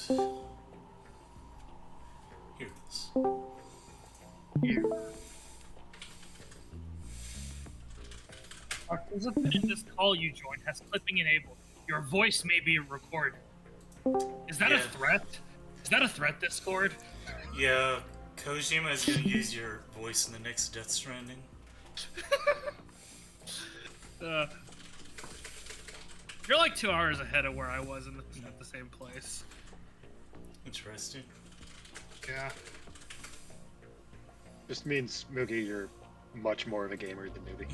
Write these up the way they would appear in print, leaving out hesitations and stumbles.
Here it is. Participant in this call you joined has clipping enabled. Your voice may be recorded. Is that a threat? Is that a threat, Discord? Yeah, Kojima is gonna use your voice in the next Death Stranding. You're like 2 hours ahead of where I was at the same place. Interesting. Yeah. Just means, Moogie, you're much more of a gamer than Newbie.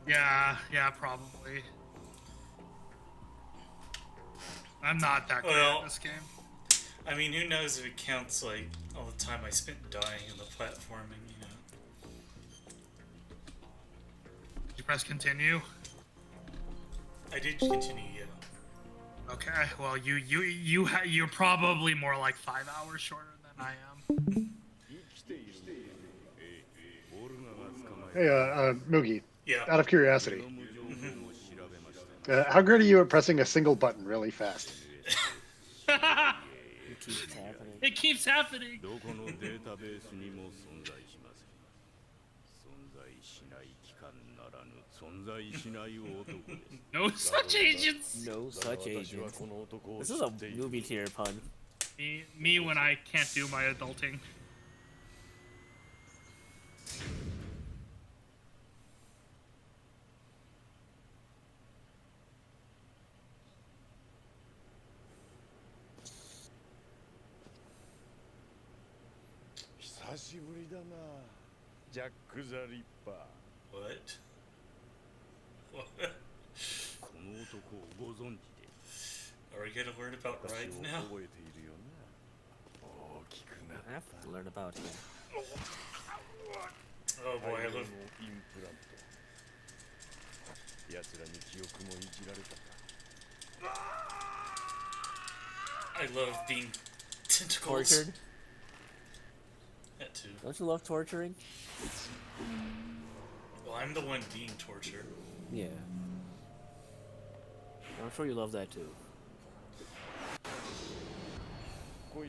Yeah, probably. I'm not that good at this game. I mean, who knows if it counts, like, all the time I spent dying in the platforming, you know? Did you press continue? I did continue, yeah. Okay, well, you're probably more like 5 hours shorter than I am. Hey, Moogie. Yeah. Out of curiosity, how good are you at pressing a single button really fast? It keeps happening. No such agents. No such agent. This is a movie tier pun. Me when I can't do my adulting. What? What? Are we gonna learn about rides now? I have to learn about him. Oh boy, I love... I love being tentacles. Tortured? That too. Don't you love torturing? Well, I'm the one being tortured. Yeah. I'm sure you love that too. Oh.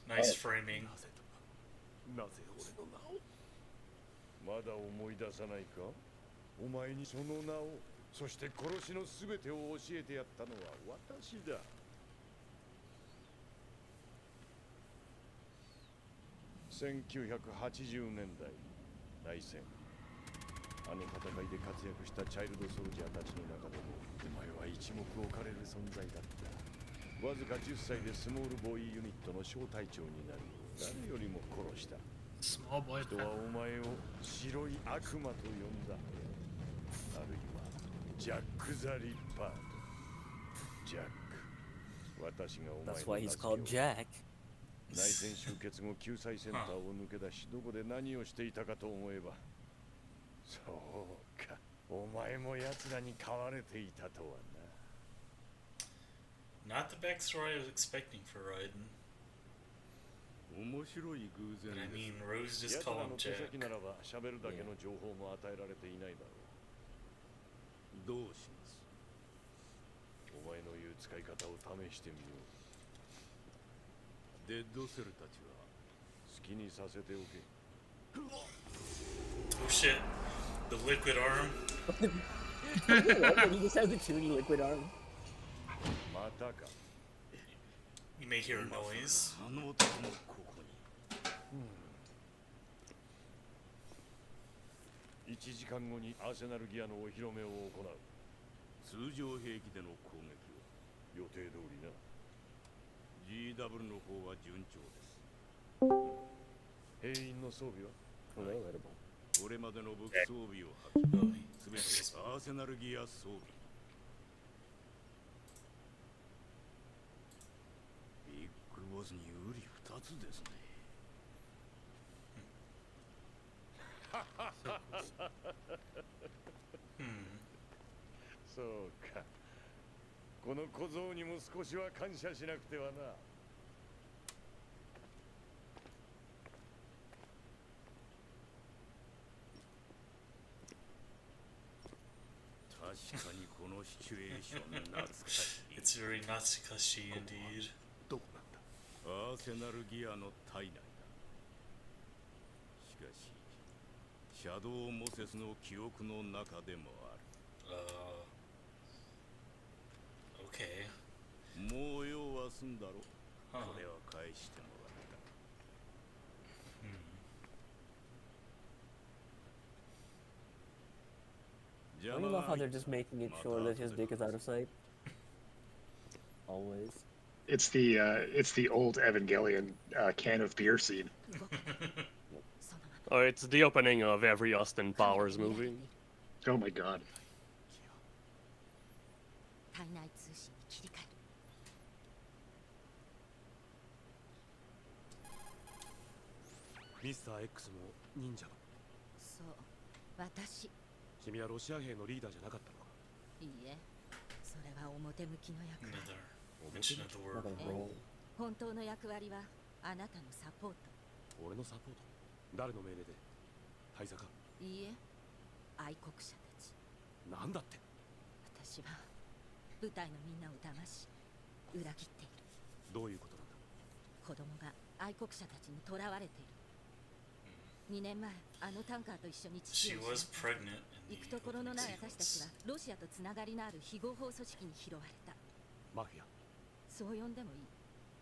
Nice framing. まだ思い出さないか？お前にその名を、そして殺しのすべてを教えてやったのは私だ。1980年代、内戦。あの戦いで活躍したチャイルドソルジャーたちの中でも、お前は一目置かれる存在だった。わずか10歳でスモールボーイユニットの小隊長になり、誰よりも殺した。人はお前を白い悪魔と呼んだ。あるいはジャック・ザ・リッパーと。ジャック。私がお前の That's why he's called Jack. 内戦終結後救済センターを抜け出しどこで何をしていたかと思えば。そうか。お前も奴らに飼われていたとはな。Not the backstory I was expecting for Raiden. But I mean, Rose just called him Jack. ならば喋るだけの情報も与えられていないだろう。どうします？お前の言う使い方を試してみよう。デッドセルたちは好きにさせておけ。Oh shit. The liquid arm. What? He just has a tuny liquid arm. またか。You may hear a noise. 1時間後にアーセナルギアのお披露目を行う。通常兵器での攻撃は予定通りな。GW の方は順調です。兵員の装備はこれまでの武器装備を破棄。すべてアーセナルギア装備。ビッグボスに有利2つですね。そうか。この小僧にも少しは感謝しなくてはな。シチュエーション懐かしい。 It's very Natsukashi indeed. どこなんだ。アーセナルギアの体内だ。しかしシャドウモセスの記憶の中でもある。Okay. もう用は済んだろ。Huh. これは返してもらった。 I don't love how they're just making it sure that his dick is out of sight. Always. It's the old Evangelion can of beer scene. Oh, it's the opening of every Austin Powers movie. Oh my god. 体内通信に切り替える。ミスター X も忍者の。そう、私。君はロシア兵のリーダーじゃなかったのか。いいえ、それは表向きの役割。 Another mention of the word role. 本当の役割はあなたのサポート。俺のサポート。誰の命令で。大佐か。いいえ、愛国者たち。なんだって。私は部隊のみんなを騙し、裏切っている。どういうことなんだ。子供が愛国者たちに囚われている。2年前、あのタンカーと一緒に地 She 球を was pregnant 行 in く the ところの opening ない私たちは sequence. ロシアとつながりのある非合法組織に拾われた。マフィア。そう呼んでもいい。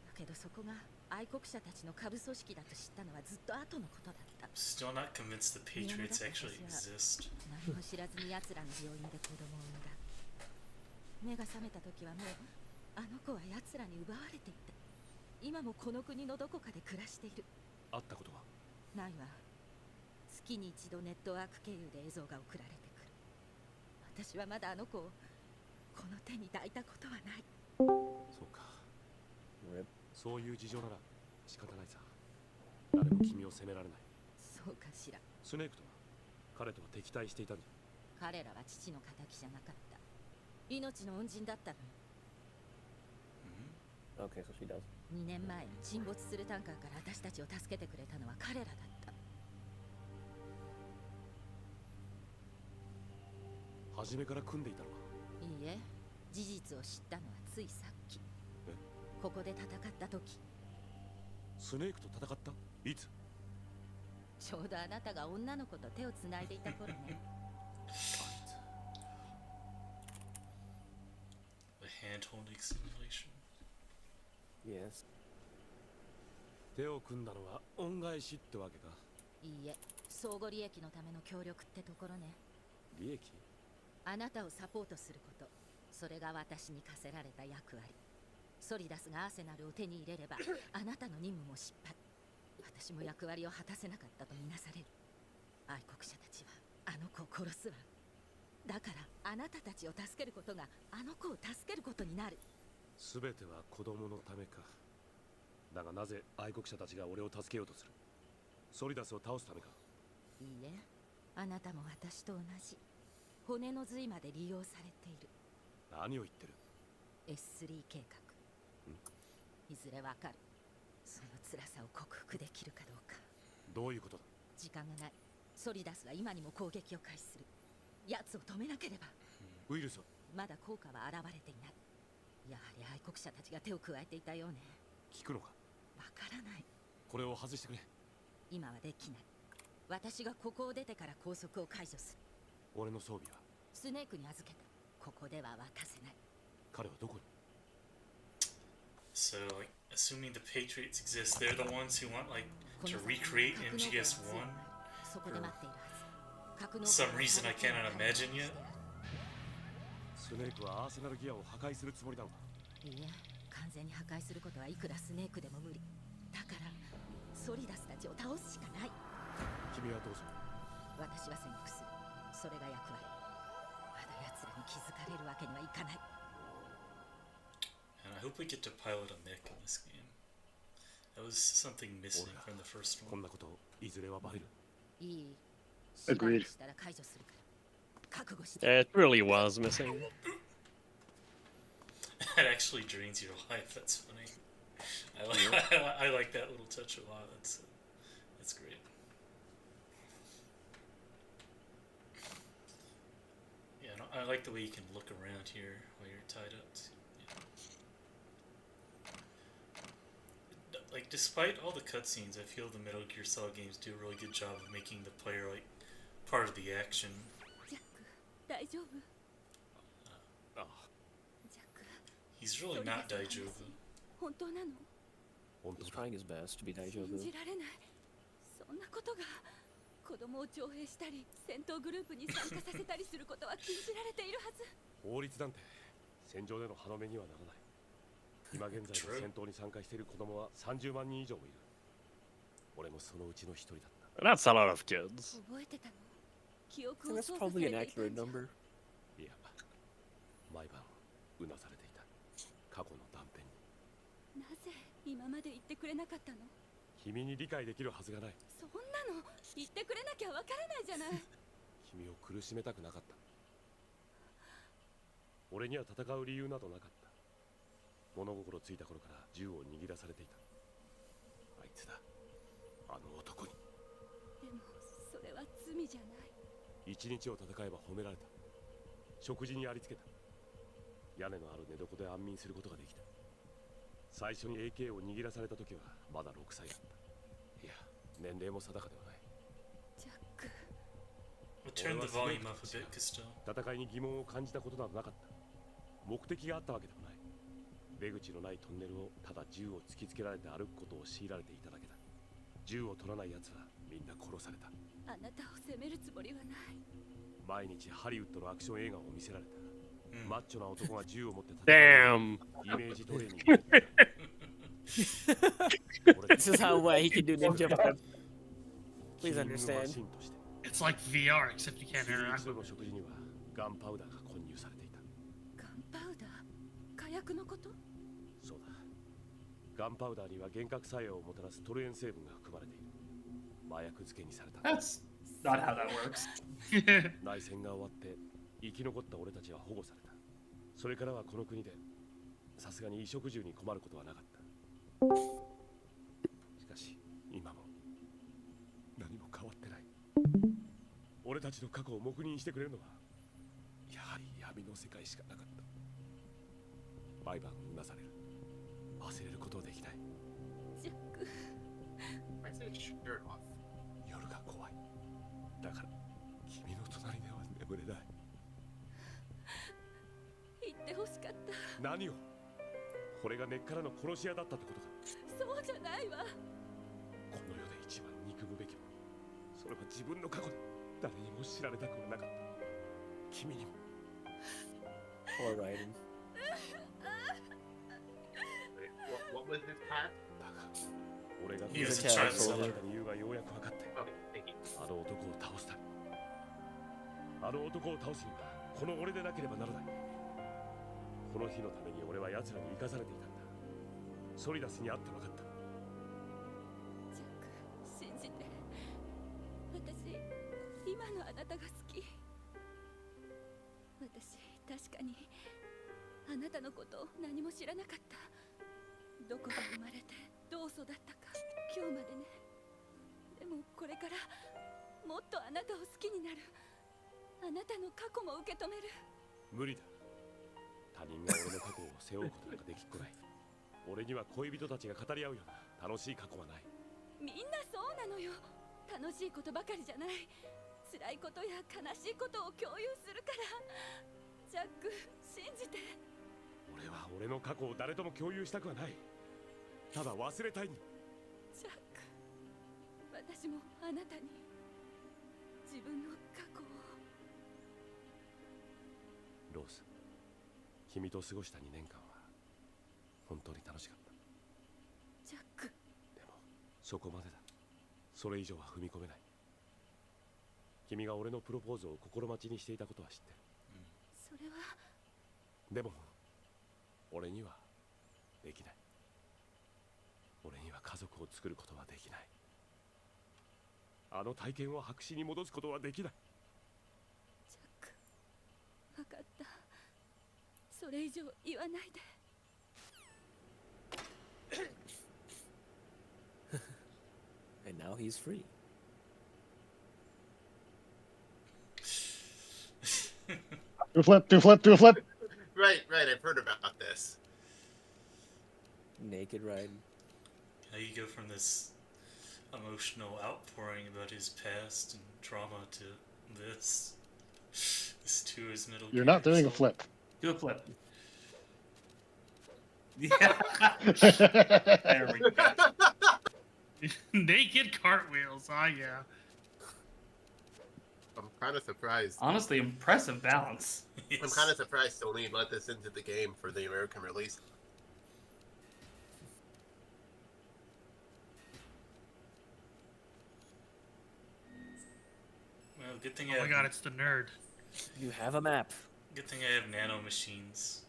だけどそこが愛国者たちの下部組織だと知ったのはずっと後のことだった。 Still not convinced the Patriots actually exist. 何も知らずに奴らの病院で子供を産んだ。目が覚めた時はもうあの子は奴らに奪われていた。今もこの国のどこかで暮らしている。会ったことは。ないわ。月に一度ネットワーク経由で映像が送られてくる。私はまだあの子をこの手に抱いたことはない。そうか。そういう事情なら仕方ないさ。誰も君を責められない。そうかしら。スネークとは彼とは敵対していたんだ。彼らは父の仇じゃなかった。命の恩人だったの。 Okay, so she does. 2年前、沈没するタンカーから私たちを助けてくれたのは彼らだった。初めから組んでいたのか。いいえ、事実を知ったのはついさっき。ここで戦った時。スネークと戦った？いつ？ちょうどあなたが女の子と手をつないでいた頃ね。The hand-holding simulation. Yes. 手を組んだのは恩返しってわけか。いいえ、相互利益のための協力ってところね。利益？あなたをサポートすること、それが私に課せられた役割。ソリダスがアーセナルを手に入れればあなたの任務も失敗。私も役割を果たせなかったとみなされる。愛国者たちはあの子を殺すわ。だからあなたたちを助けることがあの子を助けることになる。すべては子供のためか。だがなぜ愛国者たちが俺を助けようとする。ソリダスを倒すためか。いいえ、あなたも私と同じ骨の髄まで利用されている。何を言ってる。 S3 計画。いずれわかる。その辛さを克服できるかどうか。どういうことだ。時間がない。ソリダスは今にも攻撃を開始する。奴を止めなければ。ウイルスはまだ効果は現れていない。やはり愛国者たちが手を加えていたようね。効くのか。わからない。これを外してくれ。今はできない。私がここを出てから拘束を解除する。俺の装備は。スネークに預けた。ここでは渡せない。彼はどこに。 So, like, assuming the Patriots exist, they're the ones who want, like, to recreate MGS1. そこで待っているはず。 Some reason I cannot imagine yet. スネークはアーセナルギアを破壊するつもりなのか。いいえ、完全に破壊することはいくらスネークでも無理。だからソリダスたちを倒すしかない。君はどうする。私は潜伏する。それが役割。まだ奴らに気づかれるわけにはいかない。 And I hope we get to pilot a mech in this game. That was something missing from the first こん one. なこといずれはバレる。いい。 Agreed. しばらくしたら解除するから。覚悟して。 It really was missing. That actually drains your life. That's funny. I like that little touch a lot. That's great. Yeah, I like the way you can look around here while you're tied up. Like, despite all the cutscenes, I feel the Metal Gear Solid games do a really good job of making the player, like, part of the action. He's really not Daijobu. He's trying his best to be Daijobu. 子供を徴兵したり戦闘グループに参加させたりすることは禁じられているはず。法律なんて戦場での歯止めにはならない。今現在戦闘に参加している子供は30万人以上もいる。俺もそのうちの一人だった。That's a lot of kids. 覚えてたの？記憶を That's 操作さ probably れ an ていたん accurate じゃ。 number. いや、毎晩うなされていた。過去の断片に。なぜ今まで言ってくれなかったの？君に理解できるはずがない。そんなの言ってくれなきゃわからないじゃない。君を苦しめたくなかった。俺には戦う理由などなかった。物心ついた頃から銃を握らされていた。あいつだ、あの男に。でもそれは罪じゃない。一日を戦えば褒められた。食事にありつけた。屋根のある寝床で安眠することができた。最初に AK を握らされた時はまだ6歳だった。いや、年齢も定かではない。ジャック。We'll turn the volume up a bit, Castell. 戦いに疑問を感じたことなどなかった。目的があったわけでもない。出口のないトンネルをただ銃を突きつけられて歩くことを強いられていただけだ。銃を取らない奴はみんな殺された。あなたを責めるつもりはない。毎日ハリウッドのアクション映画を見せられた。マッチョな男が銃を持って戦う Damn. イメージトレーニング。This is how he can do ninja. Please understand. It's like VR, except you can't interact. の食事にはガンパウダーが混入されていた。ガンパウダー？火薬のこと？そうだ。ガンパウダーには幻覚作用をもたらすトルエン成分が含まれている。麻薬漬けにされた。That's not how that works. 内戦が終わって生き残った俺たちは保護された。それからはこの国でさすがに衣食住に困ることはなかった。しかし今も何も変わってない。俺たちの過去を黙認してくれるのはやはり闇の世界しかなかった。毎晩うなされる。忘れることはできない。ジャック。I said shirt off. 夜が怖い。だから君の隣では眠れない。言ってほしかった。何を？これが根っからの殺し屋だったってことか。そうじゃないわ。この世で一番憎むべきもの。それは自分の過去で誰にも知られたくはなかった。君にも。Poor Raiden. What was his path? だが、俺が He was a だ child った soldier. 理由がようやく分かって。 Okay, thank you. あの男を倒した。あの男を倒すにはこの俺でなければならない。この日のために俺は奴らに生かされていたんだ。ソリダスに会って分かった。ジャック、信じて。私、今のあなたが好き。私、確かにあなたのこと何も知らなかった。どこで生まれてどう育ったか今日までね。でもこれからもっとあなたを好きになる。あなたの過去も受け止める。無理だ。他人が俺の過去を背負うことなんかできっこない。俺には恋人たちが語り合うような楽しい過去はない。みんなそうなのよ。楽しいことばかりじゃない。辛いことや悲しいことを共有するから。ジャック、信じて。俺は俺の過去を誰とも共有したくはない。ただ忘れたいんだ。ジャック、私もあなたに自分の過去を。ローズ、君と過ごした2年間は本当に楽しかった。ジャック。でもそこまでだ。それ以上は踏み込めない。君が俺のプロポーズを心待ちにしていたことは知ってる。それは。でも俺にはできない。俺には家族を作ることはできない。あの体験を白紙に戻すことはできない。ジャック、分かった。それ以上言わないで。And now he's free. Do a flip, do a flip, do a flip. Right, I've heard about this. Naked Raiden. How you go from this emotional outpouring about his past and trauma to this. This too is Metal You're Gear not doing a Solid. flip. Do a flip. Yeah. There we go. Naked cartwheels. Oh yeah. I'm kind of surprised. Honestly, impressive balance. I'm kind of surprised Sony let this into the game for the American release. Well, good thing Oh I my have, god, it's the nerd. You have a map. good thing I have nano machines.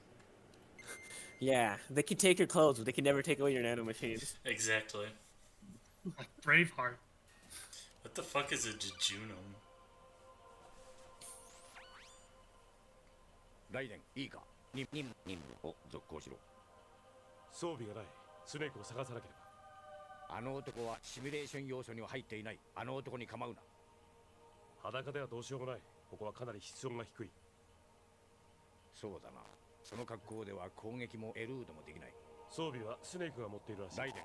Yeah, they can take your clothes, but they can never take away your nano machines. Exactly. Like Braveheart. What the fuck is a jejunum? ライデンいいか任務を続行しろ。装備がない。スネークを探さなければ。あの男はシミュレーション要素には入っていない。あの男に構うな。裸ではどうしようもない。ここはかなり室温が低い。そうだな。その格好では攻撃もエルードもできない。装備はスネークが持っているらしい。ライデン、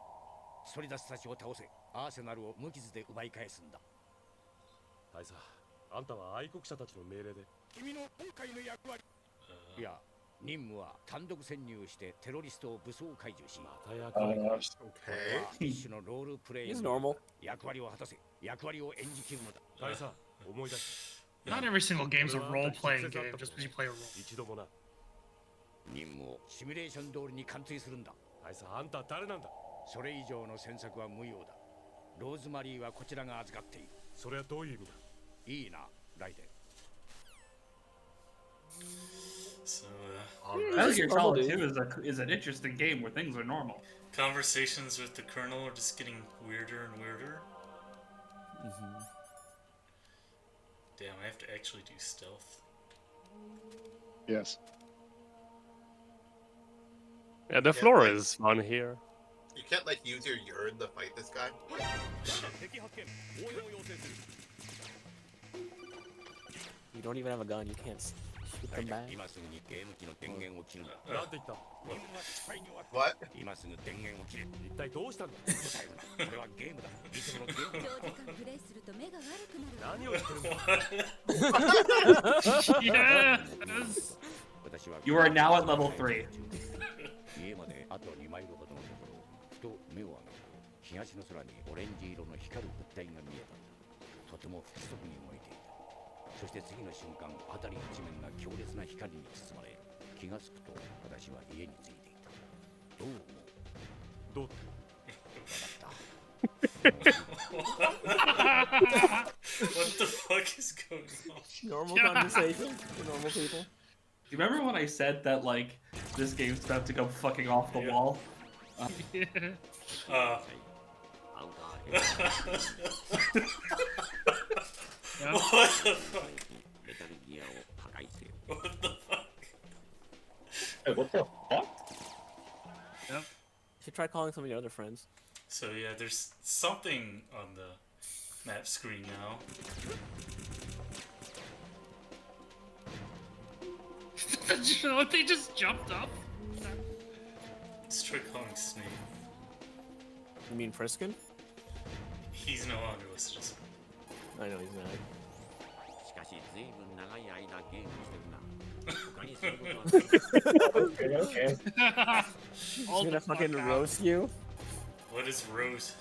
ソリダスたちを倒せ。アーセナルを無傷で奪い返すんだ。大佐、あんたは愛国者たちの命令で。君の今回の役割。いや、任務は単独潜入してテロリストを武装解除し、また役割か。一種のロールプレイ He's normal. 役割を果たせ。役割を演じきるのだ。大佐、思い出し。 Not every single game's a role-playing game just because you play a role. 一度もな。任務をシミュレーション通りに完遂するんだ。大佐、あんた誰なんだ。それ以上の詮索は無用だ。ローズマリーはこちらが預かっている。それはどういう意味だ。いいな、ライデン。So, Metal Gear Solid 2 is an interesting game where things are normal. conversations with the Colonel are just getting weirder and weirder. Damn, I have to actually do stealth. Yes. Yeah, the floor is fun here. You can't like use your urine to fight this guy. You don't even have a gun. You can't shoot them back. 今すぐにゲーム機の電源を切るんだ。なんて言った。What? 今すぐ電源を切れ。一体どうしたんだ。答えるな。これはゲームだ。いつものゲームだ。長時間プレイすると目が悪くなる。何を言ってるんだ。Yes! 私は You are now at level 3. 家まであと2マイルほどのところ、ふと目を上げると東の空にオレンジ色の光る物体が見えた。とても不規則に動いていた。そして次の瞬間、辺り一面が強烈な光に包まれ、気がつくと私は家に着いていた。どう思う？どう？What the fuck is going on? Normal conversation for normal people. Do you remember when I said that, like, this game's about to go fucking off the wall? Yeah. What the fuck? What the fuck? Hey, what the fuck? Yep. You should try calling some of your other friends. So yeah, there's something on the map screen now. They just jumped up. Let's try calling Snake. You mean Friskin? He's no longer listed as. I know he's not. しかし随分長い間ゲームしてるな。他にすることはない。Okay, okay. He's All gonna the fuck fucking out. roast you. What is Rose?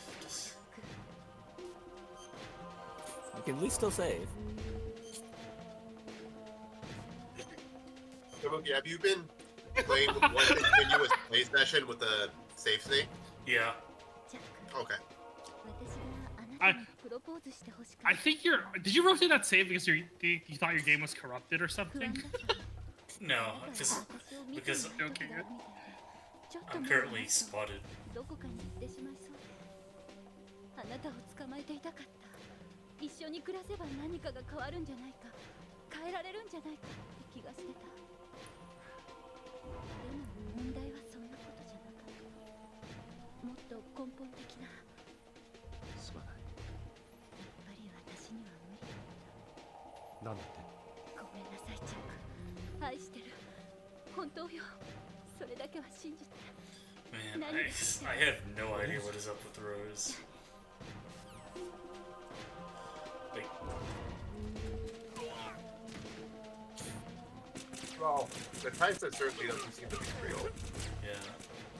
You can at least still save. Kabuki, have you been playing one continuous play session with a safe state? Yeah. Okay. I think you're. Did you rotate that save because you thought your game was corrupted or something? No, because Okay, good. I'm currently spotted. どこかに行ってしまいそうであなたを捕まえていたかった一緒に暮らせば何かが変わるんじゃないか変えられるんじゃないかって気がしてたでも問題はそんなことじゃなかったもっと根本的なすまない。やっぱり私には無理だったなんだって。ごめんなさいチャック Man, I have no idea what is up with Rose. Like, Well, the Taisa certainly doesn't seem to be real. yeah.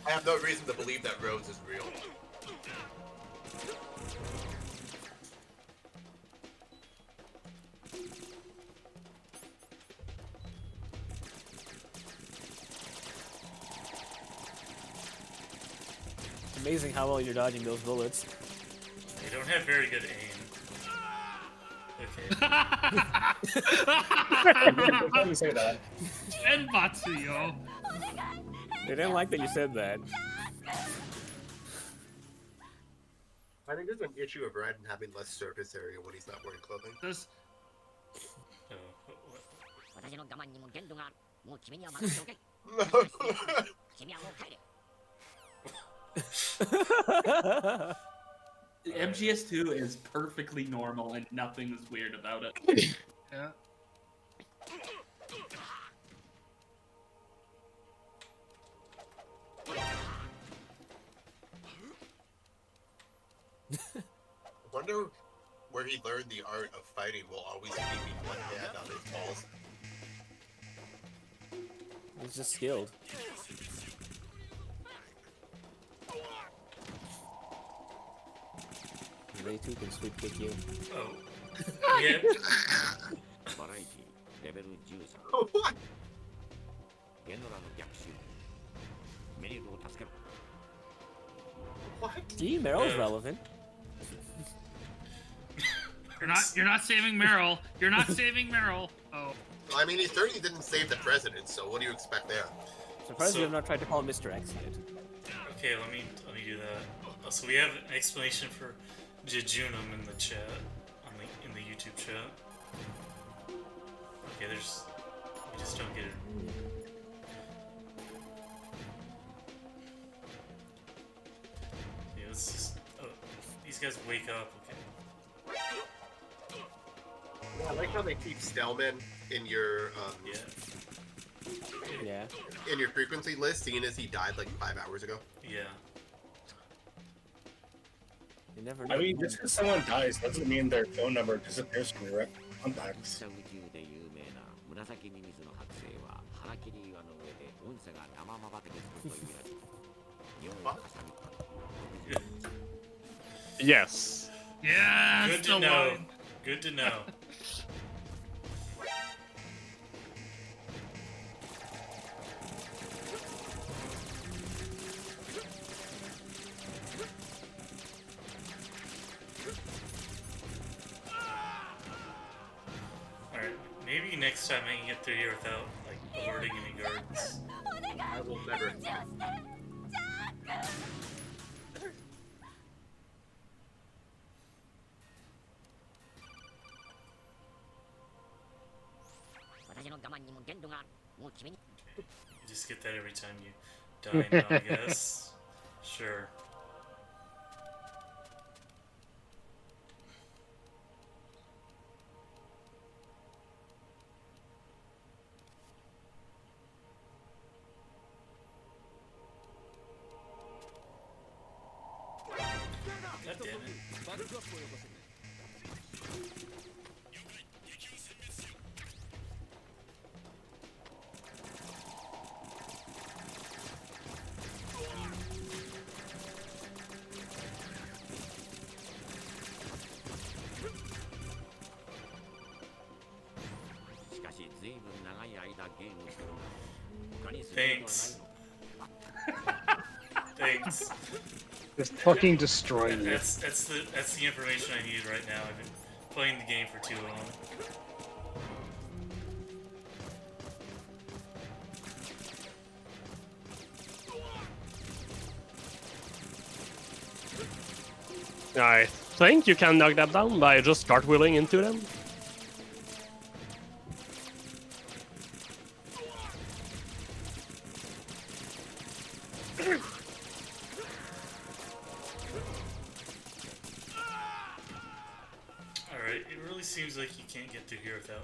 I have no reason to believe that Rose is real. It's amazing how well you're dodging those bullets. They don't have very good aim. Okay. Don't say that. Enbatsu, yo. They didn't like that you said that. I think there's an issue of Raiden having less surface area when he's not wearing clothing. This Oh, what? MGS2 is perfectly normal and nothing is weird about it. yeah. I wonder where he learned the art of fighting while always keeping one hand on his balls. He's just skilled. They too can sweep kick you. Oh. Yeah. What? What? Gee, Meryl's relevant. You're not saving Meryl. You're not saving Meryl. Oh. I mean, he certainly didn't save the president, so what do you expect there? Surprised So- you have not tried to call him Mr. X yet. Okay, let me do that. So we have an explanation for Jejunum in the chat, in the YouTube chat. Okay, we just don't get it. Yeah, let's just. Oh, these guys wake up. Okay. Yeah, I like how they keep Stellman in your Yeah. in your frequency list, seeing as he died like 5 hours ago. Yeah. You never know. I mean, just because someone dies doesn't mean their phone number disappears from your contacts. Yes. Yeah, Good that's to the know. one. Good to know. Alright, maybe next time I can get through here without, like, alerting any guards. I will never. You just get that every time you die now, I guess. Sure. God damn it. Thanks. Thanks. Just fucking destroy you. That's the information I need right now. I've been playing the game for too long. I think you can knock that down by just cartwheeling into them. Alright, it really seems like you can't get through here without,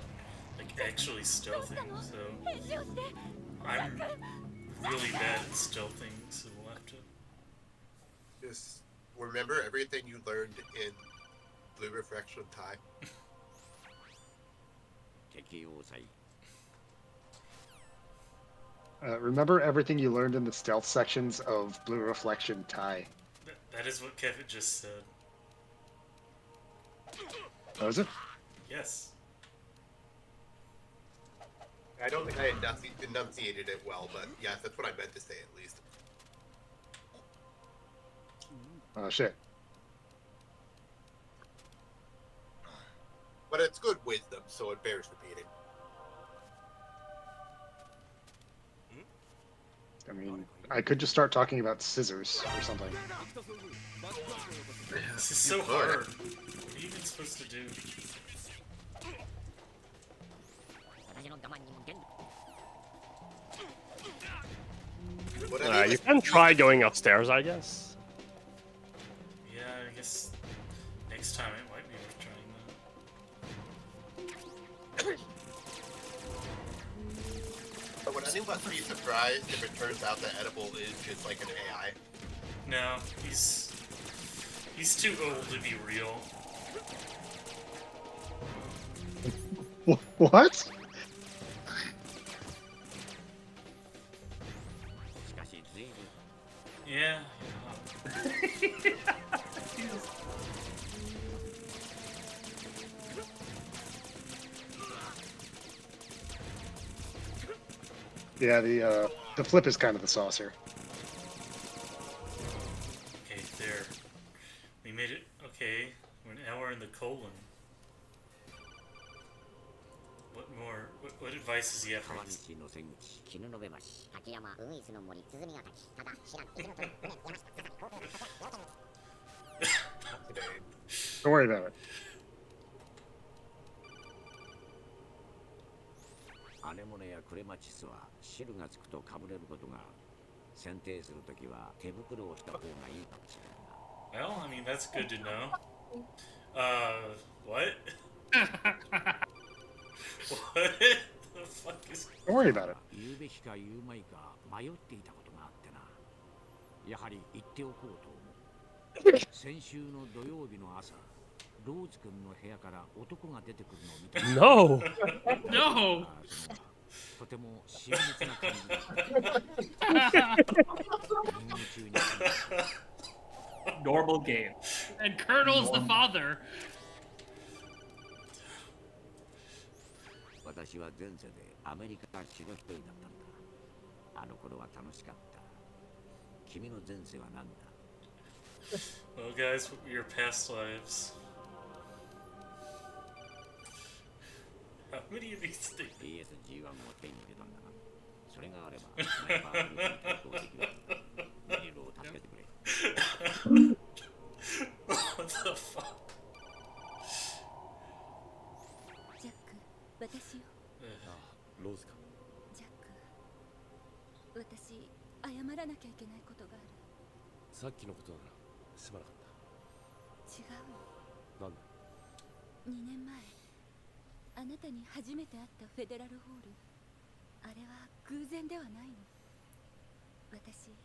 like, actually stealthing, so... I'm really bad at stealthing, so we'll have to. Just remember everything you learned in Blue Reflection Tie. Remember everything you learned in the stealth sections of Blue Reflection Tie. That is what Kevin just said. Oh, is it? Yes. I don't think I enunciated it well, but yes, that's what I meant to say at least. Oh, shit. But it's good wisdom, so it bears repeating. I mean, I could just start talking about scissors or something. This is so hard. What are you even supposed to do? You can try going upstairs, I guess. Yeah, I guess next time it might be worth trying that. But would anyone be surprised if it turns out that Edible is just like an AI? No, he's too old to be real. What? Yeah. Yeah, the flip is kind of the saucer. Okay, there. We made it. Okay, now we're in the colon. What more? What advice does he have for us? Don't worry about it. アネモネやクレマチスは汁がつくとかぶれることがある。剪定するときは手袋をした方がいいかもしれんな。 Well, I mean that's good to know. What? What the fuck is? Don't worry about it. 言うべきか言うまいか迷っていたことがあってな。やはり言っておこうと思う。先週の土曜日の朝、ローズ君の部屋から男が出てくるのを見た。No. No. とても親密な感じだ。 Normal game. And Colonel's the father. 私は前世でアメリカ血の一人だったんだ。あの頃は楽しかった。君の前世は何だ? Well, guys, what were your past lives? How many of these things? PS-G1 を手に入れたんだが、それがあればスナイパーに対抗できる。ミルを助けてくれ。What the fuck? ジャック、私よ。ローズか。ジャック、私謝らなきゃいけないことがある。さっきのことならすまなかった。違うの。なんだ。2年前、あなたに初めて会ったフェデラルホール。あれは偶然ではないの。私、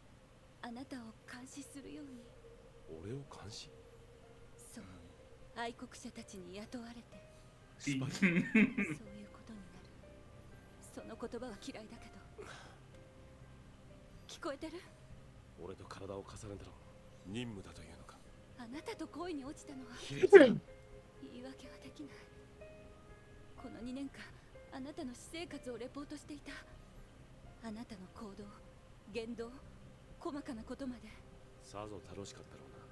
あなたを監視するように。俺を監視？そう、愛国者たちに雇われて。スパイ？そういうことになる。その言葉は嫌いだけど。聞こえてる？俺と体を重ねたの任務だというのか。あなたと恋に落ちたのは言い訳はできない。この2年間、あなたの私生活をレポートしていた。あなたの行動、言動、細かなことまで。さぞ楽しかったろうな。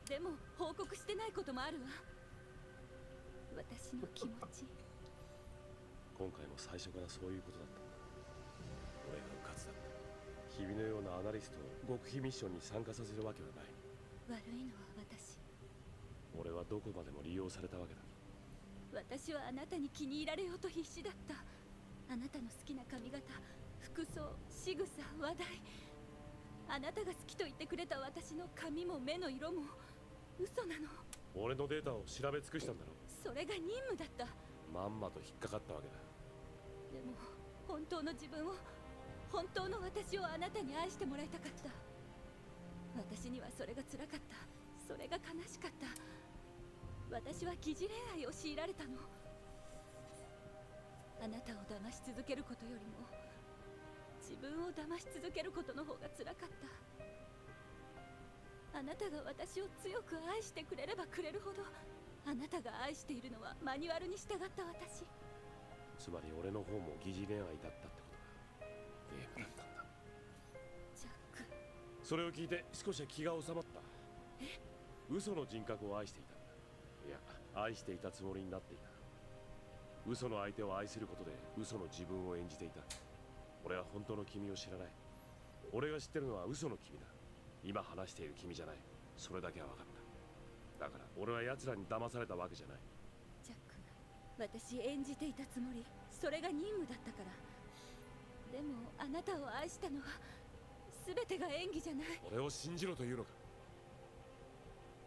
でも報告してないこともあるわ。私の気持ち。今回も最初からそういうことだった。俺がうかつだった。君のようなアナリストを極秘ミッションに参加させるわけはない。悪いのは私。俺はどこまでも利用されたわけだ。私はあなたに気に入られようと必死だった。あなたの好きな髪型、服装、仕草、話題。あなたが好きと言ってくれた私の髪も目の色も嘘なの。俺のデータを調べ尽くしたんだろ。それが任務だった。まんまと引っかかったわけだ。でも本当の自分を本当の私をあなたに愛してもらいたかった。私にはそれが辛かった。それが悲しかった。私は疑似恋愛を強いられたの。あなたを騙し続けることよりも自分を騙し続けることの方が辛かった。あなたが私を強く愛してくれればくれるほど、あなたが愛しているのはマニュアルに従った私。つまり俺の方も疑似恋愛だったってことか。ゲームだったんだ。ジャック。それを聞いて少しは気が収まった。え？嘘の人格を愛していたんだ。いや、愛していたつもりになっていた。嘘の相手を愛することで嘘の自分を演じていた。俺は本当の君を知らない。俺が知ってるのは嘘の君だ。今話している君じゃない。それだけは分かった。だから俺は奴らに騙されたわけじゃない。ジャック、私演じていたつもり。それが任務だったから。でもあなたを愛したのは全てが演技じゃない。俺を信じろというのか。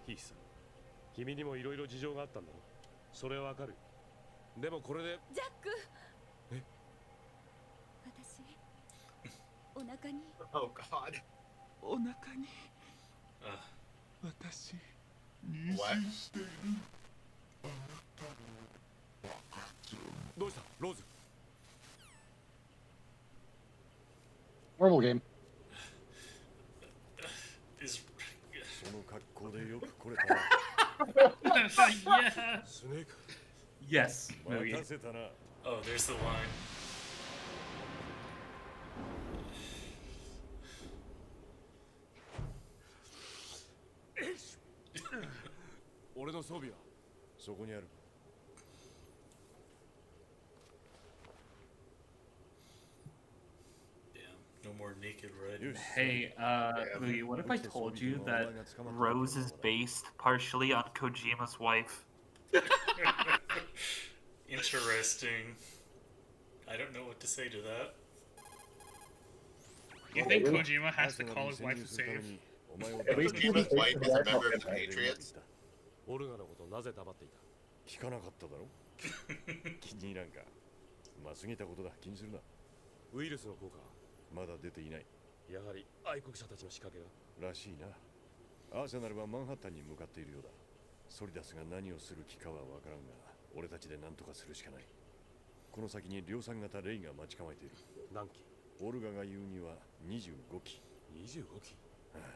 ヒース、君にもいろいろ事情があったんだろ。それはわかる。でもこれでジャック、え、私お腹に Oh God. お腹に私妊娠している。どうしたローズ。 Normal game. その格好でよく来れたな。Yeah. スネーク。 Yes. 任せたな。 Oh, there's the line. 俺の装備はそこにある。 No more naked riders. Hey, Louis, what if I told you that Rose is based partially on Kojima's wife? Interesting. I don't know what to say to that. You think Kojima has to call his wife to save? At least Kojima's wife is a member of the Patriots. オルガのことなぜ黙っていた。聞かなかっただろ。気に入らんか。まあ過ぎたことだ。気にするな。ウイルスの効果まだ出ていない。やはり愛国者たちの仕掛けが。らしいな。アーセナルはマンハッタンに向かっているようだ。ソリダスが何をする気かはわからんが、俺たちで何とかするしかない。この先に量産型レイが待ち構えている。何機？オルガが言うには25機。25機？はあ、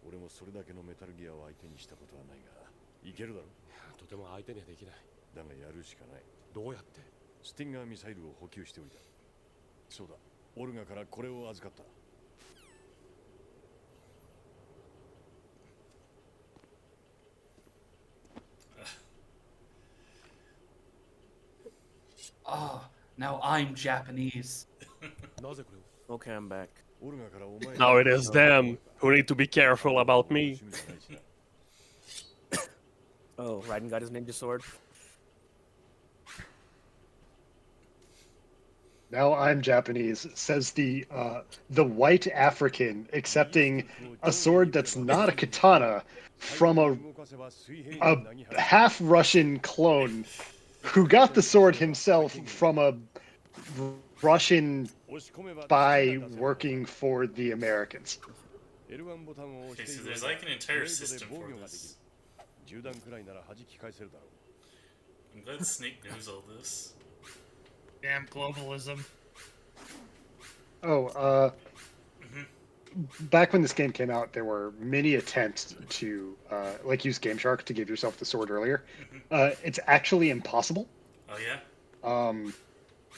俺もそれだけのメタルギアを相手にしたことはないが、いけるだろ。とても相手にはできない。だがやるしかない。どうやって？スティンガーミサイルを補給しておいた。そうだ、オルガからこれを預かった。Oh, now I'm Japanese. Okay, I'm back. Now it is them who need to be careful about me. Oh, Raiden got his ninja sword. Now I'm Japanese, says the white African accepting a sword that's not a katana from a half Russian clone who got the sword himself from a Russian spy working for the Americans. Okay, so there's like an entire system for this. I'm glad Snake knows all this. Damn globalism. Oh, back when this game came out, there were many attempts to like use Game Shark to give yourself the sword earlier. It's actually impossible. Oh yeah?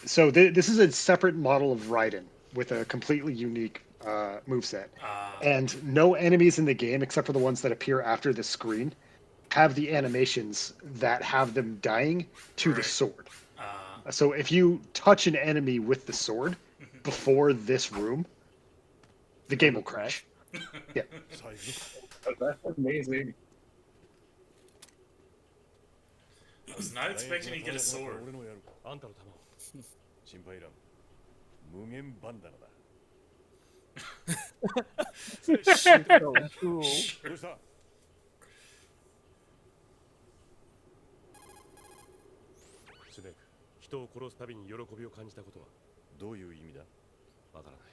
So this is a separate model of Raiden with a completely unique moveset. And no enemies in the game, except for the ones that appear after the screen, have the animations that have them dying to the sword. So if you touch an enemy with the sword before this room, the game will crash. Yeah. That's amazing. I was not expecting to get a sword. 心配いらん。無限バンダナだ。So cool. どうしたスネーク、人を殺すたびに喜びを感じたことはどういう意味だわからない。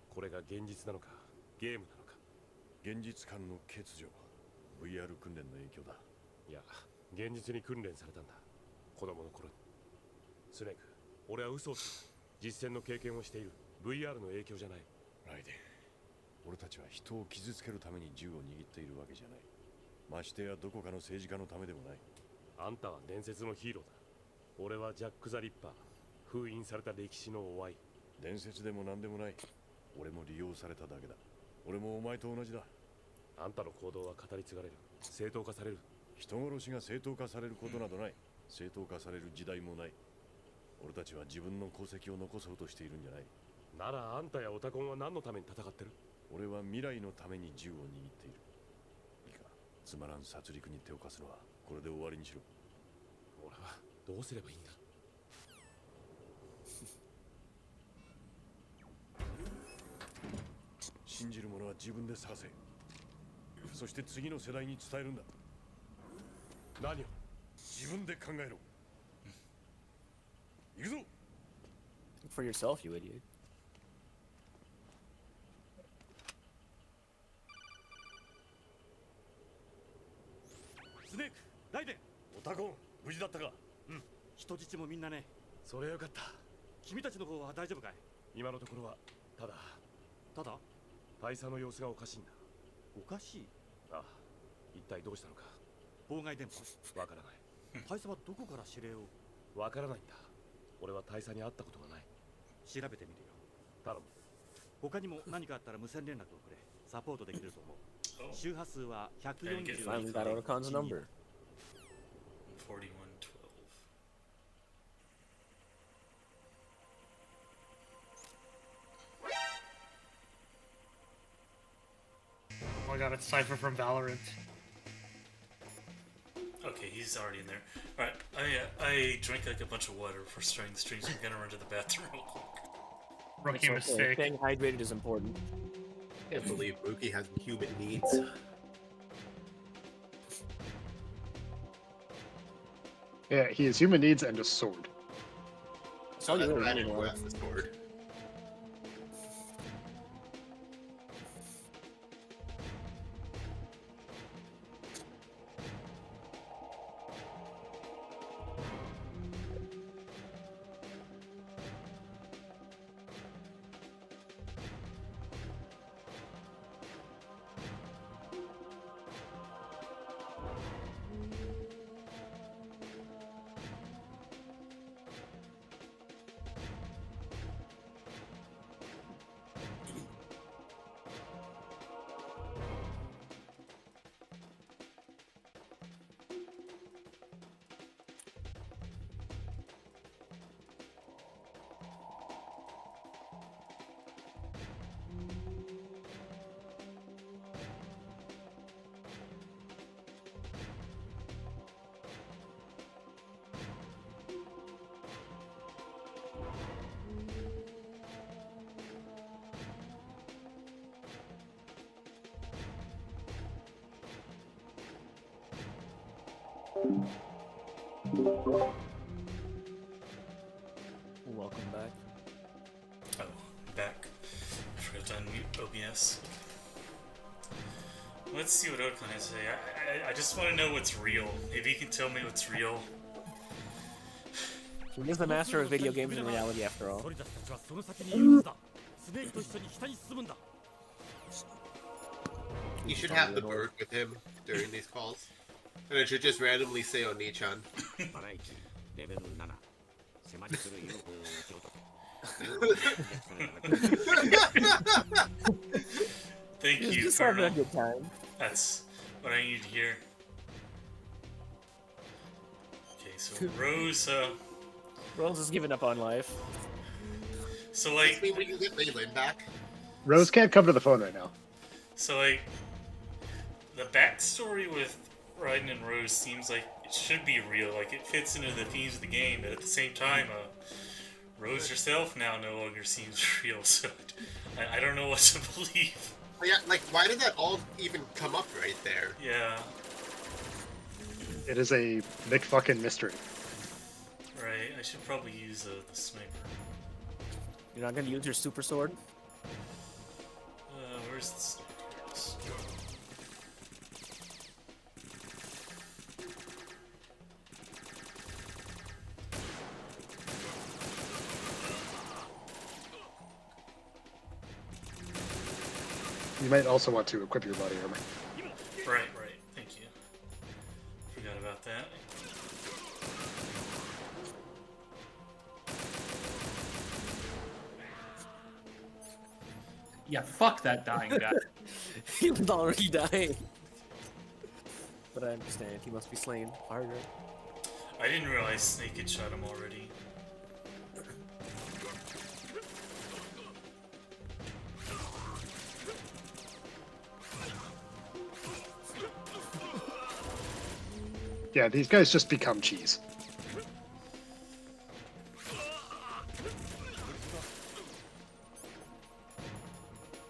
これが現実なのかゲームなのか。現実感の欠如、VR 訓練の影響だ。いや、現実に訓練されたんだ、子供の頃に。スネーク、俺は嘘をつく。実戦の経験をしている。 VR の影響じゃない。ライデン、俺たちは人を傷つけるために銃を握っているわけじゃない。ましてやどこかの政治家のためでもない。あんたは伝説のヒーローだ。俺はジャック・ザ・リッパー、封印された歴史の終わり。伝説でも何でもない。俺も利用されただけだ。俺もお前と同じだ。あんたの行動は語り継がれる。正当化される。人殺しが正当化されることなどない。正当化される時代もない。俺たちは自分の功績を残そうとしているんじゃない。ならあんたやオタコンは何のために戦ってる？俺は未来のために銃を握っている。いいか、つまらん殺戮に手を貸すのはこれで終わりにしろ。俺はどうすればいいんだ？信じる者は自分で探せ。そして次の世代に伝えるんだ。何を自分で考えろ。行くぞ。 For yourself, you idiot. スネーク、ライデン、オタコン、無事だったか？うん、人質もみんなね。それはよかった。君たちの方は大丈夫かい？今のところは、ただ大佐の様子がおかしいんだ。おかしい？ああ、一体どうしたのか。妨害電波？わからない。大佐はどこから指令を？わからないんだ。俺は大佐に会ったことがない。調べてみるよ。頼む。他にも何かあったら無線連絡をくれ。サポートできると思う。周波数は140。Finally got Otacon's number. 4112. Oh my god, it's Cypher from Valorant. Okay, he's already in there. Alright, I drank like a bunch of water before starting the stream, so I'm gonna run to the bathroom real quick. Rookie mistake. Staying hydrated is important. I can't believe Rookie has human needs. Yeah, he has human needs and a sword. That's all you really I need didn't anymore. have the sword. Welcome back. Oh, back. I forgot to unmute OBS. Let's see what Otakon has to say. I just want to know what's real. Maybe you can tell me what's real. He is the master of video games in reality, after all. You should have the bird with him during these calls. And it should just randomly say Oni-chan. Thank He's you, just having a Colonel. good time. That's what I need to hear. Okay, so Rose, Rose has given up on life. so like, Maybe we can get Leyland back. Rose can't come to the phone right now. so like, the backstory with Raiden and Rose seems like it should be real. Like it fits into the themes of the game, but at the same time, Rose herself now no longer seems real. So I don't know what to believe. Yeah, like, why did that all even come up right there? Yeah, It is a big fucking mystery. right. I should probably use the sniper. You're not gonna use your super sword? Where's the stairs? You might also want to equip your body armor. Right, right. Thank you. Forgot about that. Yeah, fuck that dying guy. He was already dying. But I understand. He must be slain harder. I didn't realize Snake had shot him already. Yeah, these guys just become cheese.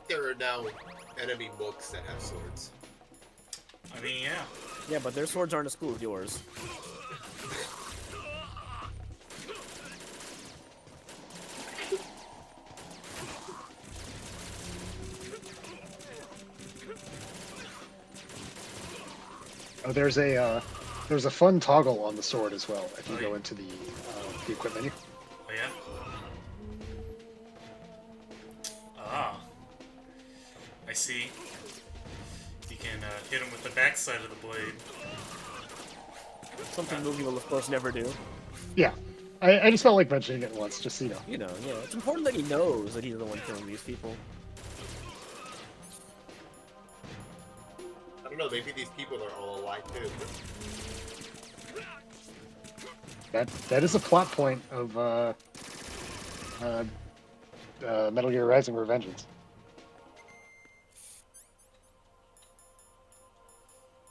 There are now enemy books that have swords. I mean, yeah. Yeah, but their swords aren't as cool as yours. Oh, there's a fun toggle on the sword as well if you go into the equip menu. Oh yeah. Ah. I see. You can hit him with the backside of the blade. Something Mugi will of course never do. Yeah, I just felt like mentioning it once, just so you know. You know, yeah. It's important that he knows that he's the one killing these people. I don't know, maybe these people are all alive too. That is a plot point of Metal Gear Rising: Revengeance.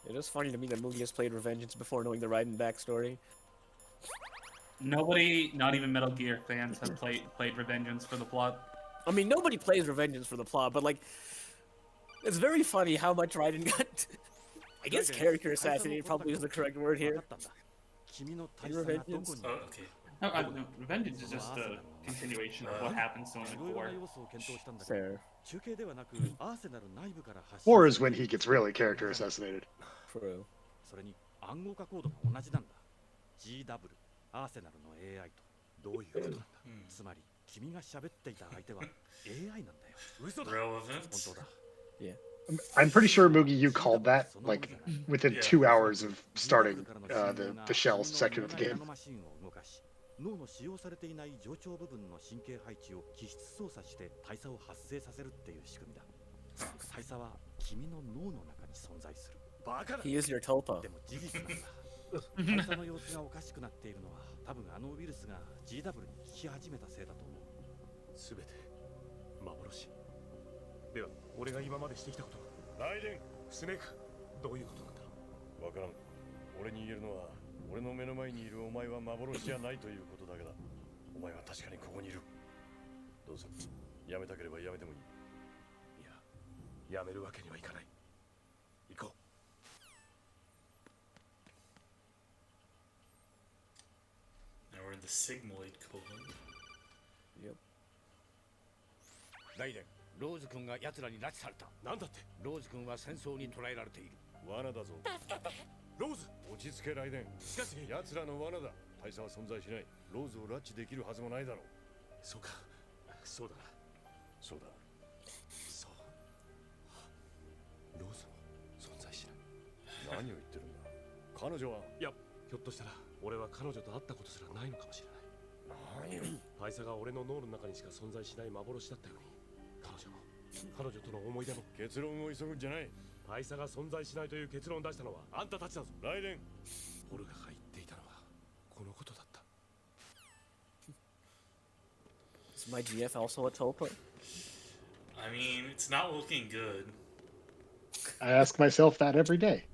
It is funny to me that Mugi has played Revengeance before knowing the Raiden backstory. Nobody, not even Metal Gear fans, have played Revengeance for the plot. I mean, nobody plays Revengeance for the plot, but like, it's very funny how much Raiden got. I guess character assassinated probably is the correct word here. In Revengeance. Oh, okay. No, Revengeance is just a continuation of what happens to him in 4. Fair. 4 is when he gets really character assassinated. True. それに暗号化コードが同じなんだ。GW アーセナルの AI とどういうことなんだ。つまり君が喋っていた相手は AI なんだよ。嘘だ。本当だ。Yeah. I'm pretty sure, Mugi, you called that like within 2 hours of starting the shell section of the game. 脳の使用されていない上長部分の神経配置を気質操作して大差を発生させるっていう仕組みだ。大差は君の脳の中に存在する。バカだ。He is your Tulpa. でも事実なんだ。大差の様子がおかしくなっているのは多分あのウイルスが GW に効き始めたせいだと思う。すべて幻。では俺が今までしてきたことは。ライデン、スネーク、どういうことなんだ。わからん。俺に言えるのは。俺の目の前にいるお前は幻じゃないということだけだ。お前は確かにここにいる。どうぞ、やめたければやめてもいい。いや、やめるわけにはいかない。行こう。Now we're in the Sigmoid colon. Yep. ライデン、ローズ君が奴らに拉致された。なんだって。ローズ君は戦争に捕らえられている。罠だぞ。ローズ、落ち着けライデン。しかし奴らの罠だ。大差は存在しない。ローズを拉致できるはずもないだろう。そうか、そうだな。そうだ。そう。ローズも存在しない。何を言ってるんだ。彼女は。いや、ひょっとしたら俺は彼女と会ったことすらないのかもしれない。何を。大差が俺の脳の中にしか存在しない幻だったように、彼女との思い出も。結論を急ぐんじゃない。大差が存在しないという結論を出したのはあんたたちだぞ。ライデン、オルガが言っていたのはこのことだった。Is my GF also a Tulpa? I mean, it's not looking good. I ask myself that every day.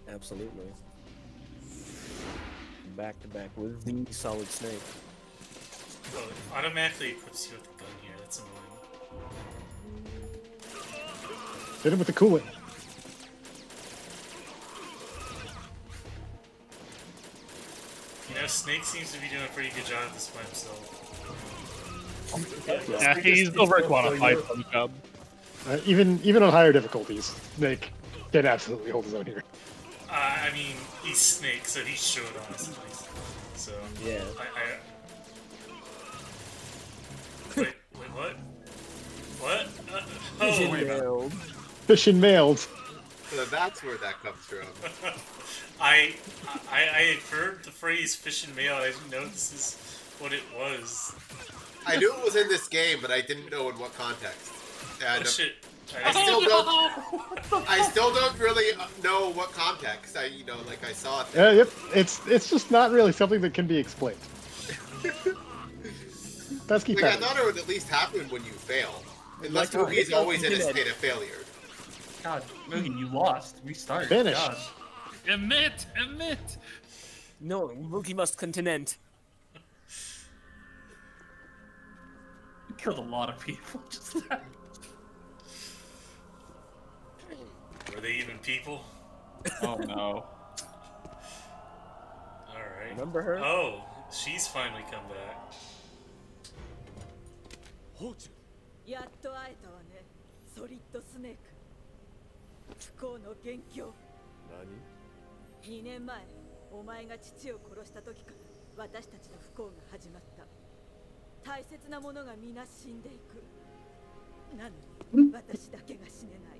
Absolutely. Back to back with the Solid Snake. Oh, it automatically equips you with the gun here. That's annoying. Hit him with the coolant. You know, Snake seems to be doing a pretty good job at this by himself. Yeah, he's overqualified for the job. Even on higher difficulties, Snake can absolutely hold his own here. I mean, he's Snake, so he should, honestly. So, yeah. Wait, what? What? Fishing mailed. Fishing mailed. So that's where that comes from. I had heard the phrase "fish and mail." I didn't know this is what it was. I knew it was in this game, but I didn't know in what context. And Oh shit! I still don't really know what context. I saw it there. Yep. It's just not really something that can be explained. Let's keep I that. thought it would at least happen when you fail. Unless Moogie's always in a state of failure. God, Moogie, you lost. Restart. Finish. God. Admit. No, Moogie must continent. Killed a lot of people. Just Were they even people? Oh no. Alright. Remember her? Oh, she's finally come back. やっと会えたわね、ソリッドスネーク。不幸の元凶。2年前、お前が父を殺した時から私たちの不幸が始まった。大切なものが皆死んでいく。なのに私だけが死ねない。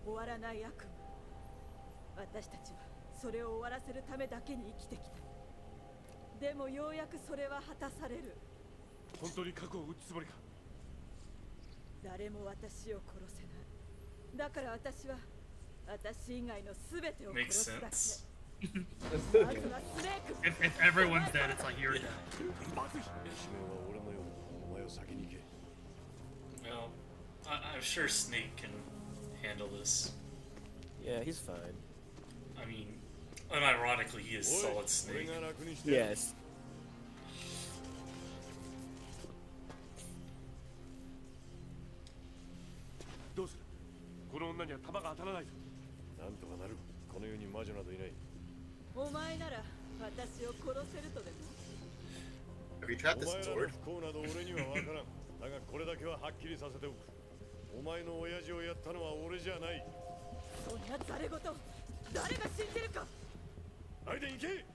終わらない悪夢。私たちはそれを終わらせるためだけに生きてきた。でもようやくそれは果たされる。本当に核を撃つつもりか。誰も私を殺せない。だから私は私以外のすべてを殺すだけ。 If everyone's dead, it's like you're dead. Well, I'm sure Snake can handle this. Yeah, he's fine. I mean, unironically, he is Solid Snake. Yes. どうする？この女には弾が当たらないぞ。なんとかなる。この世に魔女などいない。お前なら私を殺せるとでも。Have you tried お this 前らの sword? 不幸など俺には分からん。だがこれだけははっきりさせておく。お前の親父をやったのは俺じゃない。そんなざれ言、誰が信じるか。相手に行け。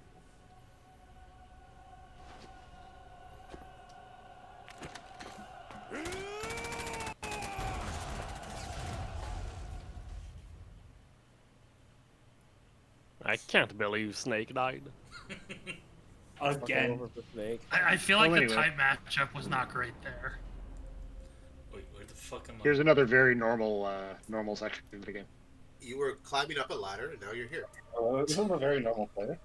I can't believe Snake died. Again. I feel like Well, the anyway. time matchup was not great there. Wait, where the fuck am I? Here's another very normal section of the game. You were climbing up a ladder, and now you're here. This is a very normal player.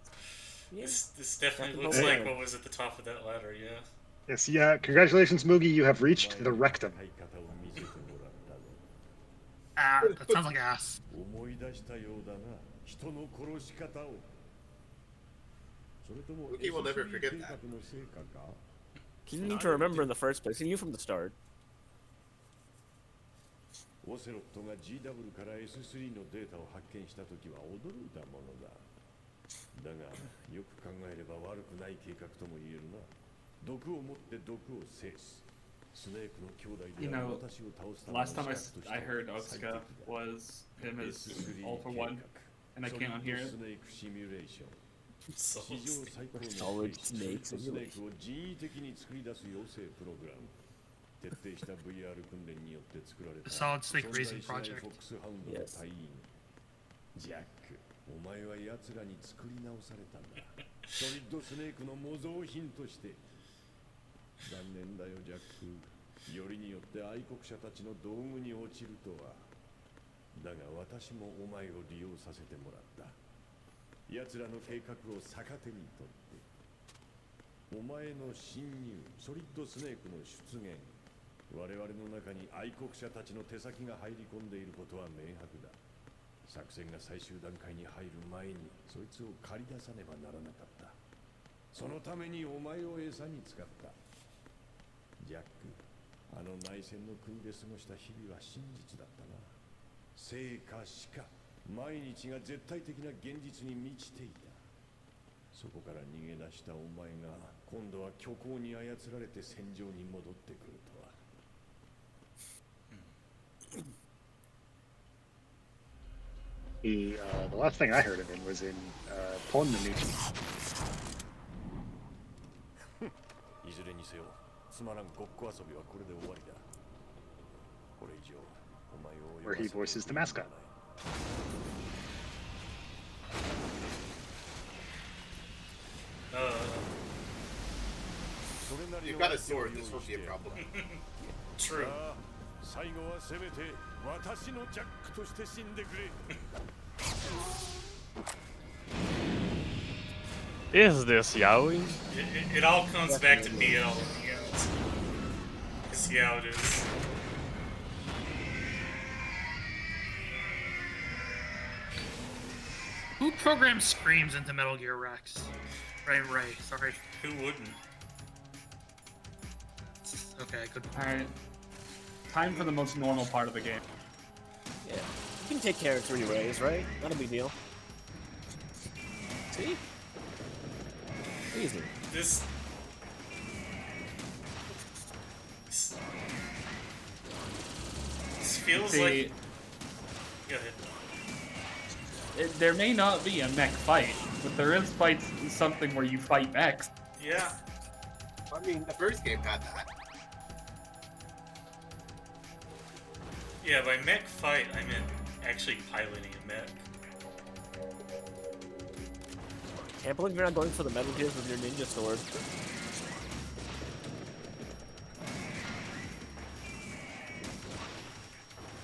This definitely looks like what was at the top of that ladder, yeah. Yes, yeah. Congratulations, Moogie. You have reached the rectum. Ah, that sounds like ass. 思い出したようだな。人の殺し方を。それとも Moogie will never forget 計 that. 画の成果か。 He didn't need to remember in the first place. He knew from the start. オセロットが GW から S3 のデータを発見したときは驚いたものだ。だが、よく考えれば悪くない計画とも言えるな。毒を持って毒を制す。スネークの兄弟 You である know, 私を倒すための last time 策として I heard 最適 Otsuka だ was him as S3 all for one, and I ソリ can't ッド unhear it. スネークシミュレーション。 Solid 史上 Snake. 最高の Solid ソリッ Snake ドスネークを人為的に作り出す養成プログラム。徹底した VR 訓練によって作られた The Solid Snake 存在 Racing しない Project. フォックスハウンドの隊員ジャック、お前は奴らに作り直されたんだ。ソリッドスネークの模造品として。残念だよジャック。よりによって愛国者たちの道具に落ちるとは。だが私もお前を利用させてもらった。奴らの計画を逆手にとって。お前の侵入、ソリッドスネークの出現。我々の中に愛国者たちの手先が入り込んでいることは明白だ。作戦が最終段階に入る前にそいつを駆り出さねばならなかった。そのためにお前を餌に使った。ジャック、あの内戦の国で過ごした日々は真実だったな。生か死か、毎日が絶対的な現実に満ちていた。そこから逃げ出したお前が今度は虚構に操られて戦場に戻ってくるとは。The last thing I heard of him was in Pon the Nuki. いずれにせよ、つまらんごっこ遊びはこれで終わりだ。これ以上、お前を Where he voices the mascot. You've got a sword, this won't be a problem. True. 最後はせめて私のジャックとして死んでくれ。Is this yaoi? It all comes back to BL in the end. See how it is. Who programmed screams into Metal Gear Rex? Right, sorry. Who wouldn't? Okay, good. Alright. Time for the most normal part of the game. Yeah. You can take care of 3 rays, right? Not a big deal. See? Easy. This feels like... Go ahead. There may not be a mech fight, but there is something where you fight mechs. Yeah. I mean, the first game had that. Yeah, by mech fight, I meant actually piloting a mech. Can't believe you're not going for the Metal Gears with your ninja sword.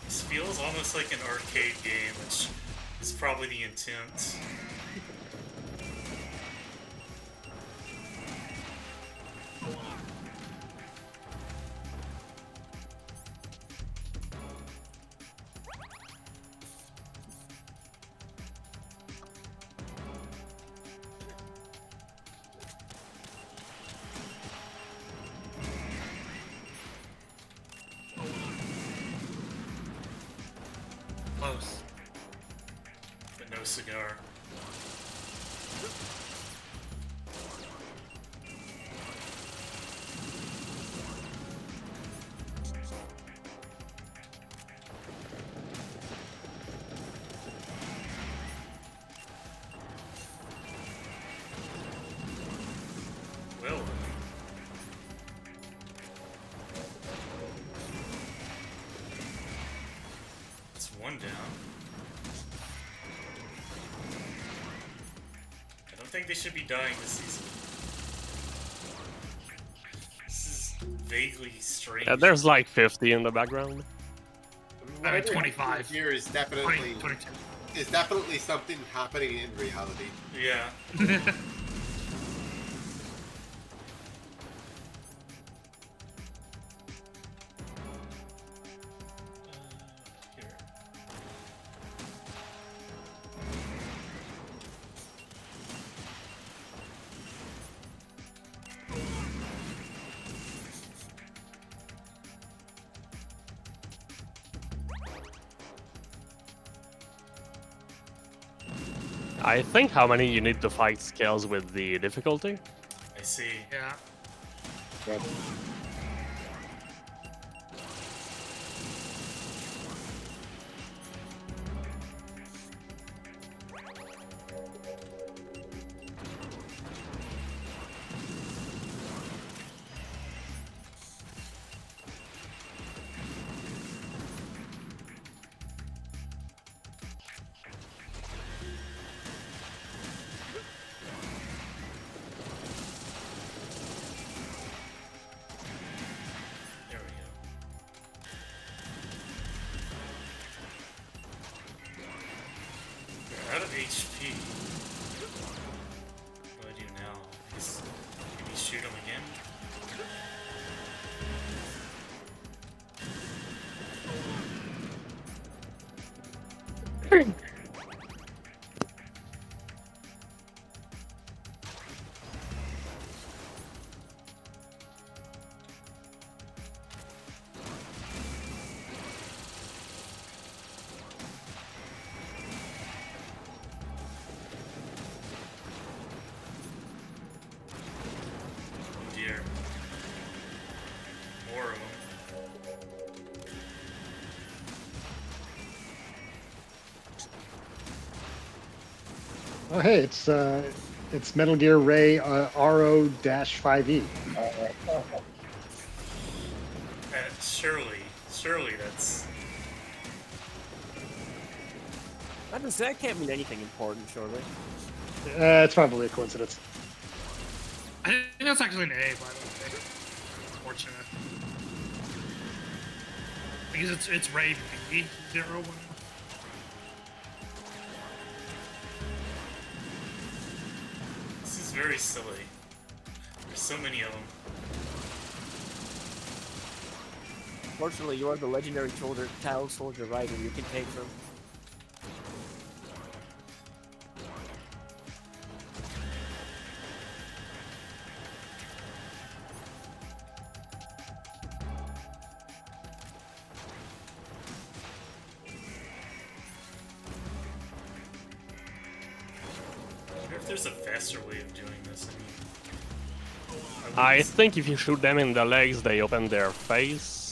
This feels almost like an arcade game, which is probably the intent. Close. But no cigar. Well, it's one down. I don't think they should be dying this season. This is vaguely strange. Yeah, there's like 50 in the background. What I 25. Here is definitely 22. Is definitely something happening in reality. Yeah. I think how many you need to fight scales with the difficulty. I see. Yeah. Yep. There we go. They're out of HP. What do I do now? I guess maybe shoot him again? Oh, hey, it's Metal Gear Ray RO-5E. Surely that's. That can't mean anything important, surely. It's probably a coincidence. I think that's actually an A, by the way. Fortunate. Because it's Ray B01. This is very silly. There's so many of them. Fortunately, you are the legendary child soldier Raiden. You can take them. I wonder if there's a faster way of doing this. I think if you shoot them in the legs, they open their face.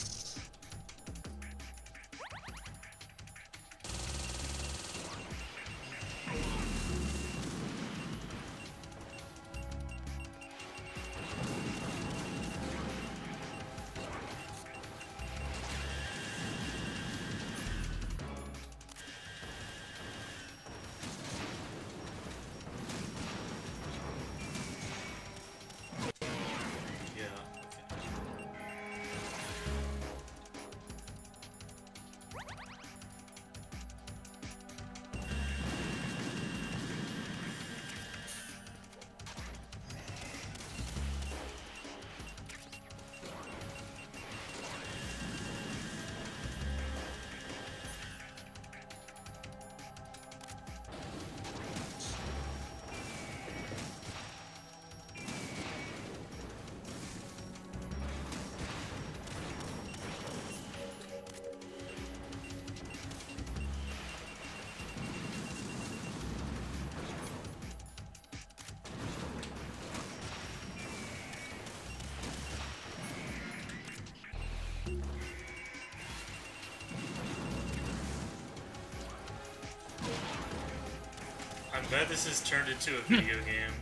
I'm glad this has turned into a video game.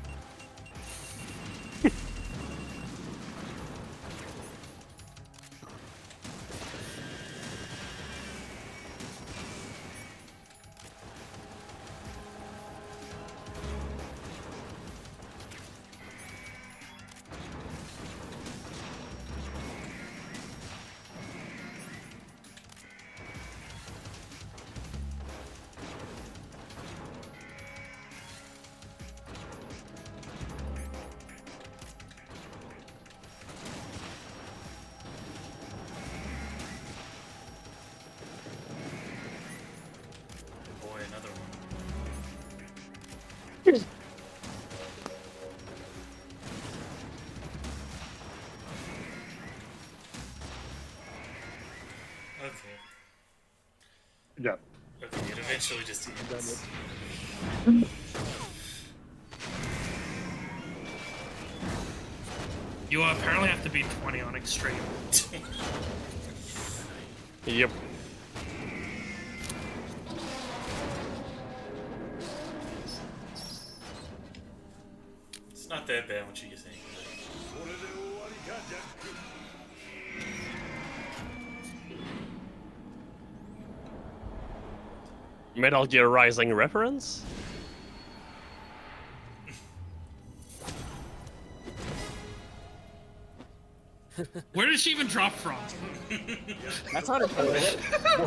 Boy, another one. Okay. Yeah. Okay, it eventually just ends. You apparently have to be 20 on extreme. Yep. It's not that bad what you think. Metal Gear Rising reference? Where did she even drop from? That's not important.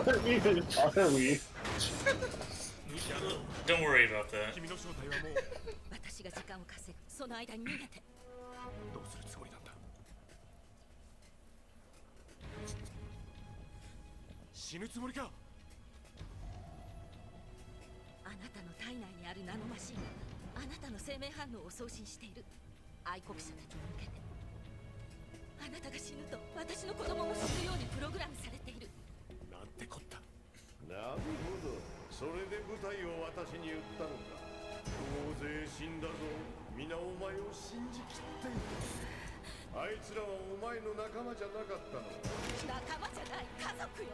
What even are we? Don't worry about that. 私が時間を稼ぐ。その間に逃げて。どうするつもりなんだ。死ぬつもりか。あなたの体内にあるナノマシンがあなたの生命反応を送信している。愛国者たちに向けて。あなたが死ぬと私の子供も死ぬようにプログラムされている。なんてこった。なるほど。それで部隊を私に言ったのか。大勢死んだぞ。皆お前を信じきっている。あいつらはお前の仲間じゃなかったの。仲間じゃない、家族よ。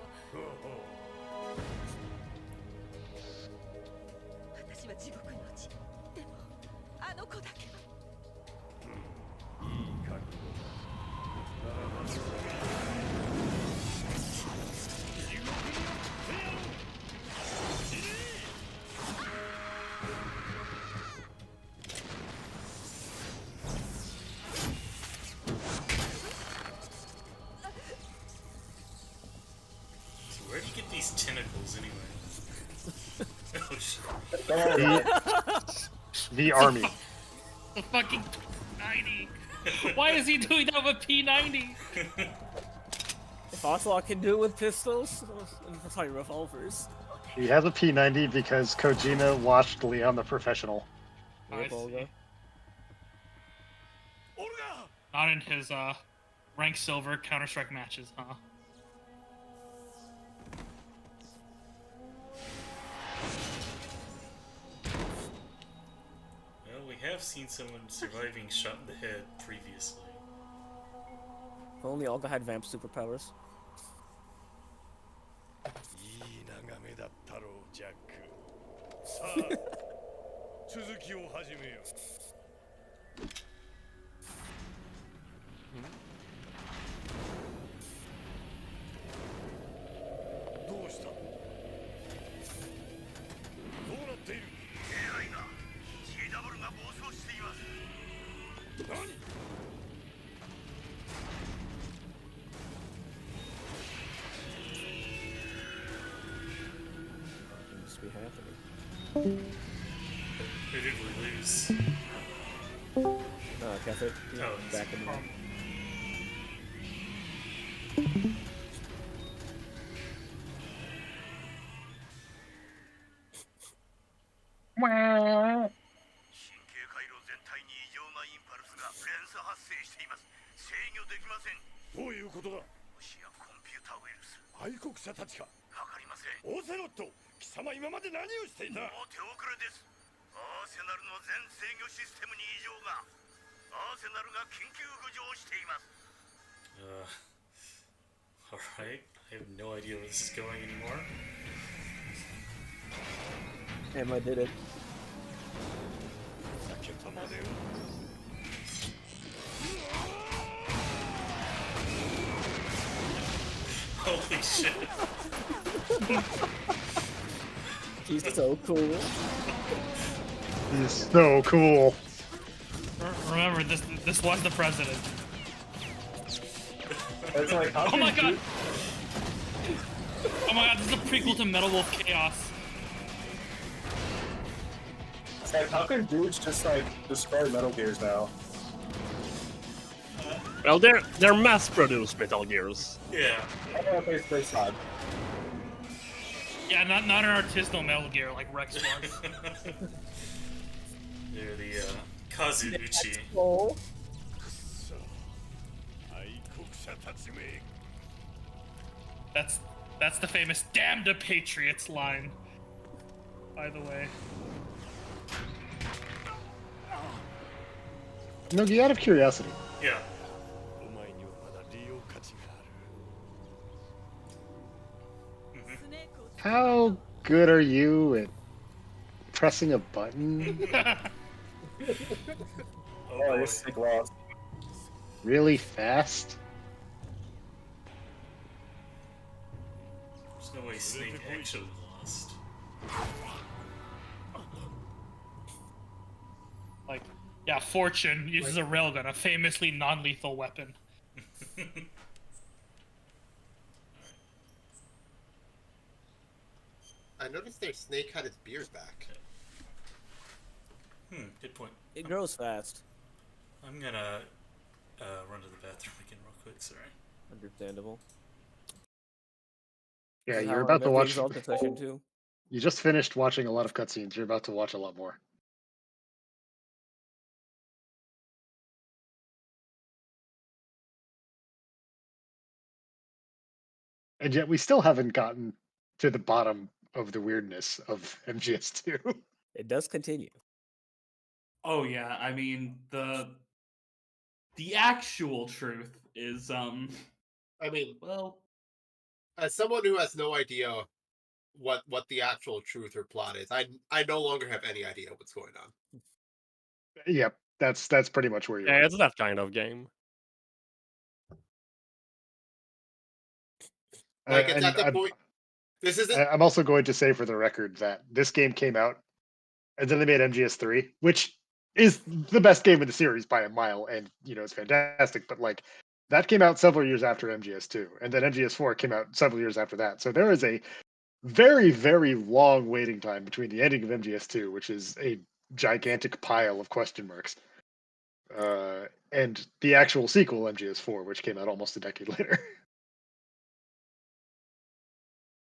私は地獄に落ち、these tentacles anyway? Oh, shit. The army. The fucking 90. Why is he doing that with P90? If Ocelot can do it with pistols, sorry, revolvers. He has a P90 because Kojima watched Leon the Professional. I see. Not in his rank silver Counter-Strike matches, huh? Well, we have seen someone surviving shot in the head previously. If only Olga had vamp superpowers. いい眺めだったろう、ジャック。さあ、続きを始めよう。どうした？どうなっている？ AI が GW が暴走しています。何？ Must be happening. Who did we lose? Cafe. Oh, Back in the Alright, I have no idea where this is going anymore. Damn, I did it. Holy shit. He's so cool. He's so cool. Remember, this was the president. It's like, how Oh my can god! Oh my god, this is a prequel to Metal Wolf Chaos. It's like, how can dudes just like destroy Metal Gears now? Well, they're mass-produced Metal Gears. Yeah. They sad. Yeah, not an artisanal Metal Gear like Rex was. They're the Kazuuchi. Oh. That's the famous "Damn the Patriots" line. By the way. Nogi, out of curiosity, Yeah. how good are you at pressing a button Oh, you're sick lost. really fast? There's no way Snake actually lost. Like, yeah, Fortune uses a railgun, a famously non-lethal weapon. I noticed their Snake had his beard back. Good point. It grows fast. I'm gonna run to the bathroom again real quick, sorry. Understandable. Yeah, How you're I about to met the watch. Exalted Session too. You just finished watching a lot of cutscenes. You're about to watch a lot more. And yet we still haven't gotten to the bottom of the weirdness of MGS2. It does continue. Oh yeah, I mean the actual truth is I mean, well, as someone who has no idea what the actual truth or plot is, I no longer have any idea what's going on. Yep, that's pretty much where you're Yeah, at. it's that kind of game. Like, it's And at the point. This isn't. I'm also going to say for the record that this game came out, and then they made MGS3, which is the best game in the series by a mile, and it's fantastic. But like, that came out several years after MGS2, and then MGS4 came out several years after that. So there is a very, very long waiting time between the ending of MGS2, which is a gigantic pile of question marks, and the actual sequel, MGS4, which came out almost a decade later.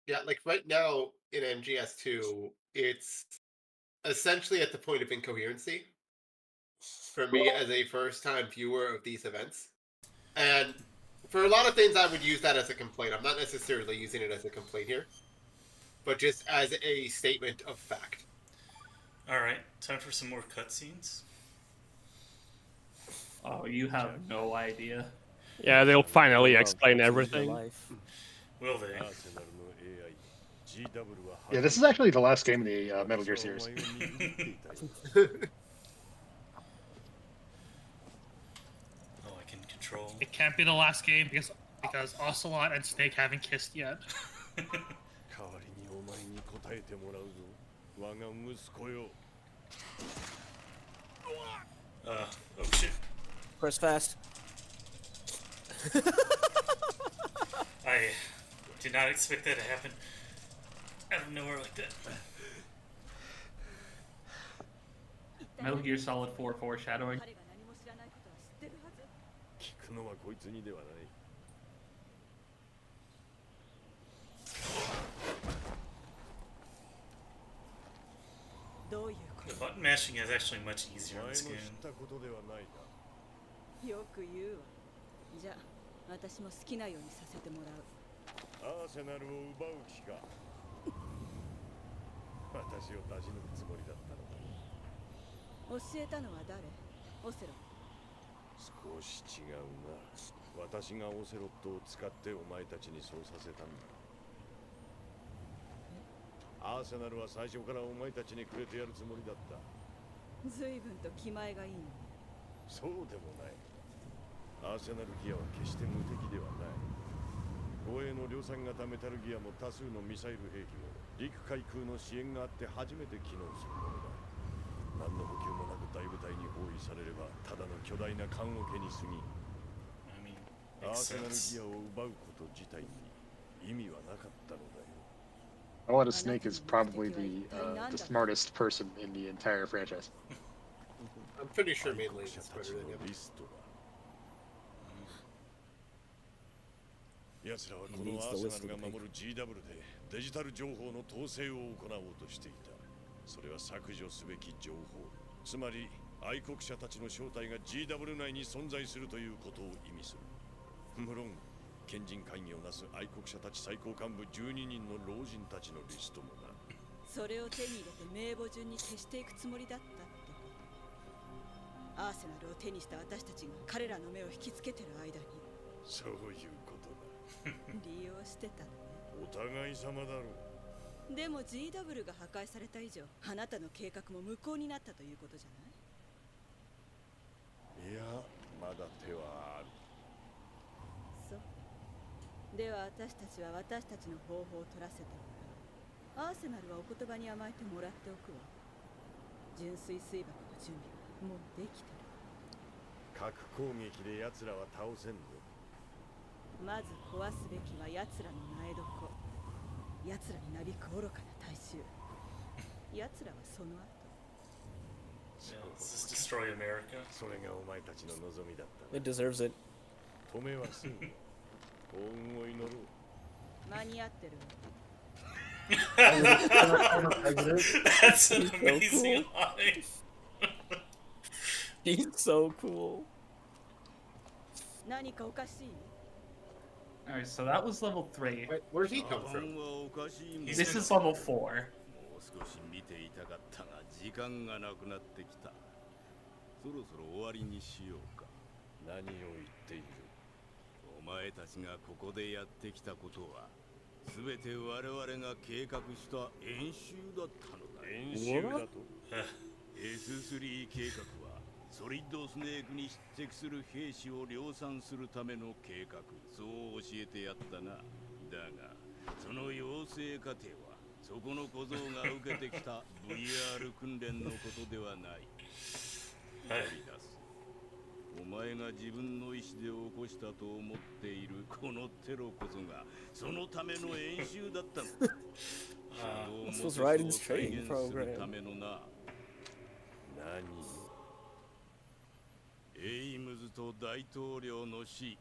Yeah, like right now in MGS2, it's essentially at the point of incoherency for me as a first-time viewer of these events. And for a lot of things, I would use that as a complaint. I'm not necessarily using it as a complaint here, but just as a statement of fact. All right, time for some more cutscenes. Oh, you have no idea. Yeah, they'll finally explain everything. Will they? Yeah, this is actually the last game in the Metal Gear series. Oh, I can control. It can't be the last game because Ocelot and Snake haven't kissed yet. Oh shit. Press fast. I did not expect that to happen out of nowhere like that. Metal Gear Solid 4 foreshadowing. 聞くのはこいつにではない。どういうこ The button mashing is actually much easier in this game. よく言うわ。じゃあ、私も好きなようにさせてもらう。アーセナルを奪う気か。私を出し抜くつもりだったのだ。教えたのは誰？オセロ。少し違うな。私がオセロットを使ってお前たちにそうさせたんだ。アーセナルは最初からお前たちにくれてやるつもりだった。随分と気前がいいのね。そうでもない。アーセナルギアは決して無敵ではない。護衛の量産型メタルギアも多数のミサイル兵器も陸海空の支援があって初めて機能するものだ。何の補給もなく大部隊に包囲されればただの巨大な棺桶に過ぎん。アーセナルギアを奪うこと自体に意味はなかったのだよ。I want to Snake is probably the smartest person in the entire franchise. I'm pretty sure mainly it's better than him. 奴らはこのアーセナルが守る GW でデジタル情報の統制を行おうとしていた。それは削除すべき情報、つまり愛国者たちの正体が GW 内に存在するということを意味する。無論賢人会議をなす愛国者たち最高幹部12人の老人たちのリストもな。それを手に入れて名簿順に消していくつもりだったってこと。アーセナルを手にした私たちが彼らの目を引きつけてる間に。そういうことだ。利用してたのね。お互い様だろう。でも GW が破壊された以上、あなたの計画も無効になったということじゃない？いや、まだ手はある。そう。では私たちは私たちの方法を取らせてもらう。アーセナルはお言葉に甘えてもらっておくわ。純粋水爆の準備はもうできてる。核攻撃で奴らは倒せんぞ。まず壊すべきは奴らの苗床。奴らになびく愚かな大衆。奴らはその後。Let's just destroy America. それがお前たちの望みだった。 It deserves it. 止めはすぐ。幸運を祈ろう。間に合ってるわ。That's an amazing line. He's so cool. 何かおかしい？ Alright, so that was level 3. Wait, where'd he come from? This is level 4. 少し見ていたかったが時間がなくなってきた。そろそろ終わりにしようか。何を言っている？お前たちがここでやってきたことは全て我々が計画した演習だったのだ。演習だと？ S3 計画はソリッドスネークに匹敵する兵士を量産するための計画、そう教えてやったな。だがその養成過程はそこの小僧が受けてきた VR 訓練のことではない。お前が自分の意志で起こしたと思っているこのテロこそがそのための演習だったのだ。This was Raiden's training program. エイムズと大統領の死、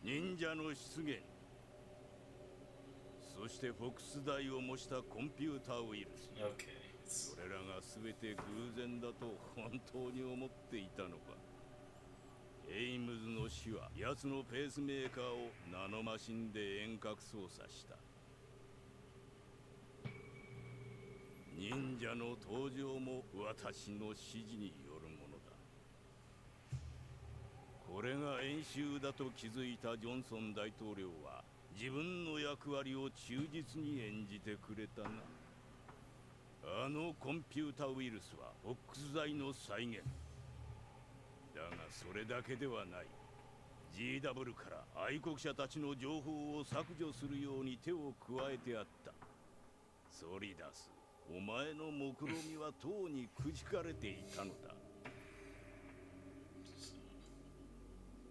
忍者の出現、そしてフォックス大を模したコンピューターウイルス。それらが全て偶然だと本当に思っていたのか。エイムズの死は奴のペースメーカーをナノマシンで遠隔操作した。忍者の登場も私の指示によるものだ。これが演習だと気づいたジョンソン大統領は自分の役割を忠実に演じてくれたな。あのコンピュータウイルスはフォックス剤の再現だが、それだけではない。 GW から愛国者たちの情報を削除するように手を加えてあった。ソリダス、お前の目論見はとうにくじかれていたのだ。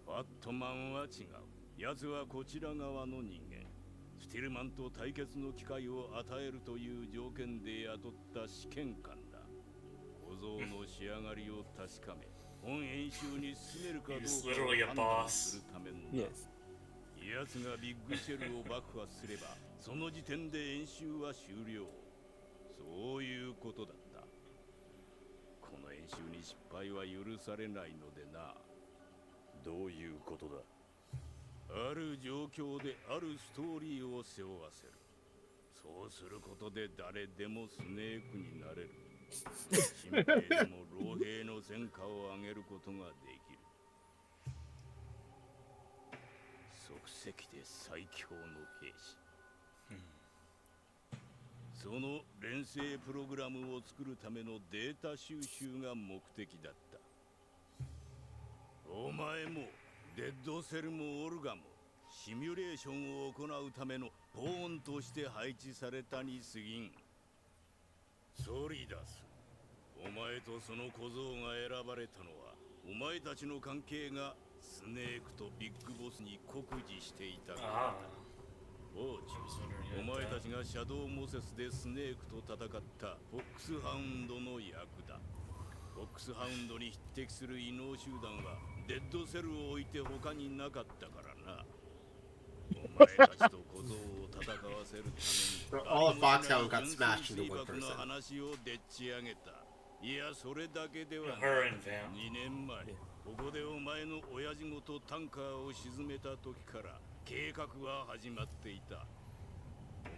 ファットマンは違う。奴はこちら側の人間。スティルマンと対決の機会を与えるという条件で雇った試験官だ。小僧の仕上がりを確かめ、本演習に進めるかどうかを判断するためのだ。奴がビッグシェルを爆破すれば、その時点で演習は終了。そういうことだった。この演習に失敗は許されないのでな。どういうことだ。ある状況であるストーリーを背負わせる。そうすることで誰でもスネークになれる。新兵でも老兵の戦果を上げることができる。即席で最強の兵士。その連成プログラムを作るためのデータ収集が目的だった。お前もデッドセルもオルガもシミュレーションを行うためのポーンとして配置されたに過ぎん。ソリダス、お前とその小僧が選ばれたのは、お前たちの関係がスネークとビッグボスに酷似していたからだ。オーチ、お前たちがシャドウモセスでスネークと戦ったフォックスハウンドの役だ。フォックスハウンドに匹敵する異能集団はデッドセルを置いて他になかったからな。お前たちと小僧を戦わせるために All of Foxhound got smashed into one person. の話をでっち上げた。いや、それだけではない。2年前、ここでお前の親父ごとタンカーを沈めた時から計画は始まっていた。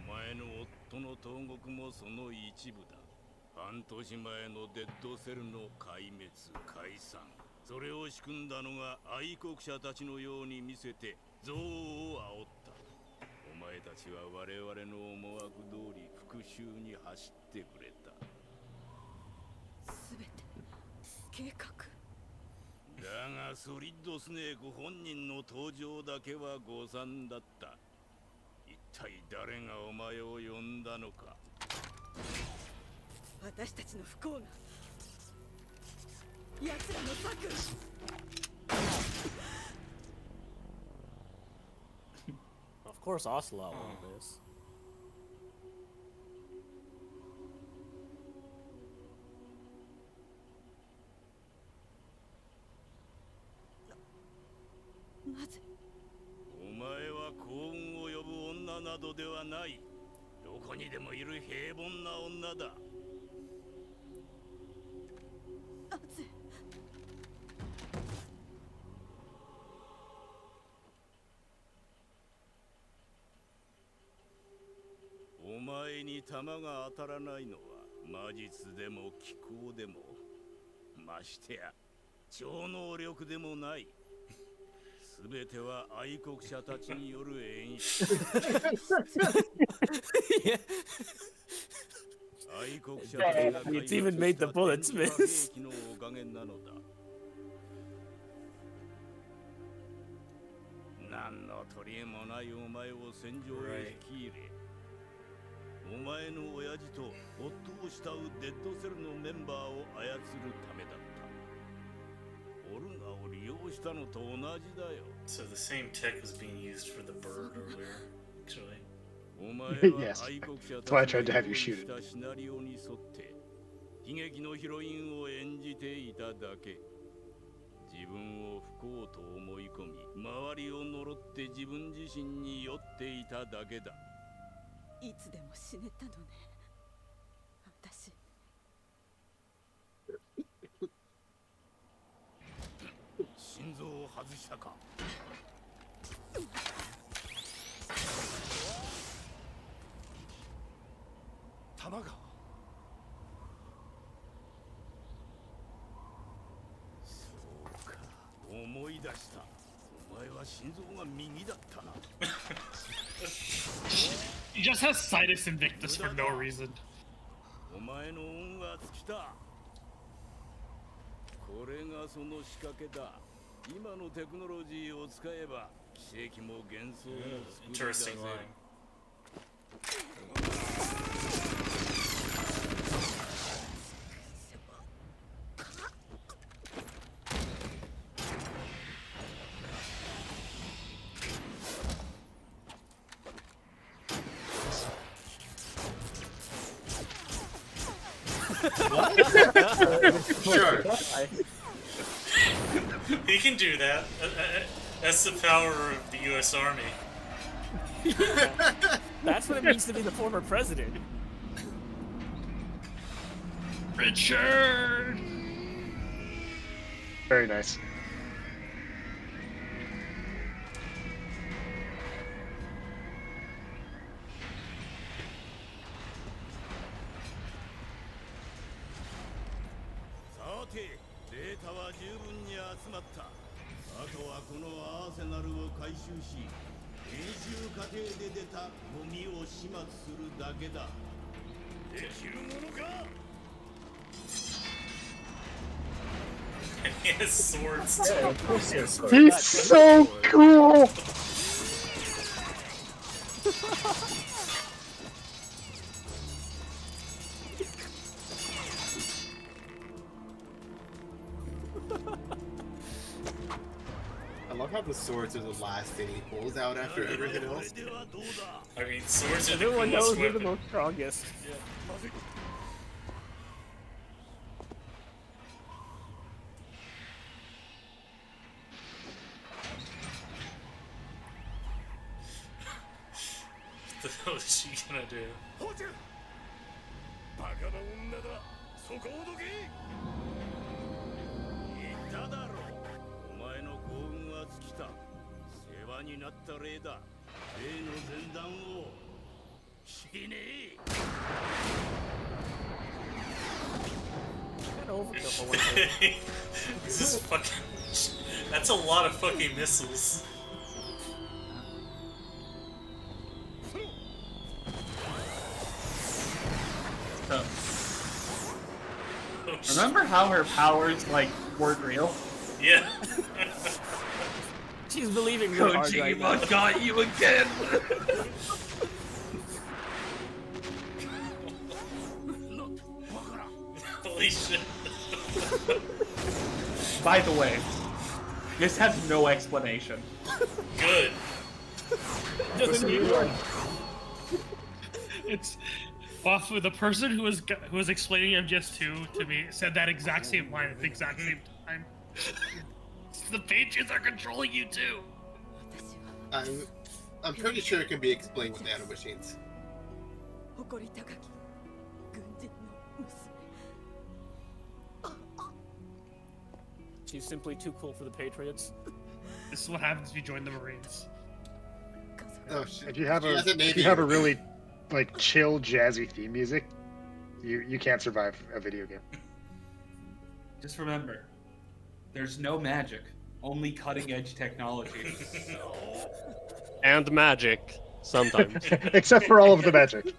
お前の夫の投獄もその一部だ。半年前のデッドセルの壊滅、解散。それを仕組んだのが愛国者たちのように見せて憎悪を煽った。お前たちは我々の思惑通り復讐に走ってくれた。すべて計画だがソリッドスネーク本人の登場だけは誤算だった。一体誰がお前を呼んだのか。私たちの不幸が奴らの策。Of course, Ocelot wanted this. なぜ？お前は幸運を呼ぶ女などではない。どこにでもいる平凡な女だ。なぜ？お前に弾が当たらないのは魔術でも気候でも、ましてや超能力でもない。すべては愛国者たちによる演出。愛国者たちが開発した天下兵器のおかげなのだ。何の取り柄もないお前を戦場へ引き入れ、お前の親父と夫を慕うデッドセルのメンバーを操るためだった。オルガを利用したのと同じだよ。So the same tech was being used for the bird earlier, actually. Yes. That's why I tried to have you shoot it. 悲劇のヒロインを演じていただけ。自分を不幸と思い込み、周りを呪って自分自身に酔っていただけだ。いつでも死ねたのね。私。心臓を外したか。弾が。そうか、思い出した。お前は心臓が右だったな。He just has Situs Invictus for no reason. お前の恩は尽きた。これがその仕掛けだ。今のテクノロジーを使えば奇跡も幻想も作り出せる。 Interesting line. Sure. He can do that. That's the power of the U.S. Army. That's what it means to be the former president. Richard! Very nice. He has swords too. Yeah, of course he has swords. He's so cool. I love how the swords are the last thing he pulls out after everything else. I mean, swords are the Everyone knows coolest we're the weapon. most strongest. What the hell is she gonna do? バカな女だ。そこをどけ。言っただろ。お前の幸運は尽きた。世話になった例だ。例の前段を。死ねえ。 Kind of overkill for one thing. This is fucking. That's a lot of fucking missiles. Remember how her powers, like, weren't real? Yeah. She's believing real hard right now. Kojima got you again! Holy shit. By the way, this has no explanation. Good. Doesn't need one. It's off. The person who was explaining MGS2 to me said that exact same line at the exact same time. The Patriots are controlling you too. I'm pretty sure it can be explained with nanomachines. 誇り高き軍人の娘。 She's simply too cool for the Patriots. This is what happens if you join the Marines. Oh shit. If you have She has a Navy if you have a uniform. really like chill jazzy theme music, you can't survive a video game. Just remember, there's no magic, only cutting-edge technology. And magic, sometimes. Except for all of the magic.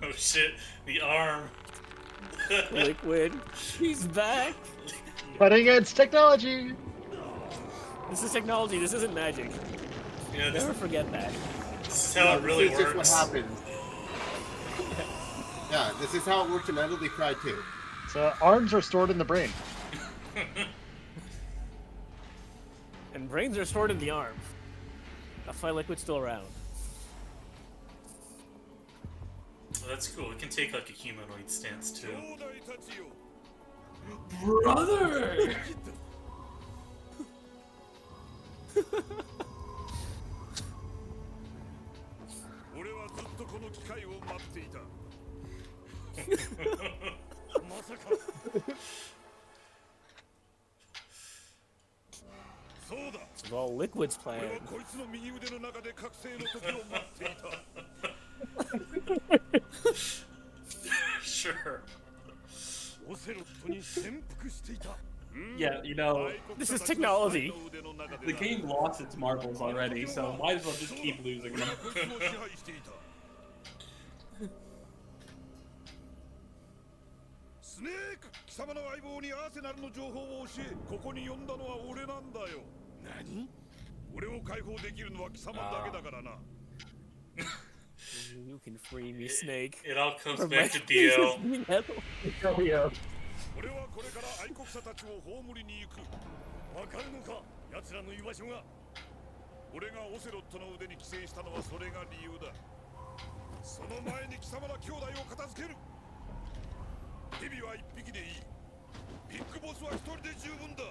Oh shit, the arm. Liquid, he's back. Cutting edge technology. This is technology. This isn't magic. Yeah, this, Never forget that. this is how it really This is works. just what happens. Yeah, this is how it worked in Metal Pride too. So arms are stored in the brain. And brains are stored in the arm. That's why Liquid's still around. Well, that's cool. It can take like a humanoid stance too. Brother! It's all Liquid's plan. Sure. Yeah, you know, This is technology. the game lost its marbles already, so might as well just keep losing them. スネーク、貴様の相棒にアーセナルの情報を教え、ここに呼んだのは俺なんだよ。何？俺を解放できるのは貴様だけだからな。You can free me, Snake. It all comes back to DL. 俺はこれから愛国者たちを葬りに行く。わかるのか、奴らの居場所が。俺がオセロットの腕に寄生したのはそれが理由だ。その前に貴様ら兄弟を片付ける。ヘビは一匹でいい。ビッグボスは一人で十分だ。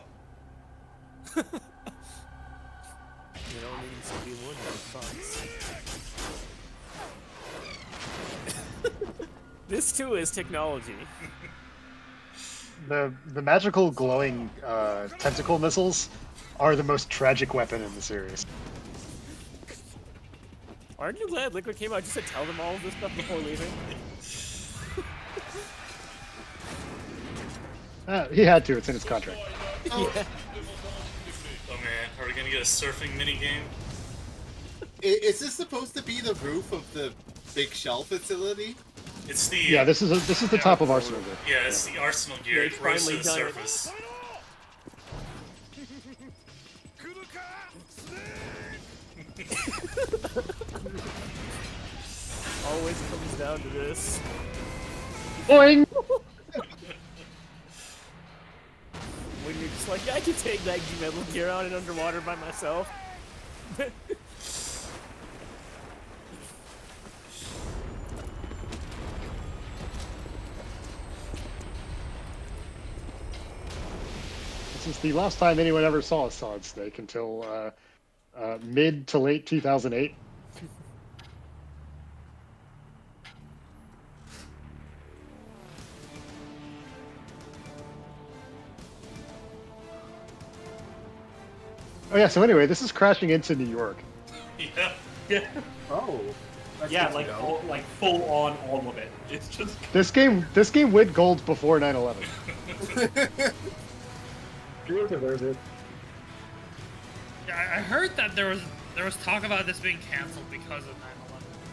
You don't need to be one of the This too is technology. The magical glowing tentacle missiles are the most tragic weapon in the series. Aren't you glad Liquid came out just to tell them all of this stuff before leaving? He had to. It's in his contract. Yeah. Oh man, are we gonna get a surfing minigame? Is this supposed to be the roof of the big shell facility? It's the Yeah, this is the top of Arsenal gear. Yeah, it's the Arsenal gear. It rose to the done it. surface. Always comes down to this. Boing! When you're just like, I can take that Metal Gear on and underwater by myself. This is the last time anyone ever saw a Solid Snake until mid to late 2008. Oh yeah, so anyway, this is crashing into New York. Yeah. Yeah. Oh. Yeah, like full on all of it. It's just This game went gold before 9/11. Yeah, I heard that there was talk about this being canceled because of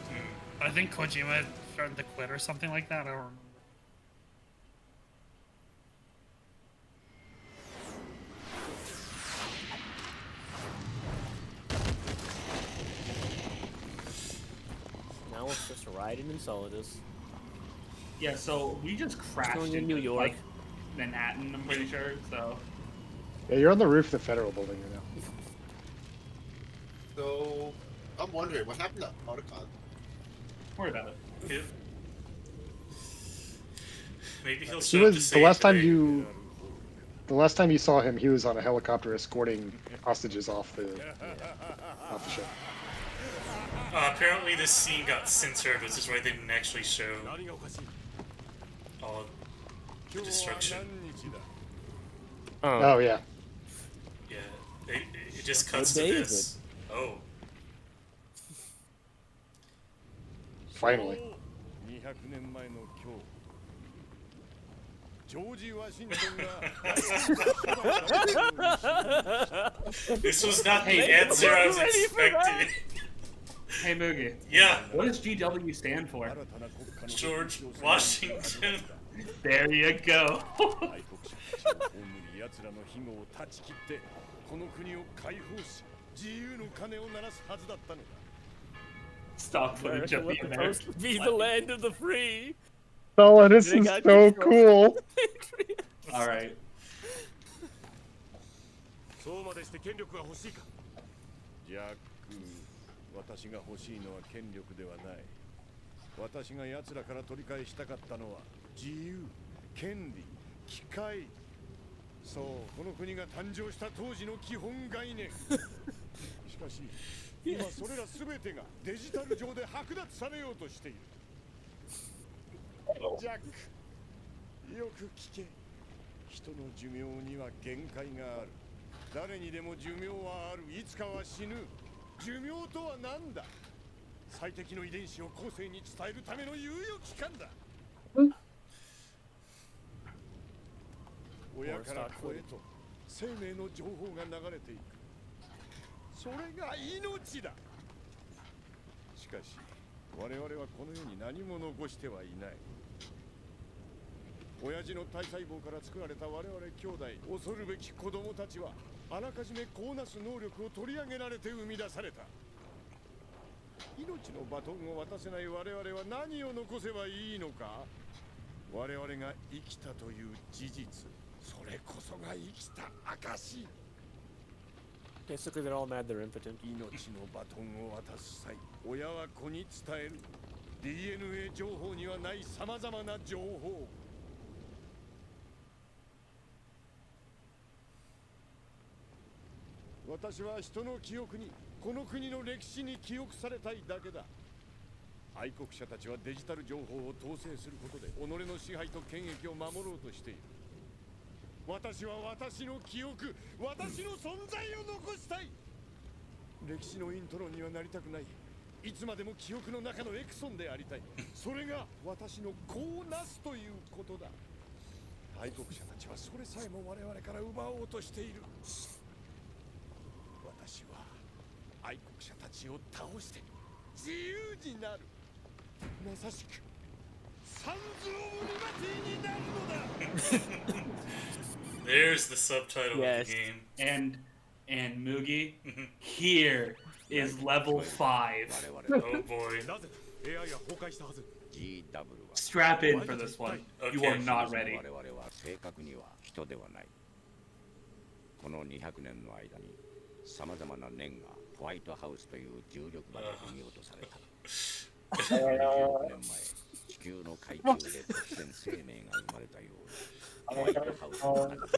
9/11. But I think Kojima started to quit or something like that. I don't remember. Now it's just riding in Solidus. Yeah, so we just crashed going in into, New York. like, Manhattan, I'm pretty sure, so... Yeah, you're on the roof of the Federal Building right now. So, I'm wondering, what happened to Otacon? Don't worry about it. Yeah. Maybe he'll He show up to was save the last time day. the last time you saw him, he was on a helicopter escorting hostages off the ship. Apparently this scene got censored, which is why they didn't actually show all of the destruction. Oh yeah. Yeah, it just cuts What to day is this. Oh. Finally. 200年前の今日、ジョージ・ワシントンが This was not the answer I was expecting. Hey, Moogie. Yeah. What does GW stand for? George Washington. There you go. 愛国者たちを葬り奴らの庇護を断ち切ってこの国を解放し自由の鐘を鳴らすはずだったのだ Stock footage of the America was supposed to be the land of the free. Oh, this is so cool. Alright. そうまでして権力が欲しいか。ジャック、私が欲しいのは権力ではない。私が奴らから取り返したかったのは自由、権利、機会。そう、この国が誕生した当時の基本概念。しかし、今それら全てがデジタル上で剥奪されようとしている。ジャック、よく聞け。人の寿命には限界がある。誰にでも寿命はある。いつかは死ぬ。寿命とは何だ。最適の遺伝子を後世に伝えるための猶予期間だ。親から子へと生命の情報が流れていく。それが命だ。しかし我々はこの世に何も残してはいない。親父の体細胞から作られた我々兄弟、恐るべき子供たちはあらかじめこうなす能力を取り上げられて生み出された。命のバトンを渡せない我々は何を残せばいいのか。我々が生きたという事実、それこそが生きた証。Basically, they're all mad they're impotent. 命のバトンを渡す際、親は子に伝える DNA 情報にはないさまざまな情報。私は人の記憶に、この国の歴史に記憶されたいだけだ。愛国者たちはデジタル情報を統制することで己の支配と権益を守ろうとしている。私は私の記憶、私の存在を残したい。歴史のイントロにはなりたくない。いつまでも記憶の中のエクソンでありたい。それが私のこうなすということだ。愛国者たちはそれさえも我々から奪おうとしている。私は愛国者たちを倒して自由になる。まさしくサンズ・オブ・リバティになるのだ。There's the subtitle Yes. of the game. And Mugi, here is level 5. Oh boy. Strap in for this one. You are not ready. 我々は正確には人ではない。この200年の間にさまざまな念がホワイトハウスという重力場で産み落とされた。20年前、地球の海中で突然生命が生まれたように、ホワイトハウスの中で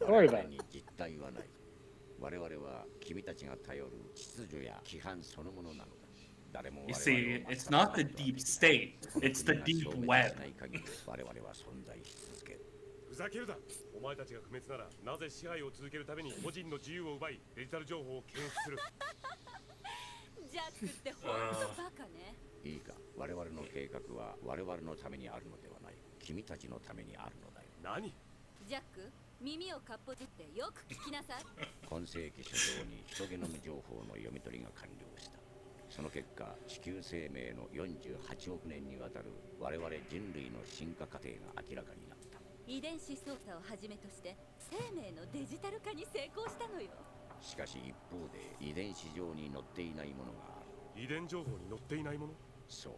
我々に実体はない。我々は君たちが頼る秩序や規範そのものなのだ。誰も You see, it's not the deep state, it's the deep web. 我々は存在し続ける。ふざけるな。お前たちが不滅ならなぜ支配を続けるために個人の自由を奪いデジタル情報を検出する。ジャックってほんとバカね。いいか、我々の計画は我々のためにあるのではない。君たちのためにあるのだよ。何？ジャック、耳をかっぽじってよく聞きなさい。今世紀初頭にヒトゲノム情報の読み取りが完了した。その結果、地球生命の48億年にわたる我々人類の進化過程が明らかになった。遺伝子操作をはじめとして生命のデジタル化に成功したのよ。しかし一方で遺伝子上に載っていないものがある。遺伝情報に載っていないもの？そう、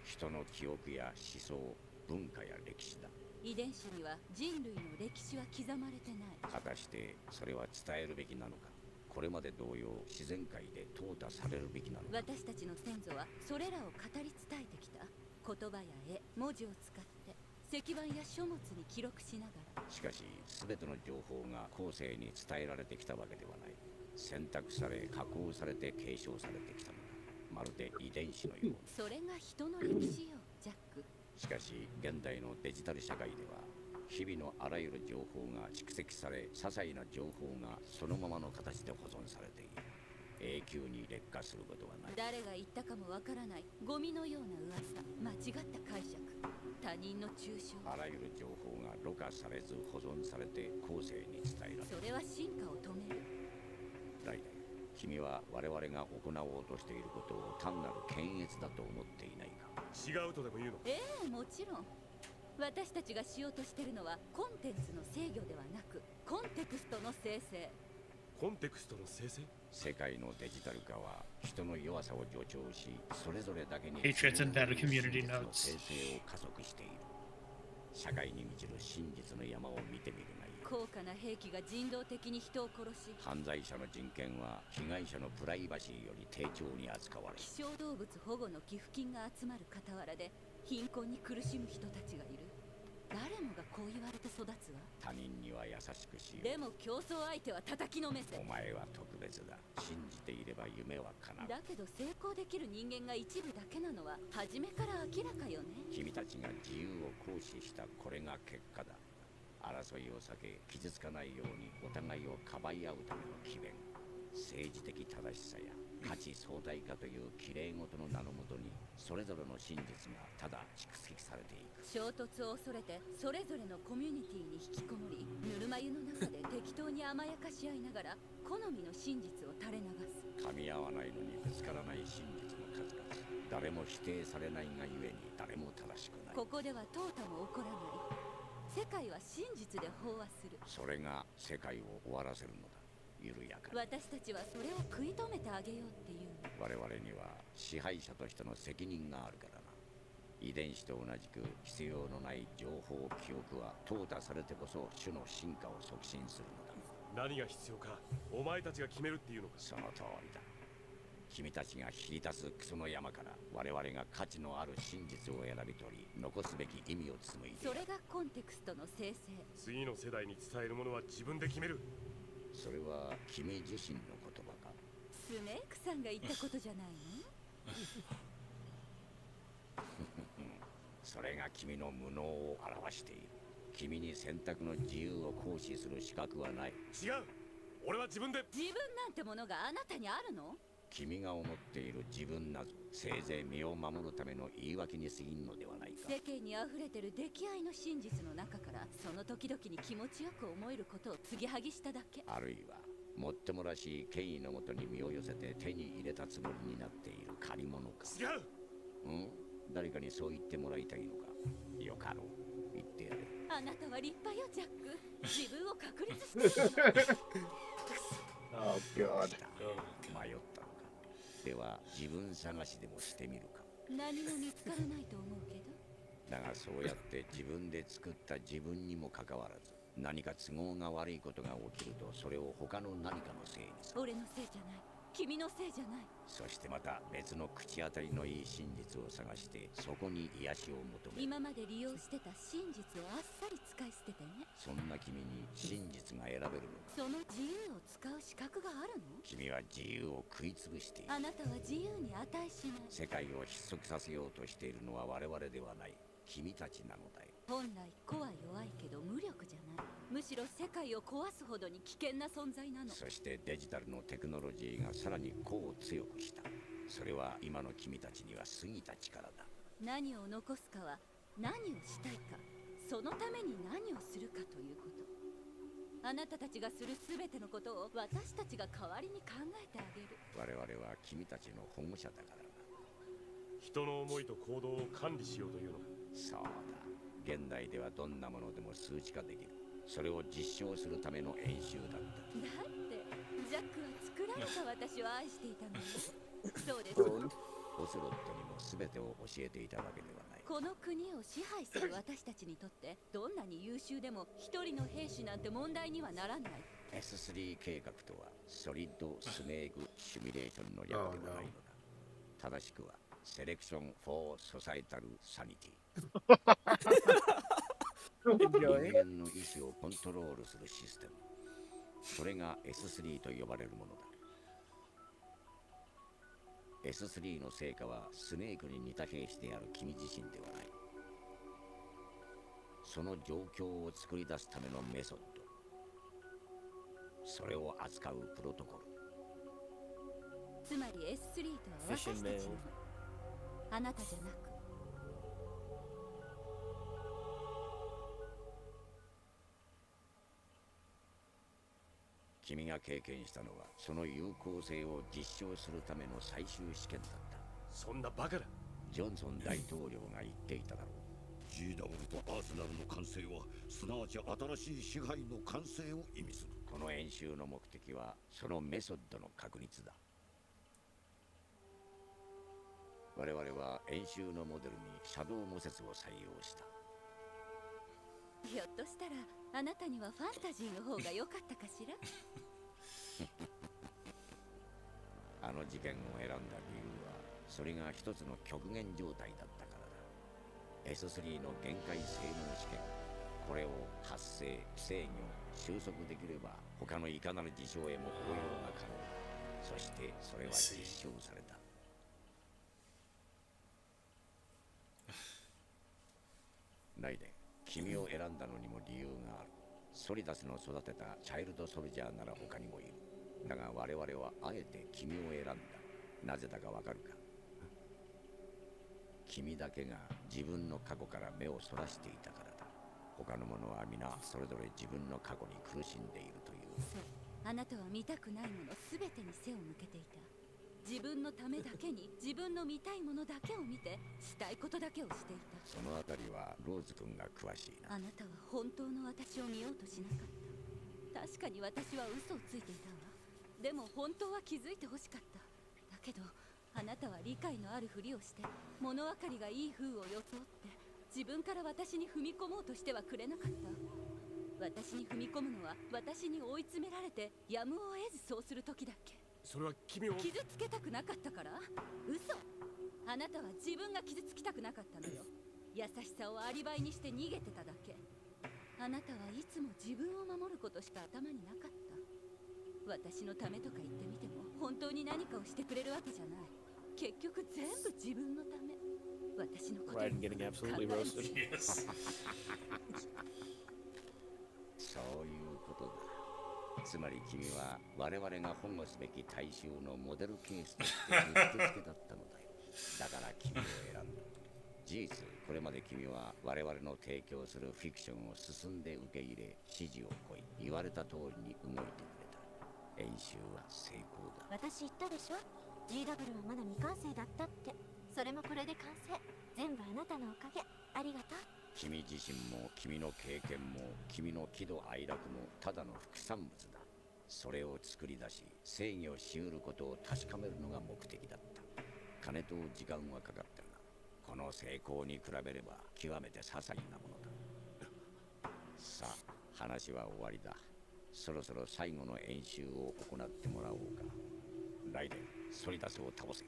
人の記憶や思想、文化や歴史だ。遺伝子には人類の歴史は刻まれてない。果たしてそれは伝えるべきなのか。これまで同様、自然界で淘汰されるべきなのか。私たちの先祖はそれらを語り伝えてきた。言葉や絵、文字を使って石板や書物に記録しながら。しかし全ての情報が後世に伝えられてきたわけではない。選択され加工されて継承されてきたのだ。まるで遺伝子のように。それが人の歴史よ、ジャック。しかし現代のデジタル社会では日々のあらゆる情報が蓄積され、些細な情報がそのままの形で保存されている。永久に劣化することはない。誰が言ったかもわからないゴミのような噂、間違った解釈、他人の中傷。あらゆる情報がろ過されず保存されて後世に伝えられる。それは進化を止める。ライダー、君は我々が行おうとしていることを単なる検閲だと思っていないか。違うとでも言うの？もちろん。私たちがしようとしているのはコンテンツの制御ではなくコンテクストの生成。コンテクストの生成。世界のデジタル化は人の弱さを助長し、それぞれだけに Patriots and better community 真実の notes. 生成を加速している。社会に満ちる真実の山を見てみるがいい。高価な兵器が人道的に人を殺し、犯罪者の人権は被害者のプライバシーより丁重に扱われる。希少動物保護の寄付金が集まる傍らで貧困に苦しむ人たちがいる。誰もがこう言われて育つわ。他人には優しくしよう。でも競争相手は叩きのめせ。お前は特別だ。信じていれば夢は叶う。だけど成功できる人間が一部だけなのは初めから明らかよね。君たちが自由を行使したこれが結果だ。争いを避け傷つかないようにお互いをかばい合うための機弁。政治的正しさや価値相対化という綺麗事の名のもとにそれぞれの真実がただ蓄積されていく。衝突を恐れてそれぞれのコミュニティに引きこもり、ぬるま湯の中で適当に甘やかし合いながら好みの真実を垂れ流す。噛み合わないのにぶつからない真実の数々。誰も否定されないがゆえに誰も正しくない。ここでは淘汰も起こらない。世界は真実で飽和する。それが世界を終わらせるのだ。緩やかに。私たちはそれを食い止めてあげようっていうの。我々には支配者としての責任があるからな。遺伝子と同じく必要のない情報記憶は淘汰されてこそ種の進化を促進するのだ。何が必要かお前たちが決めるっていうのか。その通りだ。君たちが切り出すクソの山から我々が価値のある真実を選び取り残すべき意味を紡いでいる。それがコンテクストの生成。次の世代に伝えるものは自分で決める。それは君自身の言葉か。スネークさんが言ったことじゃないの？それが君の無能を表している。君に選択の自由を行使する資格はない。違う。俺は自分で。自分なんてものがあなたにあるの？君が思っている自分などせいぜい身を守るための言い訳に過ぎんのではないか。世間にあふれてる出来合いの真実の中からその時々に気持ちよく思えることを継ぎはぎしただけ。あるいはもっともらしい権威のもとに身を寄せて手に入れたつもりになっている借り物か。違う。誰かにそう言ってもらいたいのか。よかろう、言ってやれ。あなたは立派よジャック。自分を確立してるの。Oh God. 迷ったのか。では自分探しでもしてみるか。何も見つからないと思うけど。だがそうやって自分で作った自分にもかかわらず何か都合が悪いことが起きるとそれを他の何かのせいにする。俺のせいじゃない。君のせいじゃない。そしてまた別の口当たりのいい真実を探してそこに癒しを求める。今まで利用してた真実をあっさり使い捨ててね。そんな君に真実が選べるのか。その自由を使う資格があるの？君は自由を食いつぶしている。あなたは自由に値しない。世界を失速させようとしているのは我々ではない。君たちなのだよ。本来個は弱いけど無力じゃない。むしろ世界を壊すほどに危険な存在なの。そしてデジタルのテクノロジーがさらに個を強くした。それは今の君たちには過ぎた力だ。何を残すかは何をしたいか、そのために何をするかということ。あなたたちがする全てのことを私たちが代わりに考えてあげる。我々は君たちの保護者だからな。人の思いと行動を管理しようというのか。そうだ。現代ではどんなものでも数値化できる。それを実証するための演習だった。だってジャックは作られた私を愛していたのよ。そうです。オセロットにも全てを教えていたわけではない。この国を支配する私たちにとってどんなに優秀でも一人の兵士なんて問題にはならない。 S3 計画とはソリッドスネークシミュレーションの略ではないのだ。正しくはセレクション・フォー・ソサイタル・サニティ。人間の意志をコントロールするシステム。それが S3 と呼ばれるものだ。S3 の成果はスネークに似た兵士である君自身ではない。その状況を作り出すためのメソッド、それを扱うプロトコル。つまり S3 とは私たちなの。あなたじゃなく。君が経験したのはその有効性を実証するための最終試験だった。そんなバカな。ジョンソン大統領が言っていただろう。 GW とアーセナルの完成はすなわち新しい支配の完成を意味する。この演習の目的はそのメソッドの確立だ。我々は演習のモデルにシャドウ模説を採用した。ひょっとしたらあなたにはファンタジーの方が良かったかしら。あの事件を選んだ理由はそれが一つの極限状態だったからだ。 S3 の限界性能試験、これを発生、制御、収束できれば他のいかなる事象へも応用が可能。そしてそれは実証された。ライデン、君を選んだのにも理由がある。ソリダスの育てたチャイルドソルジャーなら他にもいる。だが我々はあえて君を選んだ。なぜだかわかるか？君だけが自分の過去から目をそらしていたからだ。他の者は皆それぞれ自分の過去に苦しんでいるという。そう、あなたは見たくないものすべてに背を向けていた。自分のためだけに自分の見たいものだけを見てしたいことだけをしていた。そのあたりはローズ君が詳しいな。あなたは本当の私を見ようとしなかった。確かに私は嘘をついていたわ。でも本当は気づいてほしかった。だけどあなたは理解のあるふりをして物分かりがいい風を装って自分から私に踏み込もうとしてはくれなかった。私に踏み込むのは私に追い詰められてやむを得ずそうする時だっけ。それは君を傷つけたくなかったから？嘘。あなたは自分が傷つきたくなかったのよ。優しさをアリバイにして逃げてただけ。あなたはいつも自分を守ることしか頭になかった。私のためとか言ってみても本当に何かをしてくれるわけじゃない。結局全部自分のため。私のことを考える。そういうことだ。つまり君は我々が保護すべき大衆のモデルケースとしてうってつけだったのだよ。だから君を選んだ。事実、これまで君は我々の提供するフィクションを進んで受け入れ、指示を請い、言われた通りに動いてくれた。演習は成功だ。私言ったでしょ、 GW はまだ未完成だったって。それもこれで完成。全部あなたのおかげ。ありがとう。君自身も君の経験も君の喜怒哀楽もただの副産物だ。それを作り出し制御しうることを確かめるのが目的だった。金と時間はかかったがこの成功に比べれば極めて些細なものだ。さあ話は終わりだ。そろそろ最後の演習を行ってもらおうか。ライデン、ソリダスを倒せ。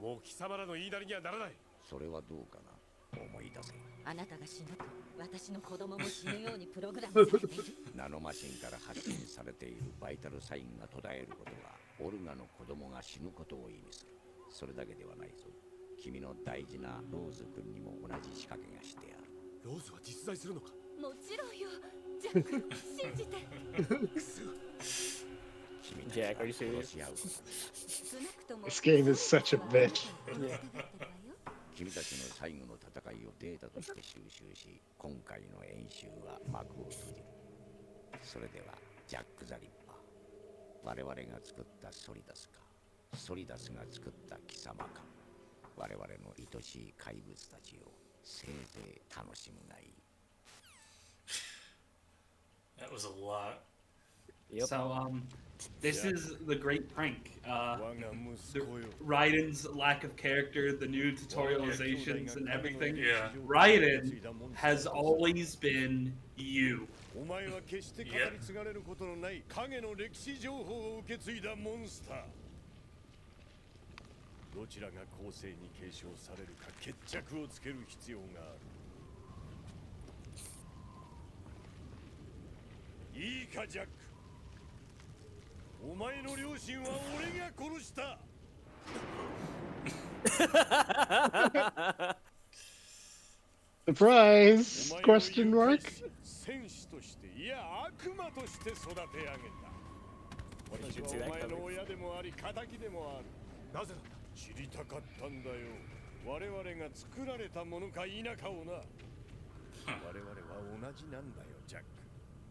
もう貴様らの言いなりにはならない。それはどうかな。思い出せ。あなたが死ぬと私の子供も死ぬようにプログラムされている。ナノマシンから発信されているバイタルサインが途絶えることはオルガの子供が死ぬことを意味する。それだけではないぞ。君の大事なローズ君にも同じ仕掛けがしてある。ローズは実在するのか？もちろんよ。ジャック、信じて。君たちは殺し合うことだ。This game is such a bitch. 君たちの最後の戦いをデータとして収集し、今回の演習は幕を閉じる。それではジャック・ザ・リッパー、我々が作ったソリダスか、ソリダスが作った貴様か、我々の愛しい怪物たちをせいぜい楽しむがいい。That was a lot. So, this is the great prank. Raiden's lack of character, the new tutorializations and everything. Yeah. Raiden has always been you. お前は決して語り継がれることのない影の歴史情報を受け継いだモンスター。どちらが後世に継承されるか決着をつける必要がある。いいかジャック、お前の両親は俺が殺した。Surprise! Question mark? 戦士として、いや悪魔として育て上げた。私はお前の親でもあり、仇でもある。なぜだ？知りたかったんだよ。我々が作られたものか否かをな。我々は同じなんだよ、ジャック。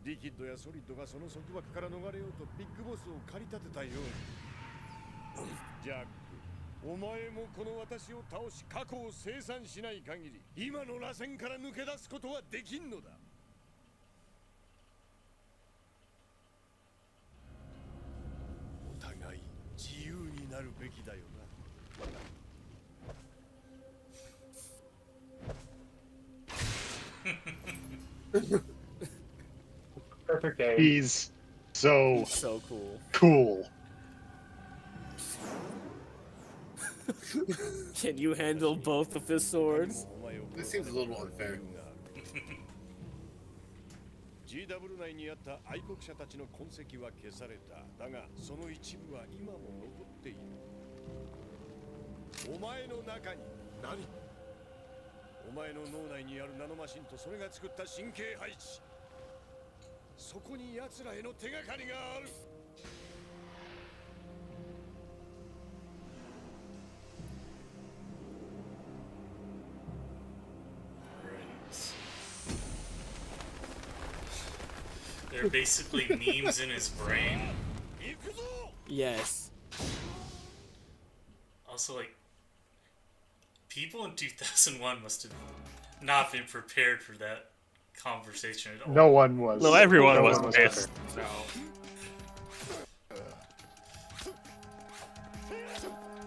リキッドやソリッドがその束縛から逃れようとビッグボスを駆り立てたように。ジャック、お前もこの私を倒し過去を清算しない限り今の螺旋から抜け出すことはできんのだ。Perfect game. He's so cool. Cool. Can you handle both of his swords? This seems a little unfair. GW 内にあった愛国者たちの痕跡は消された。だが、その一部は今も残っている。お前の中に何？お前の脳内にあるナノマシンとそれが作った神経配置。そこに奴らへの手がかりがある。They're basically memes in his brain. Yes. Also, like, people in 2001 must have not been prepared for that conversation at all. No one was. No, everyone no was one pissed. No.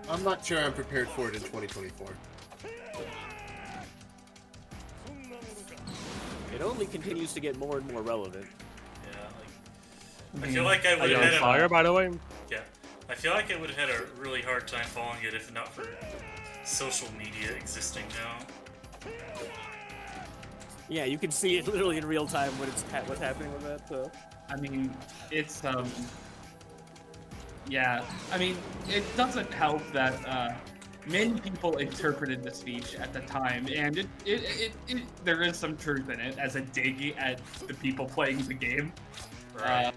I'm not sure I'm prepared for it in 2024. It only continues to get more and more relevant. I feel like I would have had fire, by the way. Yeah, I feel like I would have had a really hard time following it if not for social media existing now. Yeah, you can see it literally in real time when it's what's happening with that. So. I mean, it's yeah. I mean, it doesn't help that many people interpreted the speech at the time, and there is some truth in it as a dig at the people playing the game. Right.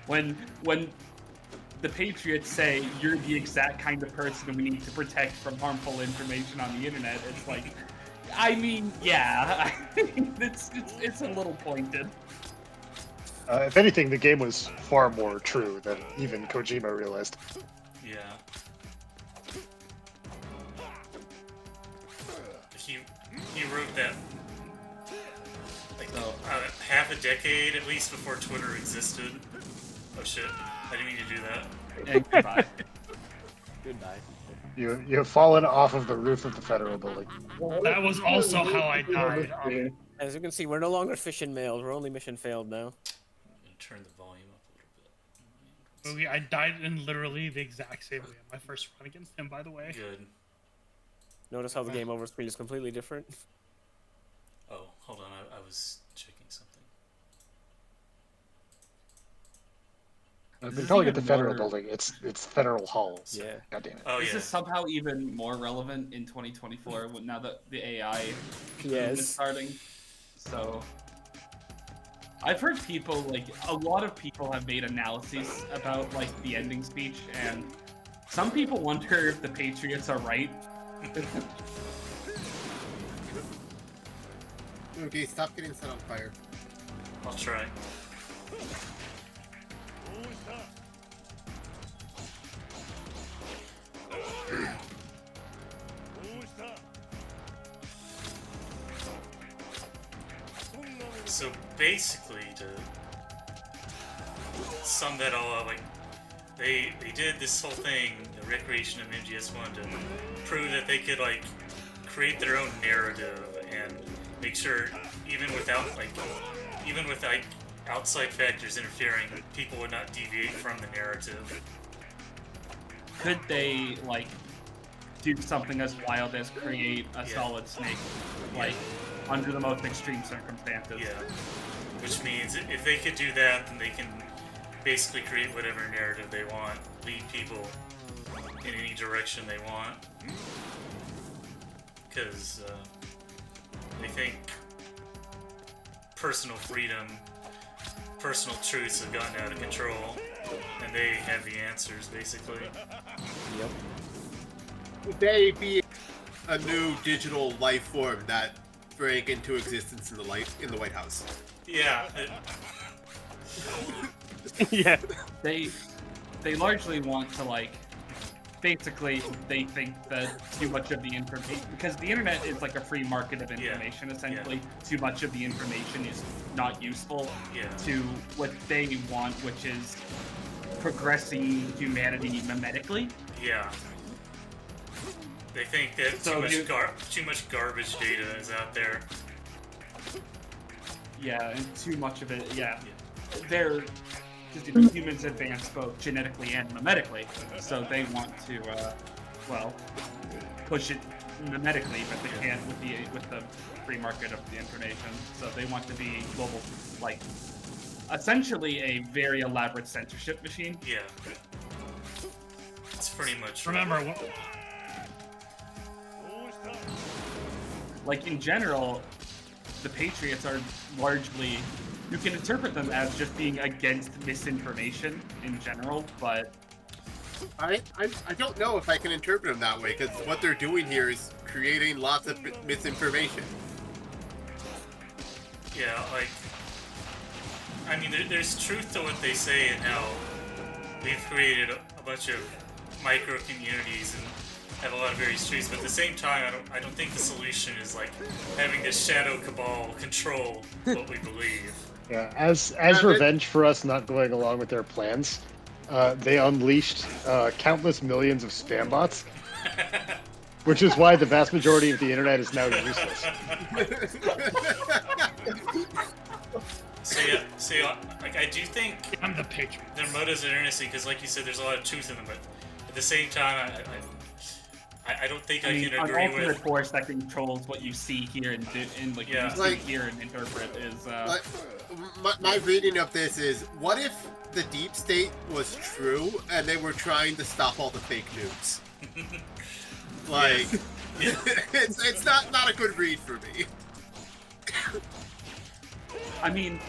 When the Patriots say you're the exact kind of person we need to protect from harmful information on the internet, it's like, I mean, yeah, it's a little pointed. If anything, the game was far more true than even Kojima realized. Yeah. He wrote that like half a decade at least before Twitter existed. Oh shit! I didn't mean to do that. And goodbye. Goodbye. You have fallen off of the roof of the federal building. That was also how I died. As you can see, we're no longer fishing males. We're only mission failed now. Turn the volume up a little bit. I died in literally the exact same way on my first run against him, by the way. Good. Notice how the game over screen is completely different. Oh, hold on. I was checking something. I've been calling it the federal building. It's Federal Hall. So Yeah. God damn it. Oh, This yeah. is somehow even more relevant in 2024 now that the AI Yes. is starting. So I've heard people, like, a lot of people have made analyses about, like, the ending speech, and some people wonder if the Patriots are right. Okay, stop getting set on fire. I'll try. So basically, to sum that all up, like they did this whole thing, the recreation of MGS1, to prove that they could like create their own narrative and make sure even with outside factors interfering, people would not deviate from the narrative. Could they, like, do something as wild as create a Solid Snake, like, under the most extreme circumstances? Yeah. Which means if they could do that, then they can basically create whatever narrative they want, lead people in any direction they want. Because they think personal freedom, personal truths have gotten out of control, and they have the answers, basically. Yep. Would they be a new digital life form that break into existence in the White House? Yeah. Yeah. They largely want to, like, basically they think that too much of the information, because the internet is like a free market of information, essentially. Too much of the information is not useful to what they want, which is progressing humanity memetically. Yeah. They think that too much garbage data is out there, Yeah, and too much of it. Yeah, they're just the humans advance both genetically and mimetically, so they want to, well, push it mimetically, but they can't with the free market of the information. So they want to be global, like, essentially a very elaborate censorship machine. Yeah. It's pretty much. Remember, like in general, the Patriots are largely, you can interpret them as just being against misinformation in general, but I don't know if I can interpret them that way, because what they're doing here is creating lots of misinformation. Yeah, like, I mean, there's truth to what they say and how we've created a bunch of micro communities and have a lot of various truths, but at the same time, I don't think the solution is like having this shadow cabal control what we believe. Yeah, as revenge for us not going along with their plans, they unleashed countless millions of spam bots, which is why the vast majority of the internet is now useless. So like I do think I'm the Patriot. Their motives are interesting because, like you said, there's a lot of truth in them, but at the same time, I don't think I can agree an alternate with force that controls what you see here and like Yeah. you see here and interpret is. My reading of this is, what if the deep state was true and they were trying to stop all the fake news? Like, it's not a good read for me. I mean,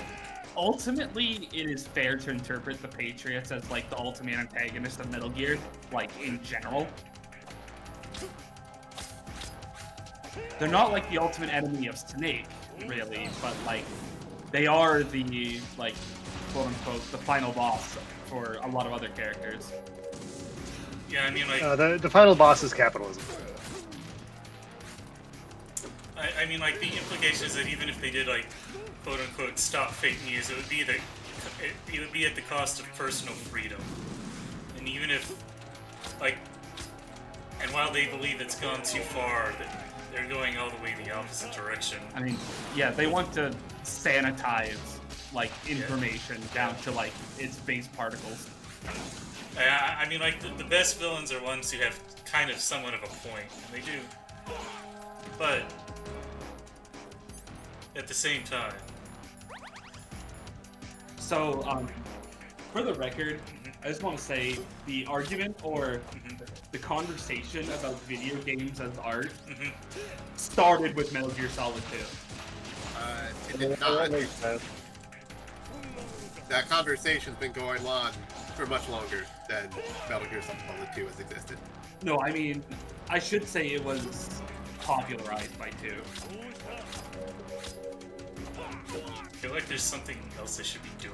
ultimately, it is fair to interpret the Patriots as like the ultimate antagonist of Metal Gear, like in general. They're not like the ultimate enemy of Snake, really, but like they are the like quote unquote the final boss for a lot of other characters. Yeah, I mean, like the final boss is capitalism. I mean, like the implication is that even if they did like quote unquote stop fake news, it would be at the cost of personal freedom, and even if like, and while they believe it's gone too far, that they're going all the way in the opposite direction. I mean, yeah, they want to sanitize like information down to like its base particles. I mean, like the best villains are ones who have kind of somewhat of a point, and they do, but at the same time. So, for the record, I just want to say the argument or the conversation about video games as art started with Metal Gear Solid 2. It did not. That conversation's been going on for much longer than Metal Gear Solid 2 has existed. No, I mean, I should say it was popularized by 2. I feel like there's something else they should be doing.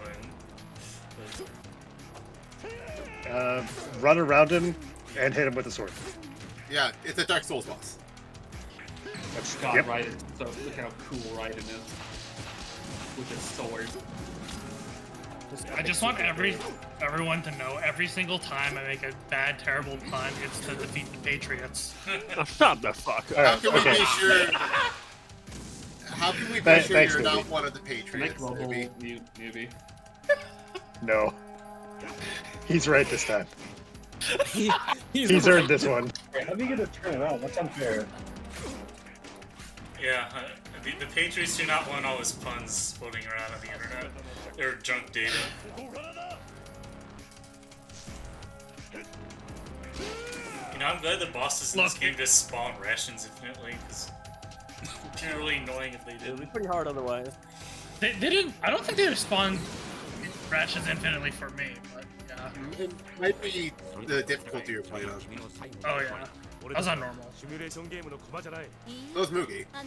Run around him and hit him with a sword. Yeah, it's a Dark Souls boss. That's God, yep. Raiden. So look how cool Raiden is with his sword. I just want everyone to know every single time I make a bad, terrible pun, it's to defeat the Patriots. Oh, shut the fuck up. How can we be sure? How can we be sure Thanks, you're not Newbie. one of the Patriots? Newbie. No. He's right this time. He's earned this one. Wait, how do you get to turn it on? That's unfair. Yeah, the Patriots do not want all his puns floating around on the internet. They're junk data. You know, I'm glad the bosses in this game just spawn rations infinitely, because it'd be really annoying if they did. It would be pretty hard otherwise. They didn't. I don't think they respond rations infinitely for me, but yeah. It might be the difficulty you're playing on. Oh yeah. I was on normal. Those Moogie. Oh.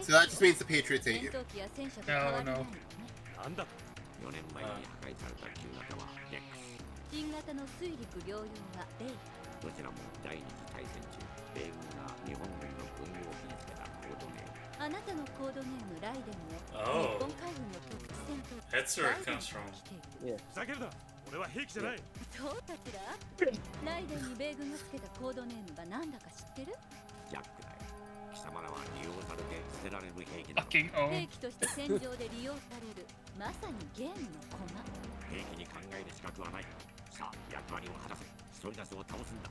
So that just means the Patriots ain't you. No, no. 4年前に破壊された旧型は X。新型の水陸両用はレイ。どちらも第二次大戦中、米軍が日本軍の軍用機につけたコードネーム。あなたのコードネームライデンも Oh. 日本海軍の特殊戦闘機 That's where it comes from. ふざけるな。俺は兵器じゃない。どうたちだライデンに米軍がつけたコードネームがなんだか知ってる？ジャックだよ。貴様 Fucking O. 兵器として戦場で利用されるまさにゲームの駒兵器に考える資格はない。さあ役割を果たせ。ソリダスを倒すんだ。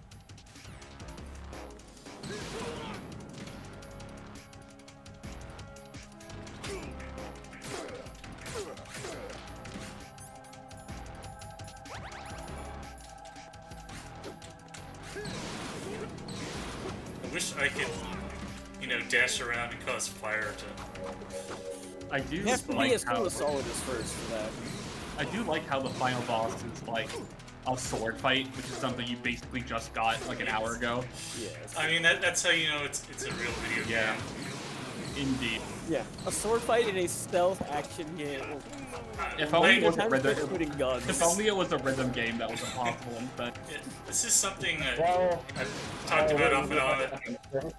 I wish I could, dash around and cause fire to. I do You have to like be as how cool as Solidus first for that. I do like how the final boss is like a sword fight, which is something you basically just got like an hour ago. Yes. I mean, that's how you know it's a real video Yeah. game. Indeed. Yeah, a sword fight in a stealth action game. If only it was a Time rhythm. spent shooting guns. If only it was a rhythm game that was impossible instead. This is something that I've talked about off and on.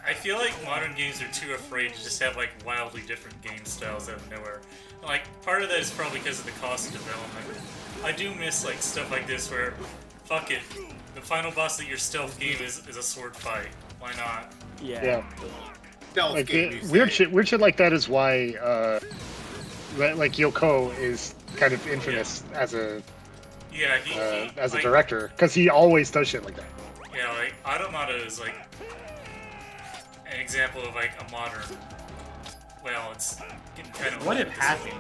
I feel like modern games are too afraid to just have like wildly different game styles out of nowhere. Like part of that is probably because of the cost of development. I do miss like stuff like this where, fuck it, the final boss of your stealth game is a sword fight. Why not? Yeah. Stealth Like game, you weird say. shit like that is why like Yoko is kind of infamous as a Yeah, he as a like, director because he always does shit like that. Yeah, like Automata is like an example of like a modern. Well, it's getting kind of. What if Happy?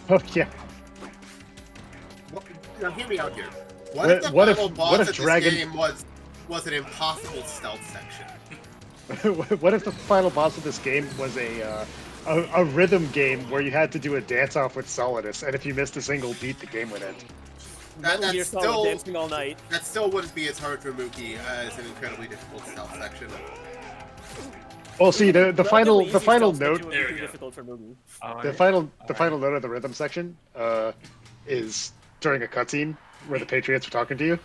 Oh yeah. Now hear me out here. What if the final boss of this game was an impossible stealth section? What if the final boss of this game was a rhythm game where you had to do a dance off with Solidus, and if you missed a single beat, the game would end? That's still dancing all night. That still wouldn't be as hard for Mookie as an incredibly difficult stealth section. Well, see the final Relatively final easy stealth note. section would be too difficult for Moogie. The final note of the rhythm section is during a cutscene where the Patriots are talking to you.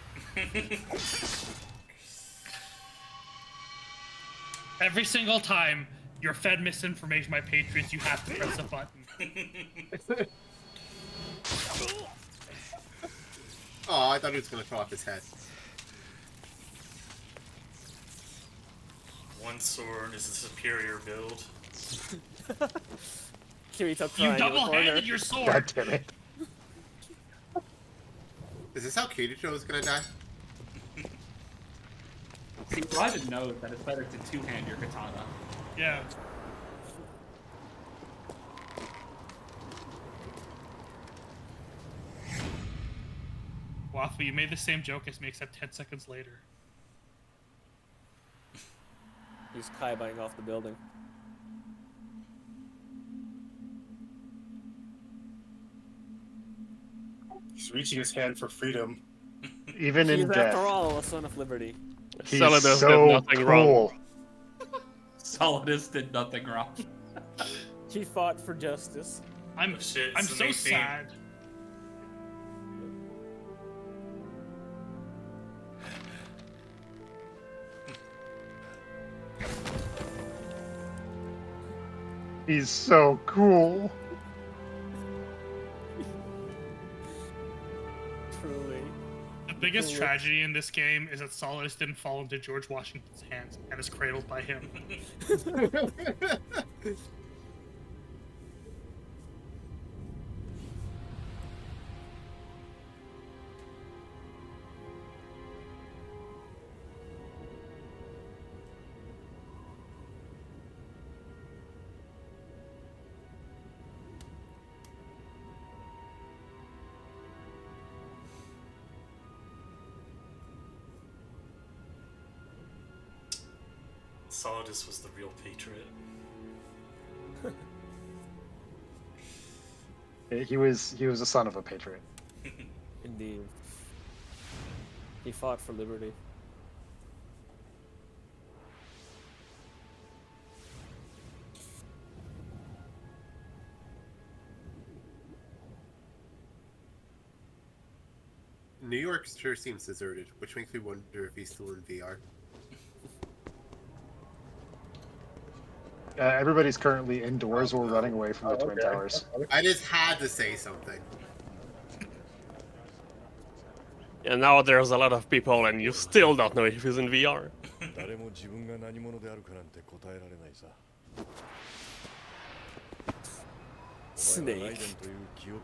Every single time you're fed misinformation by Patriots, you have to press a button. Oh, I thought he was going to throw off his head. One sword is a superior build. Kirito You crying in the corner. double-handed your sword. God damn it. Is this how Kirito is going to die? See, Raiden knows that it's better to two-hand your katana. Yeah. Waffle, you made the same joke as me, except 10 seconds later. He's kaibaing off the building. He's reaching his hand for freedom. Even He in is, death, after all, a son of liberty. he's Solidus so did nothing cool. wrong. Solidus did nothing wrong. He fought for justice. I'm Shit, I'm it's the so main theme. sad. He's so cool. Truly. The biggest Cool. tragedy in this game is that Solidus didn't fall into George Washington's hands and is cradled by him. Solidus was the real patriot. He was a son of a patriot. Indeed. He fought for liberty. New York sure seems deserted, which makes me wonder if he's still in VR. Everybody's currently indoors or running away from the Twin Towers. I just had to say something. And now there's a lot of people and you still don't know if he's in VR. 誰も自分が何者であるかなんて答えられないさ。お前はライデンという記憶、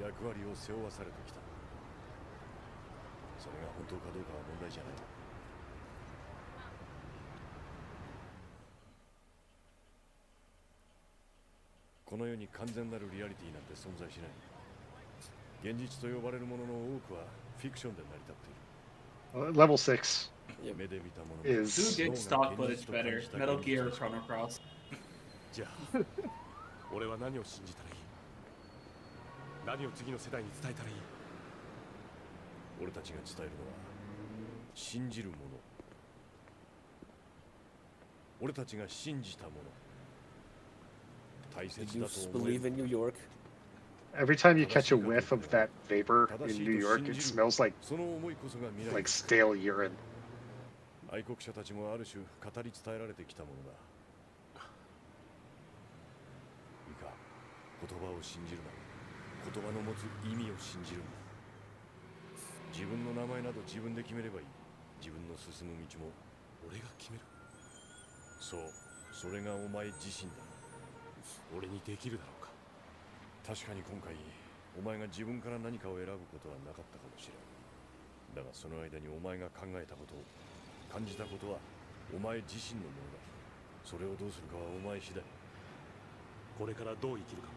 役割を背負わされてきた。それが本当かどうかは問題じゃない。この世に完全なるリアリティなんて存在しない。現実と呼ばれるものの多くはフィクションで成り立っている。Level 6 is Who did stock footage better, Metal Gear or Chrono Cross? じゃあ俺は何を信じたらいい？何を次の世代に伝えたらいい？俺たちが伝えるのは信じるもの。俺たちが信じたもの。大切だと思える。 Believe in New York? Every time you catch a whiff of that vapor in New York, it smells like stale urine. 愛国者たちもある種語り伝えられてきたものだ。いいか、言葉を信じるな。言葉の持つ意味を信じるんだ。自分の名前など自分で決めればいい。自分の進む道も俺が決める。そう、それがお前自身だ。俺にできるだろうか。確かに今回お前が自分から何かを選ぶことはなかったかもしれん。だがその間にお前が考えたことを感じたことはお前自身のものだ。それをどうするかはお前次第。これからどう生きるか。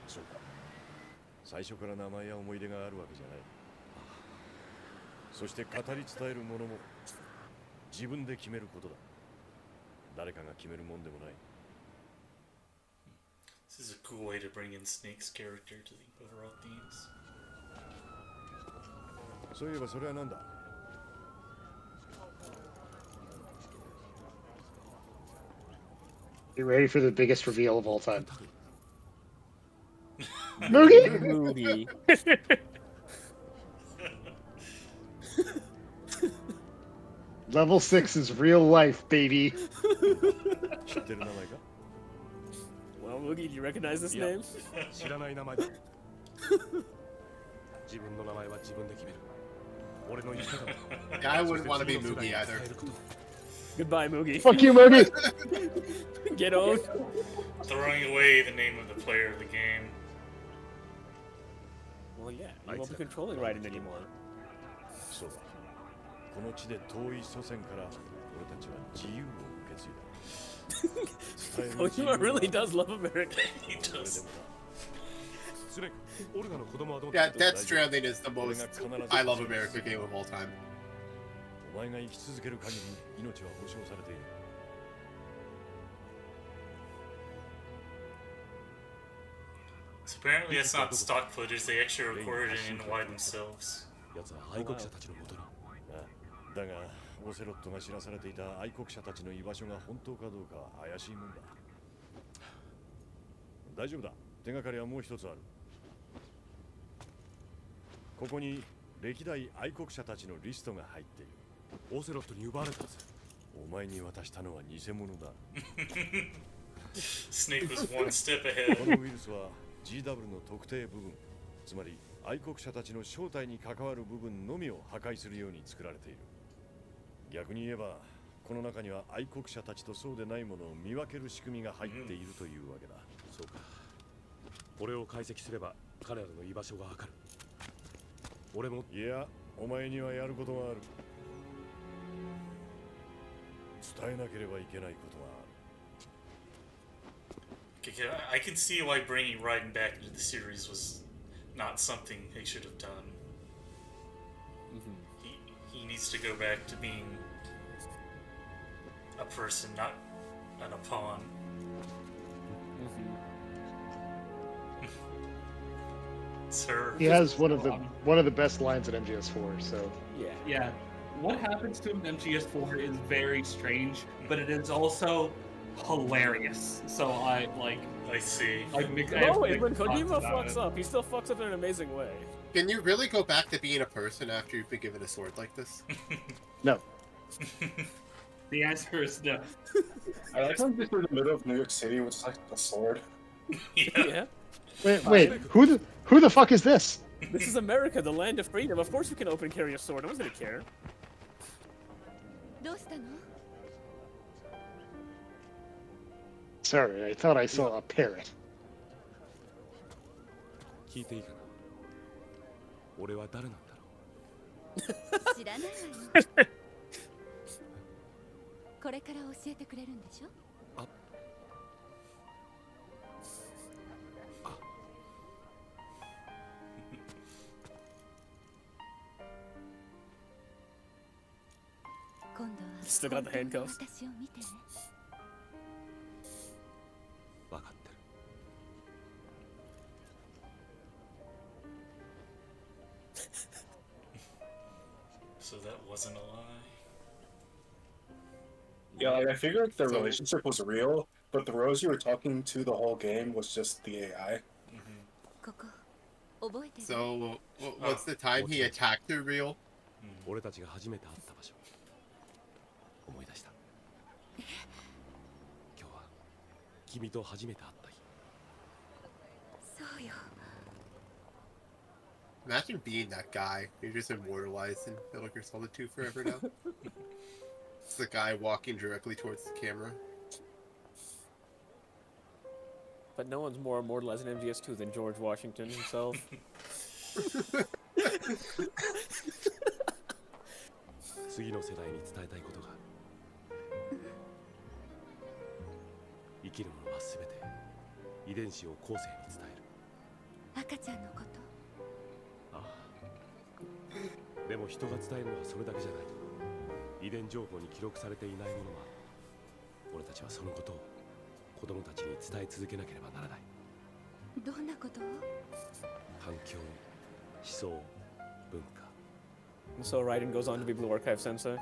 そうか。最初から名前や思い出があるわけじゃない。そして語り伝えるものも自分で決めることだ。誰かが決めるもんでもない。This is a cool way to bring in Snake's character to the overall themes. そういえばそれは何だ? Get ready for the biggest reveal of all time. Moogie? Moogie. Level 6 is real life, baby. Well, Moogie, do you recognize this name? 知らない名前だ。自分の名前は自分で決める。俺の生き方は。 Yeah, I wouldn't want to be Moogie either. Goodbye, Moogie. Fuck you, Moogie. Get owned. Throwing away the name of the player of the game. Well, yeah, you won't be controlling Raiden anymore. そうだ。この地で遠い祖先から俺たちは自由を受け継いだ。Kojima really does love America. He does. Yeah, Death Stranding is the most I Love America game of all time. お前が生き続ける限り命は保証されている。So apparently it's not stock footage, they actually recorded it in Hawaii themselves. だがオセロットが知らされていた愛国者たちの居場所が本当かどうかは怪しいもんだ。大丈夫だ。手がかりはもう一つある。ここに歴代愛国者たちのリストが入っている。オセロットに奪われたはず。お前に渡したのは偽物だ。Snake was one step ahead. このウイルスは GW の特定部分、つまり愛国者たちの正体に関わる部分のみを破壊するように作られている。逆に言えば、この中には愛国者たちとそうでないものを見分ける仕組みが入っているというわけだ。そうか。これを解析すれば彼らの居場所がわかる。俺も。いや、お前にはやることがある。伝えなければいけないことがある。Okay, I can see why bringing Raiden back into the series was not something they should have done. He needs to go back to being a person, not a pawn. Sir. He has one of the best lines at MGS4, so yeah. What happens to him in MGS4 is very strange, but it is also hilarious. So I see. No, when Kojima fucks up, he still fucks up in an amazing way. Can you really go back to being a person after you've been given a sword like this? No. The answer is no. I like how this is in the middle of New York City with like a sword. Yeah. Wait, who the fuck is this? This is America, the land of freedom. Of course you can open carry a sword. No one's gonna care. Sorry, I thought I saw a parrot. 聞いていいかな俺は誰なんだろう知らないわよこれから教えてくれるんでしょ今度は Still got the handcuffs. 私を見てね分かってる So that wasn't a lie. Yeah, like, I figured the relationship was real, but the Rose you were talking to the whole game was just the AI. So, what's the time he attacked her real? 俺たちが初めて会った場所思い出した今日は君と初めて会った日そうよ Imagine being that guy. You're just immortalized in Metal Gear Solid 2 forever now. It's the guy walking directly towards the camera. But no one's more immortalized in MGS2 than George Washington himself. 次の世代に伝えたいことがある生きるものは全て遺伝子を後世に伝える赤ちゃんのことああでも人が伝えるのはそれだけじゃない遺伝情報に記録されていないものもある俺たちはそのことを子供たちに伝え続けなければならないどんなことを環境思想文化 So Raiden goes on to be Blue Archive Sensei. 悲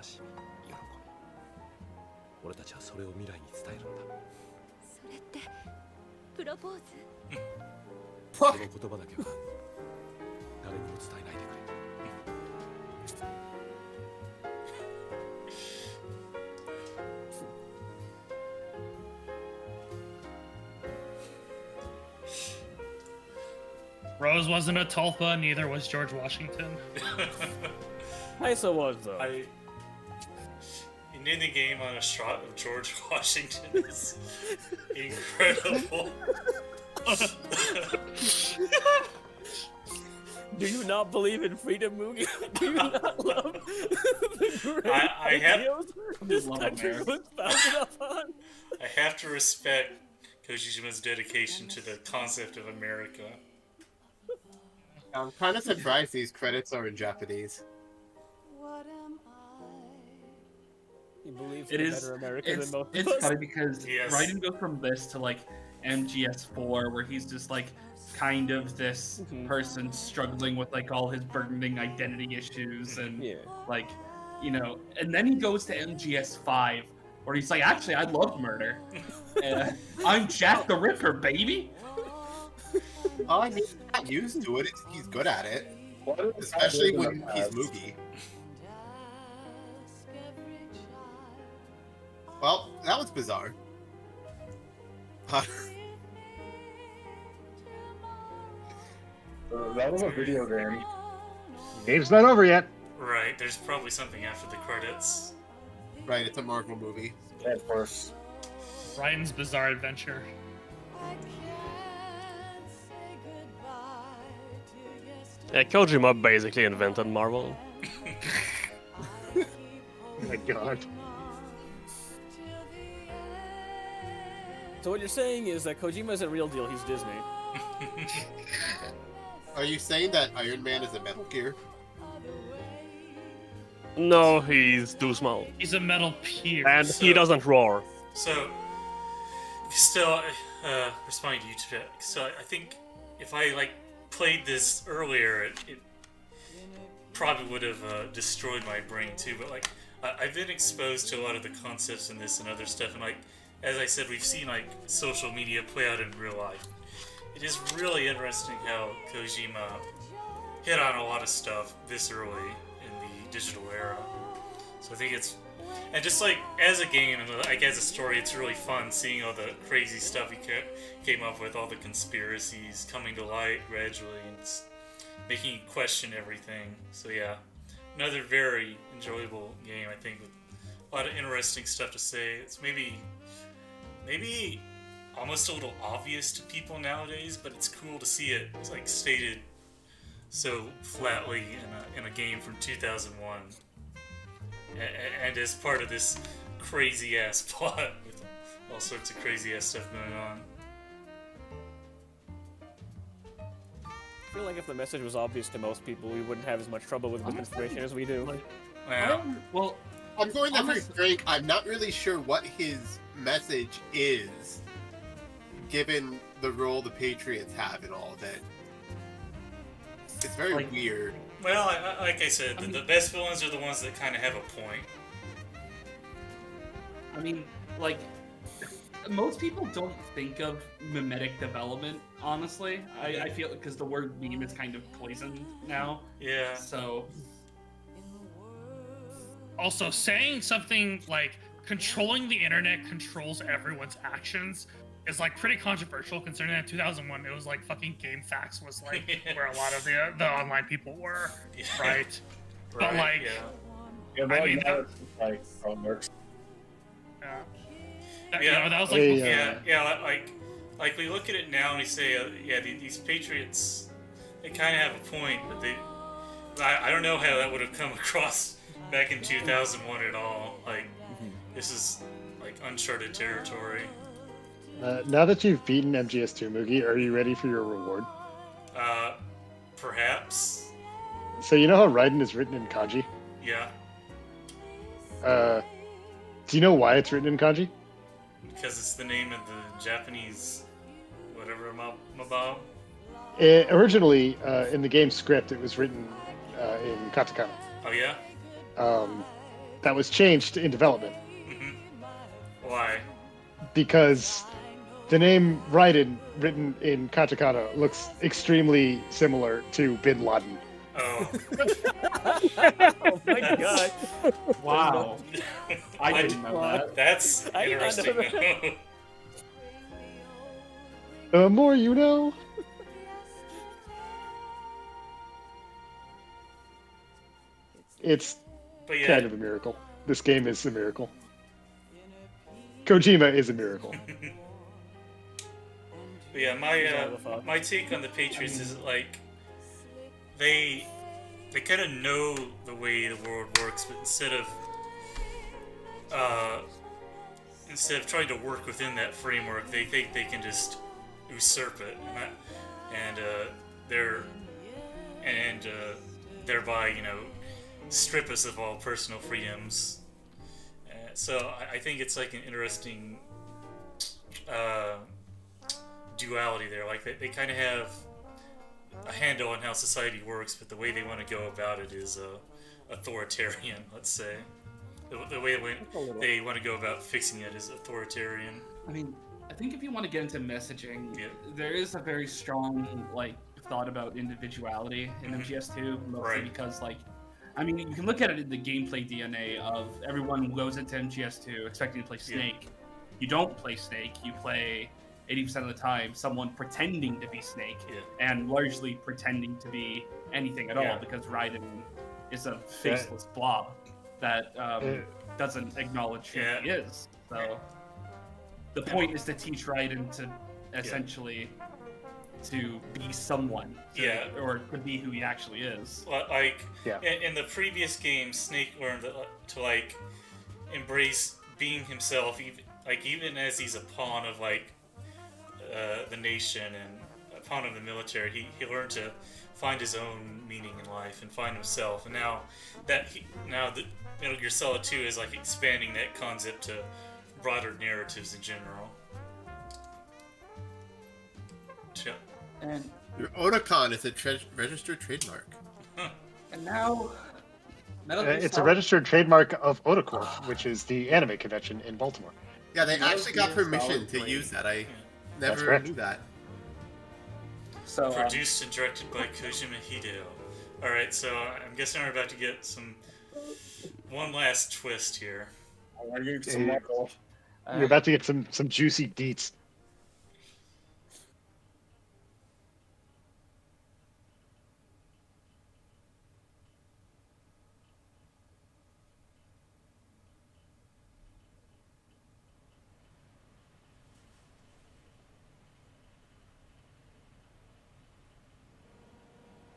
しみ喜び俺たちはそれを未来に伝えるんだそれってプロポーズその言葉だけは誰にも伝えないでくれ Rose wasn't a Tulpa, neither was George Washington. Isa was though. In the game on a shot of George Washington is incredible. Do you not believe in freedom, Mugi? Do you not love the great I have ideals this country was founded upon? I have to respect Kojima's dedication to the concept of America. I'm kind of surprised these credits are in Japanese. He believes It in a is. better America It's, than most it's of us. funny because Yes. Raiden goes from this to like MGS4, where he's just like kind of this person struggling with like all his burdening identity issues and like, you know, and then he goes to MGS5, where he's like, actually, I love murder. I'm Jack the Ripper, baby. Oh, he's not used to it. He's good at it. Especially when he's Mugi. Well, that was bizarre. That was a video game. Game's not over yet. Right, there's probably something after the credits. Right, it's a Marvel movie. Yeah, of course. Raiden's Bizarre Adventure. Yeah, Kojima basically invented Marvel. Oh my god. So what you're saying is that Kojima isn't real deal, he's Disney. Are you saying that Iron Man is a Metal Gear? No, he's too small. He's a Metal Gear. And he doesn't roar. So, still, responding to you today. So I think if I like played this earlier, it probably would have destroyed my brain too. But like, I've been exposed to a lot of the concepts in this and other stuff, and like, as I said, we've seen like social media play out in real life. It is really interesting how Kojima hit on a lot of stuff this early in the digital era. So I think it's, and just like as a game and like as a story, it's really fun seeing all the crazy stuff he came up with, all the conspiracies coming to light gradually, and it's making you question everything. So yeah, another very enjoyable game, I think, with lot of interesting stuff to say. It's maybe almost a little obvious to people nowadays, but it's cool to see it like stated so flatly in a game from 2001, and as part of this crazy ass plot with all sorts of crazy ass stuff going on. I feel like if the message was obvious to most people, we wouldn't have as much trouble with misinformation as we do. Well, I'm going to be frank. I'm not really sure what his message is, given the role the Patriots have in all of it. It's very weird. Well, like I said, the best villains are the ones that kind of have a point. I mean, like, most people don't think of mimetic development, honestly. I feel because the word meme is kind of poisoned now. Yeah. So. Also, saying something like controlling the internet controls everyone's actions is like pretty controversial, considering that 2001 it was like fucking GameFAQs was like where a lot of the online people were, right? But like, yeah, I mean, like how it works. Yeah, that was like like we look at it now and we say, these Patriots, they kind of have a point, but I don't know how that would have come across back in 2001 at all. Like, this is like uncharted territory. Now that you've beaten MGS2, Moogie, are you ready for your reward? Perhaps. So you know how Raiden is written in kanji? Yeah. Do you know why it's written in kanji? Because it's the name of the Japanese, whatever, Mabob? Originally, in the game script, it was written in katakana. Oh, yeah? That was changed in development. Why? Because the name Raiden, written in katakana, looks extremely similar to Bin Laden. Oh. Oh my god. Wow. I didn't know that. That's interesting. The more you know. It's kind of a miracle. This game is a miracle. Kojima is a miracle. But yeah, my take on the Patriots is like they kind of know the way the world works, but instead of trying to work within that framework, they think they can just usurp it, and thereby, strip us of all personal freedoms. So I think it's like an interesting duality there. Like they kind of have a handle on how society works, but the way they want to go about it is authoritarian, let's say. The way they want to go about fixing it is authoritarian. I mean, I think if you want to get into messaging, there is a very strong thought about individuality in MGS2, mostly because I mean, you can look at it in the gameplay DNA of everyone who goes into MGS2 expecting to play Snake. You don't play Snake, you play 80% of the time someone pretending to be Snake, and largely pretending to be anything at all, because Raiden is a faceless blob that doesn't acknowledge who he is. So the point is to teach Raiden to essentially to be someone, or to be who he actually is. In the previous game, Snake learned to embrace being himself, even as he's a pawn of the nation and a pawn of the military. He learned to find his own meaning in life and find himself. And now that Metal Gear Solid 2 is expanding that concept to broader narratives in general. And your Otakon is a registered trademark. And now, it's a registered trademark of Otacorp, which is the anime convention in Baltimore. Yeah, they actually got permission to use that. I never knew that. So, produced and directed by Kojima Hideo. All right, so I'm guessing we're about to get one last twist here. You're about to get some juicy deets.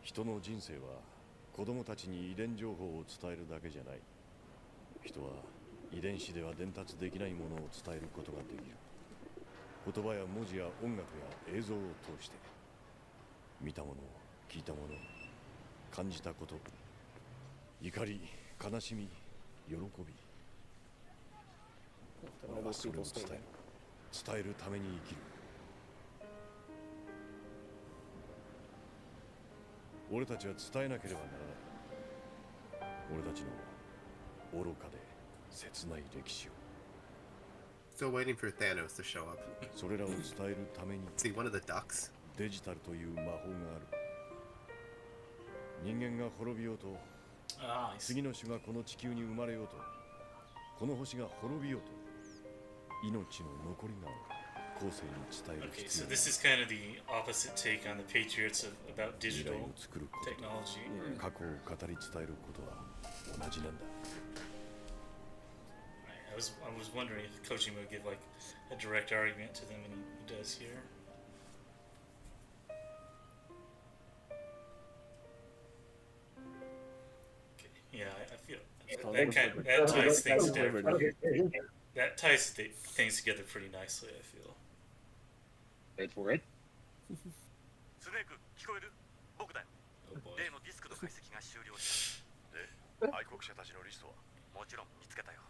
人の人生は子供たちに遺伝情報を伝えるだけじゃない。人は遺伝子では伝達できないものを伝えることができる。言葉や文字や音楽や映像を通して見たもの、聞いたもの、感じたこと、怒り、悲しみ、喜び、俺はそれを伝えるために生きる。俺たちは伝えなければならない。俺たちの愚かで切ない歴史を。Still waiting for Thanos to show up. それらを伝えるために See one of the ducks? デジタルという魔法がある。人間が滅びようと、次の種がこの地球に生まれようと、この星が滅びようと、命の残りが後世に伝える Okay, 必 so 要がある。 this is kind of the opposite take on the Patriots about 未来 digital を作ることと technology. 過去を語り伝えることは同じなんだ。I was wondering if Kojima would give like a direct argument to them, and he does here. Okay, yeah, I feel that ties things together. That ties things together pretty nicely. I feel. Wait for it. スネーク聞こえる？僕だよ。 Oh boy. 例のディスクの解析が終了した。で、愛国者たちのリストはもちろん見つけたよ。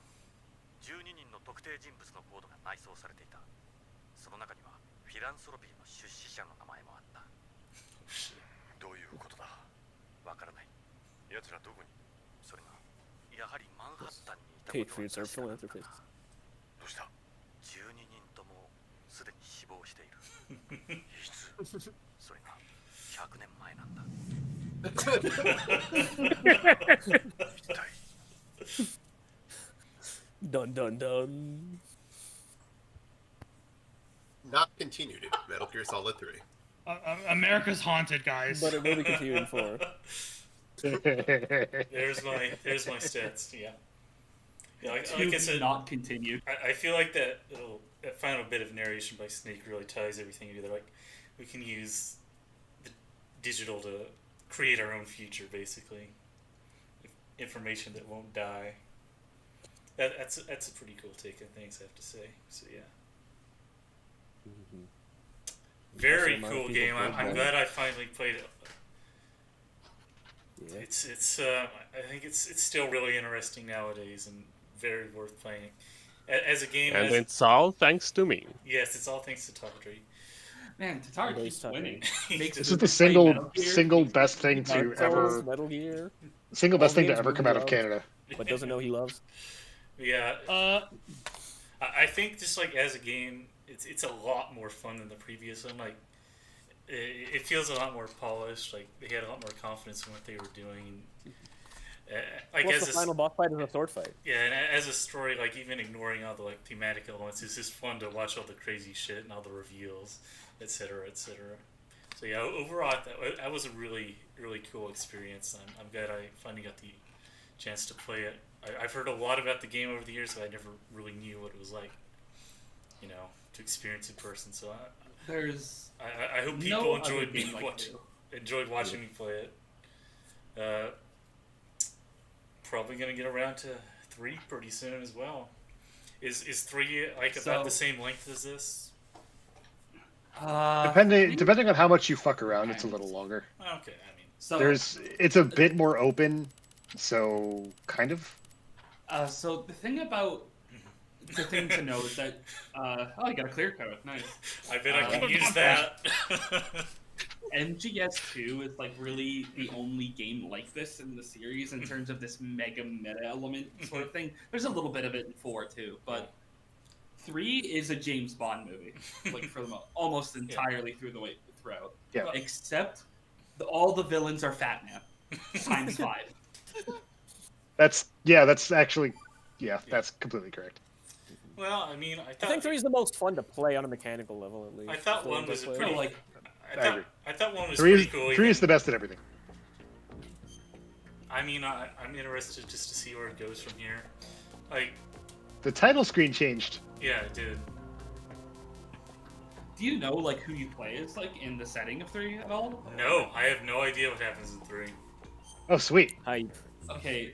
12人の特定人物のコードが内装されていた。その中にはフィランソロピーの出資者の名前もあった。どういうことだ？わからない。奴らどこに？それがやはりマンハッタンにいたことは Patriots are 確かだったな。 philanthropists. どうした？ 12人ともすでに死亡している。いつ？それが100年前なんだ。一体 Dun dun dun. Not continued in Metal Gear Solid 3. America's haunted, guys. But it will be continued in 4. There's my stats. Yeah. Yeah, like I said, not continued. I feel like that final bit of narration by Snake really ties everything together. Like, we can use the digital to create our own future, basically. Information that won't die. That's a pretty cool take on things, I have to say. So yeah. Very cool game. I'm glad I finally played it. Yeah. It's I think it's still really interesting nowadays and very worth playing. As a game, and it's all thanks to me. Yes, it's all thanks to Tatari. Man, Tatari keeps winning. This is the single best thing to ever Metal Gear. Single best thing to ever come out of Canada. But doesn't know he loves. Yeah. I think just like as a game, it's a lot more fun than the previous one. Like, it feels a lot more polished. Like they had a lot more confidence in what they were doing. Like Plus as the final boss fight is a sword fight. Yeah, and as a story, like even ignoring all the like thematic elements, it's just fun to watch all the crazy shit and all the reveals, etc., etc. So yeah, overall, that was a really cool experience. I'm glad I finally got the chance to play it. I've heard a lot about the game over the years, but I never really knew what it was like, you know, to experience in person. So I hope people enjoyed watching me play it. Probably gonna get around to 3 pretty soon as well. Is 3 like about the same length as this? Depending on how much you fuck around, it's a little longer. Okay, I mean, it's a bit more open, so kind of. So the thing to know is that you got a clear code, nice. I bet I can use that. MGS2 is like really the only game like this in the series in terms of this mega meta element sort of thing. There's a little bit of it in 4 too, but 3 is a James Bond movie, like for almost entirely through the way throughout. Yeah. Except all the villains are fat man times 5. That's actually that's completely correct. Well, I mean, I think 3 is the most fun to play on a mechanical level, at least. I thought 1 was a pretty I thought 1 was 3 pretty cool. 3 is the best at everything. I mean, I'm interested just to see where it goes from here. Like the title screen changed. Yeah, it did. do you know like who you play as like in the setting of 3 at all? No, I have no idea what happens in 3. Oh, sweet. Okay,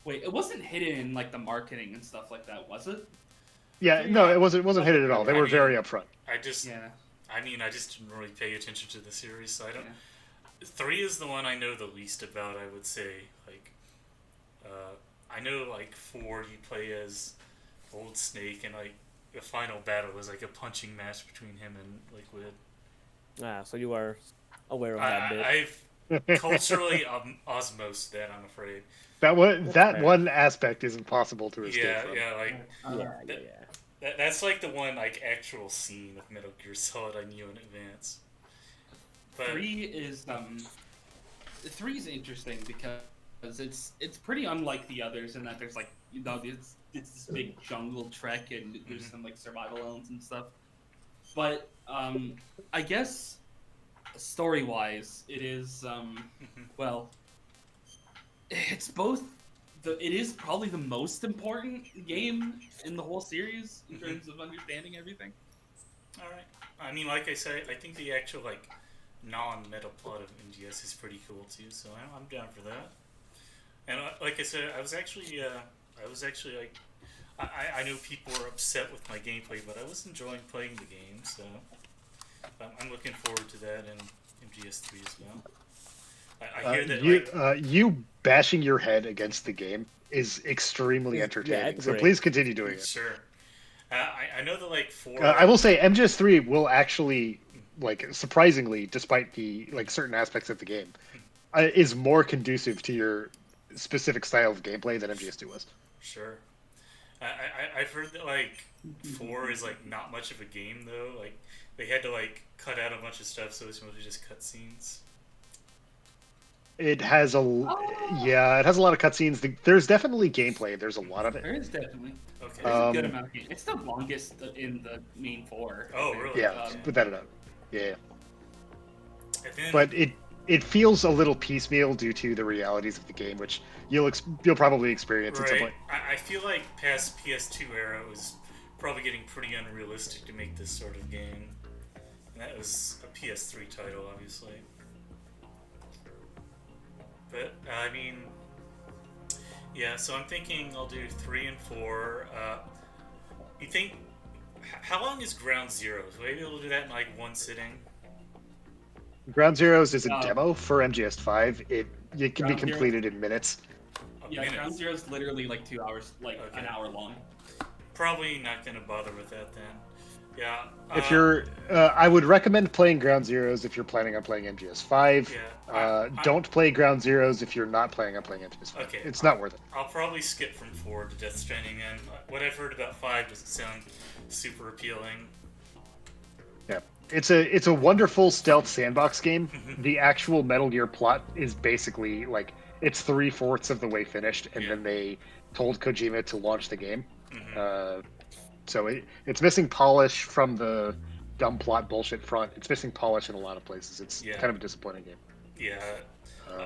wait, it wasn't hidden in like the marketing and stuff like that, was it? Yeah, no, it wasn't hidden at all. They were very upfront. I just didn't really pay attention to the series, so I don't. 3 is the one I know the least about. I would say, like, I know like 4 you play as Old Snake, and like the final battle was like a punching match between him and Liquid. So you are aware of that bit. I've culturally osmosed that, I'm afraid. That one aspect is impossible to escape from. That's like the one like actual scene of Metal Gear Solid I knew in advance. But 3 is 3 is interesting because it's pretty unlike the others in that there's like it's this big jungle trek and there's some like survival elements and stuff. But I guess story wise it is well, it's both. It is probably the most important game in the whole series in terms of understanding everything. All right. I mean, like I said, I think the actual like non-meta plot of MGS is pretty cool too. So I'm down for that. And like I said, I was actually like, I know people are upset with my gameplay, but I was enjoying playing the game. So I'm looking forward to that in MGS3 as well. I hear that you bashing your head against the game is extremely entertaining. So please continue doing it. Sure. I know that like 4. I will say MGS3 will actually, like, surprisingly, despite the like certain aspects of the game, is more conducive to your specific style of gameplay than MGS2 was. Sure. I've heard that like 4 is like not much of a game though. Like they had to like cut out a bunch of stuff, so it's mostly just cutscenes. It has a lot of cutscenes. There's definitely gameplay. There's a lot of it. There is definitely. Okay. There's a good amount of game. It's the longest in the main 4. Oh, really? Yeah, without a doubt. Yeah. Then, but it feels a little piecemeal due to the realities of the game, which you'll probably experience at some point. I feel like past PS2 era was probably getting pretty unrealistic to make this sort of game. And that was a PS3 title, obviously. But, I mean, yeah, so I'm thinking I'll do 3 and 4. You think, how long is Ground Zero? Will I be able to do that in, like, one sitting? Ground Zeroes is a demo for MGS5. It can be completed in minutes. Yeah, Ground Zero is literally like 2 hours, like an hour long. Probably not going to bother with that then. Yeah. If you're, I would recommend playing Ground Zeroes if you're planning on playing MGS5. Don't play Ground Zeroes if you're not planning on playing MGS5. Okay. It's not worth it. I'll probably skip from 4 to Death Stranding, and what I've heard about 5 doesn't sound super appealing. Yeah, it's a wonderful stealth sandbox game. The actual Metal Gear plot is basically like it's 3/4 of the way finished, and then they told Kojima to launch the game. So it's missing polish from the dumb plot bullshit front. It's missing polish in a lot of places. It's kind of a disappointing game. Yeah.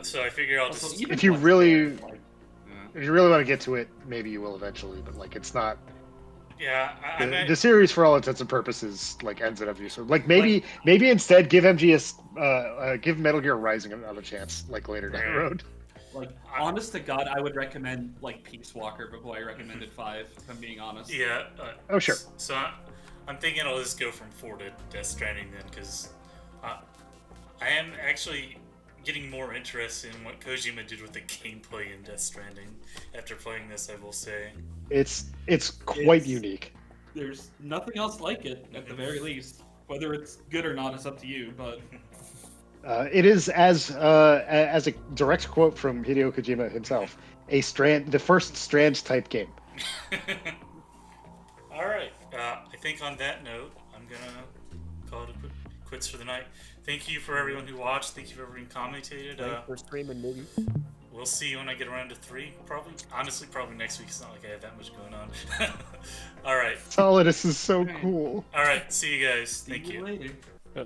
So I figure I'll just if you really want to get to it, maybe you will eventually. But like, it's not. Yeah, the series, for all intents and purposes, like ends at MGS. So, like maybe instead give give Metal Gear Rising another chance, like later down the road. Like, honest to God, I would recommend like Peace Walker before I recommended 5. If I'm being honest. Yeah. Oh sure. So I'm thinking I'll just go from 4 to Death Stranding then, because I am actually getting more interest in what Kojima did with the gameplay in Death Stranding after playing this. I will say it's quite unique. There's nothing else like it, at the very least. Whether it's good or not is up to you, but. It is, as a direct quote from Hideo Kojima himself, the first Strands type game. All right. I think on that note, I'm gonna call it quits for the night. Thank you for everyone who watched. Thank you for everyone who commented. Thanks for streaming, movies. We'll see you when I get around to 3. Honestly, probably next week. It's not like I have that much going on. All right. Solidus is so cool. All right. See you guys. Thank you. Later.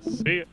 See ya.